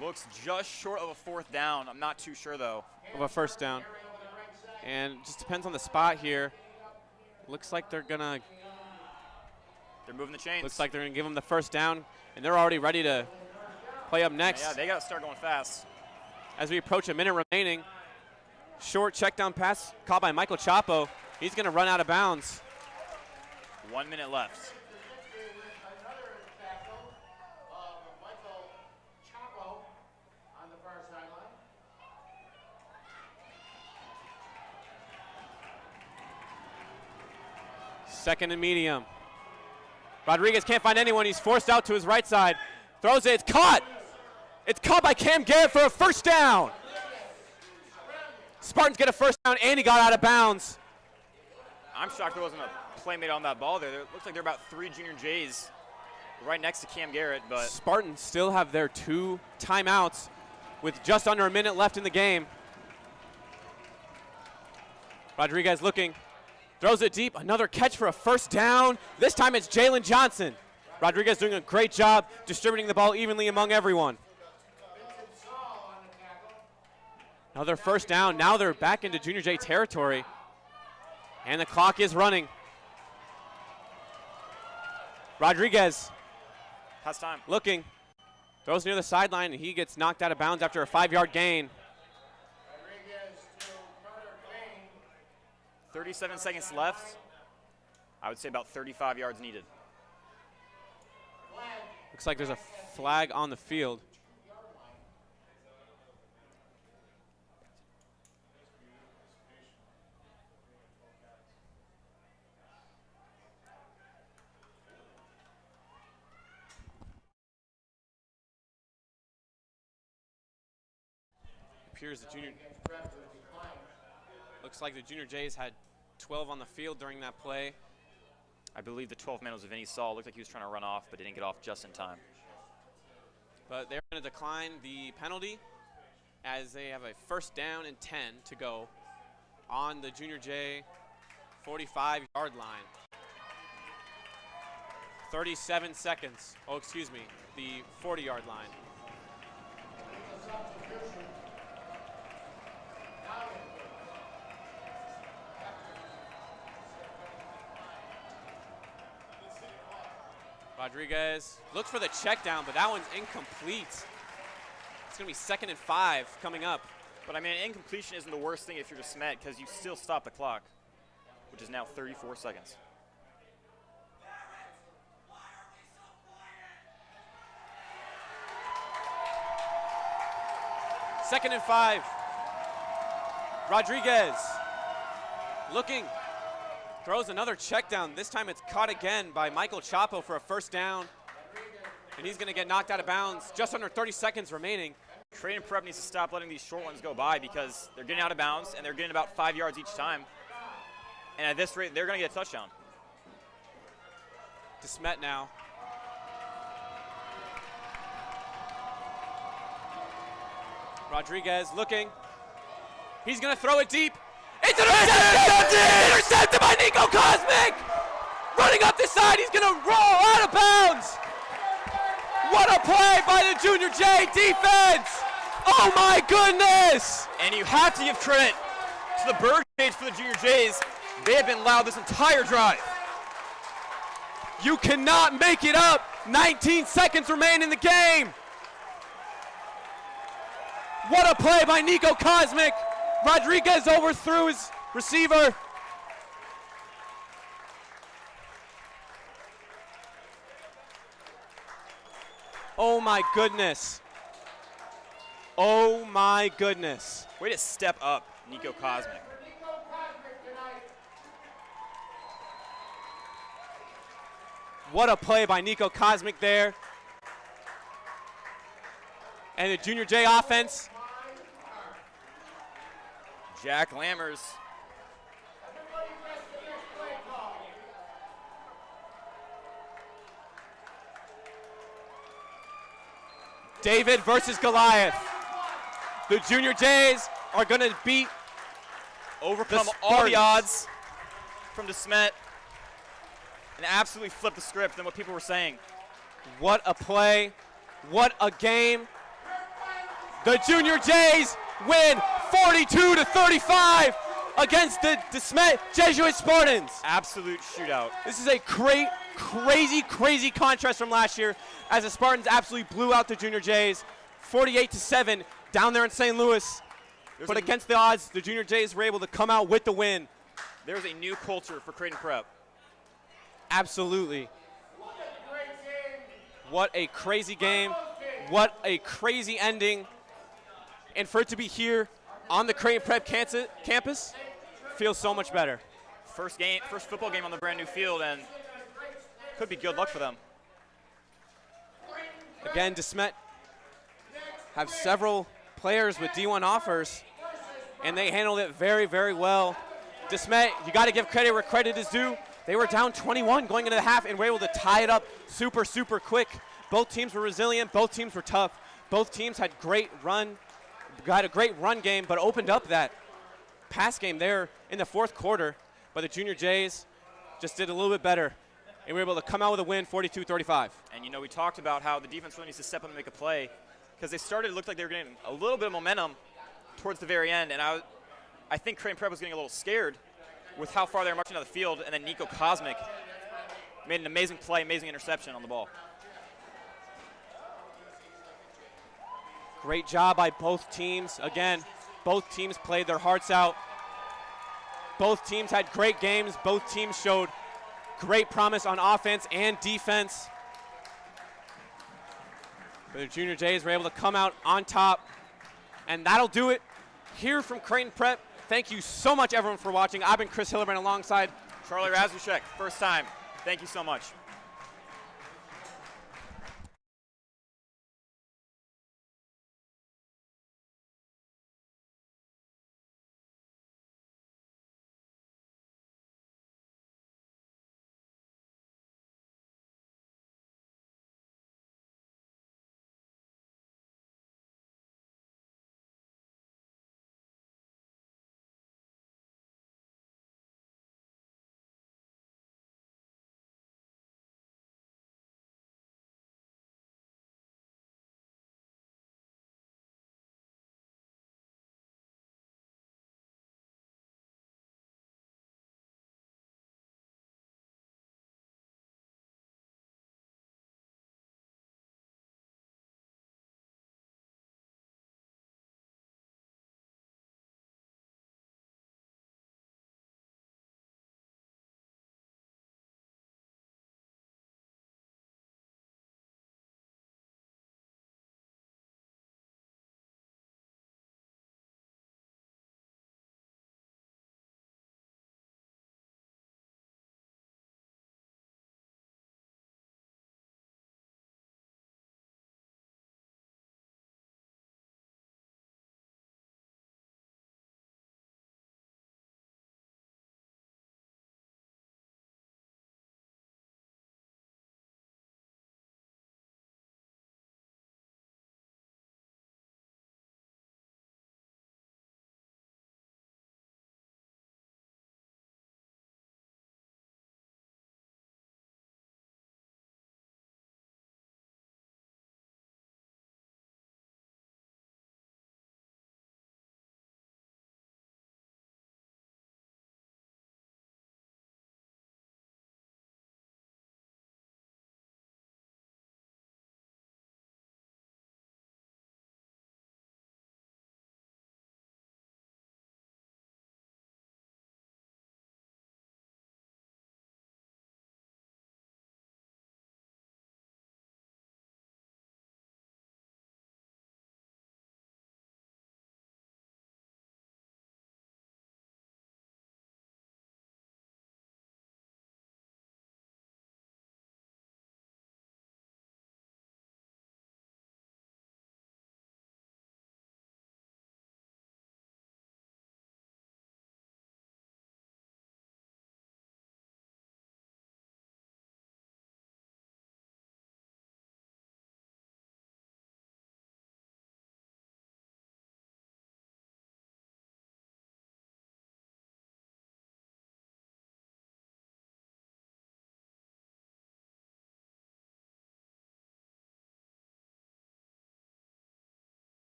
Looks just short of a 4th down. I'm not too sure, though. of a 1st down. And just depends on the spot here. Looks like they're going to They're moving the chains. Looks like they're going to give him the 1st down, and they're already ready to play up next. Yeah, they got to start going fast. As we approach a minute remaining, short check down pass caught by Michael Chapo. He's going to run out of bounds. 1 minute left. Another tackle of Michael Chapo on the far sideline. Second and medium. Rodriguez can't find anyone. He's forced out to his right side. Throws it. It's caught. It's caught by Cam Garrett for a 1st down. Spartans get a 1st down, and he got out of bounds. I'm shocked there wasn't a play made on that ball there. It looks like there are about 3 Junior Jays right next to Cam Garrett, but Spartans still have their 2 timeouts with just under a minute left in the game. Rodriguez looking, throws it deep, another catch for a 1st down. This time it's Jalen Johnson. Rodriguez doing a great job distributing the ball evenly among everyone. Another 1st down. Now they're back into Junior J territory. And the clock is running. Rodriguez has time. looking, throws near the sideline, and he gets knocked out of bounds after a 5-yard gain. Rodriguez to Carter Fain. 37 seconds left. I would say about 35 yards needed. Looks like there's a flag on the field. Appears the junior. Looks like the Junior Jays had 12 on the field during that play. I believe the 12th man was Vinny Saul. Looked like he was trying to run off, but didn't get off just in time. But they're going to decline the penalty as they have a first down and 10 to go on the Junior J 45-yard line. 37 seconds. Oh, excuse me, the 40-yard line. Rodriguez looks for the check down, but that one's incomplete. It's going to be 2nd and 5 coming up. But I mean, incompletion isn't the worst thing if you're Desmet because you still stop the clock, which is now 34 seconds. Second and 5. Rodriguez looking, throws another check down. This time it's caught again by Michael Chapo for a first down. And he's going to get knocked out of bounds. Just under 30 seconds remaining. Creighton Prep needs to stop letting these short ones go by because they're getting out of bounds and they're getting about 5 yards each time. And at this rate, they're going to get a touchdown. Desmet now. Rodriguez looking. He's going to throw it deep. It's intercepted! Intercepted by Nico Cosmic! Running up the side, he's going to roll out of bounds! What a play by the Junior J defense! Oh my goodness! And you have to give credit to the bird cage for the Junior Jays. They have been loud this entire drive. You cannot make it up. 19 seconds remain in the game. What a play by Nico Cosmic. Rodriguez overthrew his receiver. Oh my goodness. Oh my goodness. Way to step up, Nico Cosmic. What a play by Nico Cosmic there. And the Junior J offense. Jack Lammers. David versus Goliath. The Junior Jays are going to beat, Overcome all the odds from Desmet and absolutely flip the script than what people were saying. What a play. What a game. The Junior Jays win 42-35 against the Desmet Jesuit Spartans. Absolute shootout. This is a great, crazy contrast from last year as the Spartans absolutely blew out the Junior Jays 48-7 down there in St. Louis. But against the odds, the Junior Jays were able to come out with the win. There's a new culture for Creighton Prep. Absolutely. What a crazy game. What a crazy ending. And for it to be here on the Creighton Prep campus feels so much better. First football game on the brand new field, and could be good luck for them. Again, Desmet have several players with D1 offers, and they handled it very, very well. Desmet, you got to give credit where credit is due. They were down 21 going into the half and were able to tie it up super quick. Both teams were resilient. Both teams were tough. Both teams had a great run game, but opened up that pass game there in the fourth quarter. But the Junior Jays just did a little bit better, and we were able to come out with a win, 42-35. And, you know, we talked about how the defense really needs to step up and make a play because they started, it looked like they were getting a little bit of momentum towards the very end, and I think Creighton Prep was getting a little scared with how far they were marching down the field, and then Nico Cosmic made an amazing play, amazing interception on the ball. Great job by both teams. Again, both teams played their hearts out. Both teams had great games. Both teams showed great promise on offense and defense. But the Junior Jays were able to come out on top. And that'll do it here from Creighton Prep. Thank you so much, everyone, for watching. I've been Chris Hillerbrand alongside Charlie Razushek, first time. Thank you so much.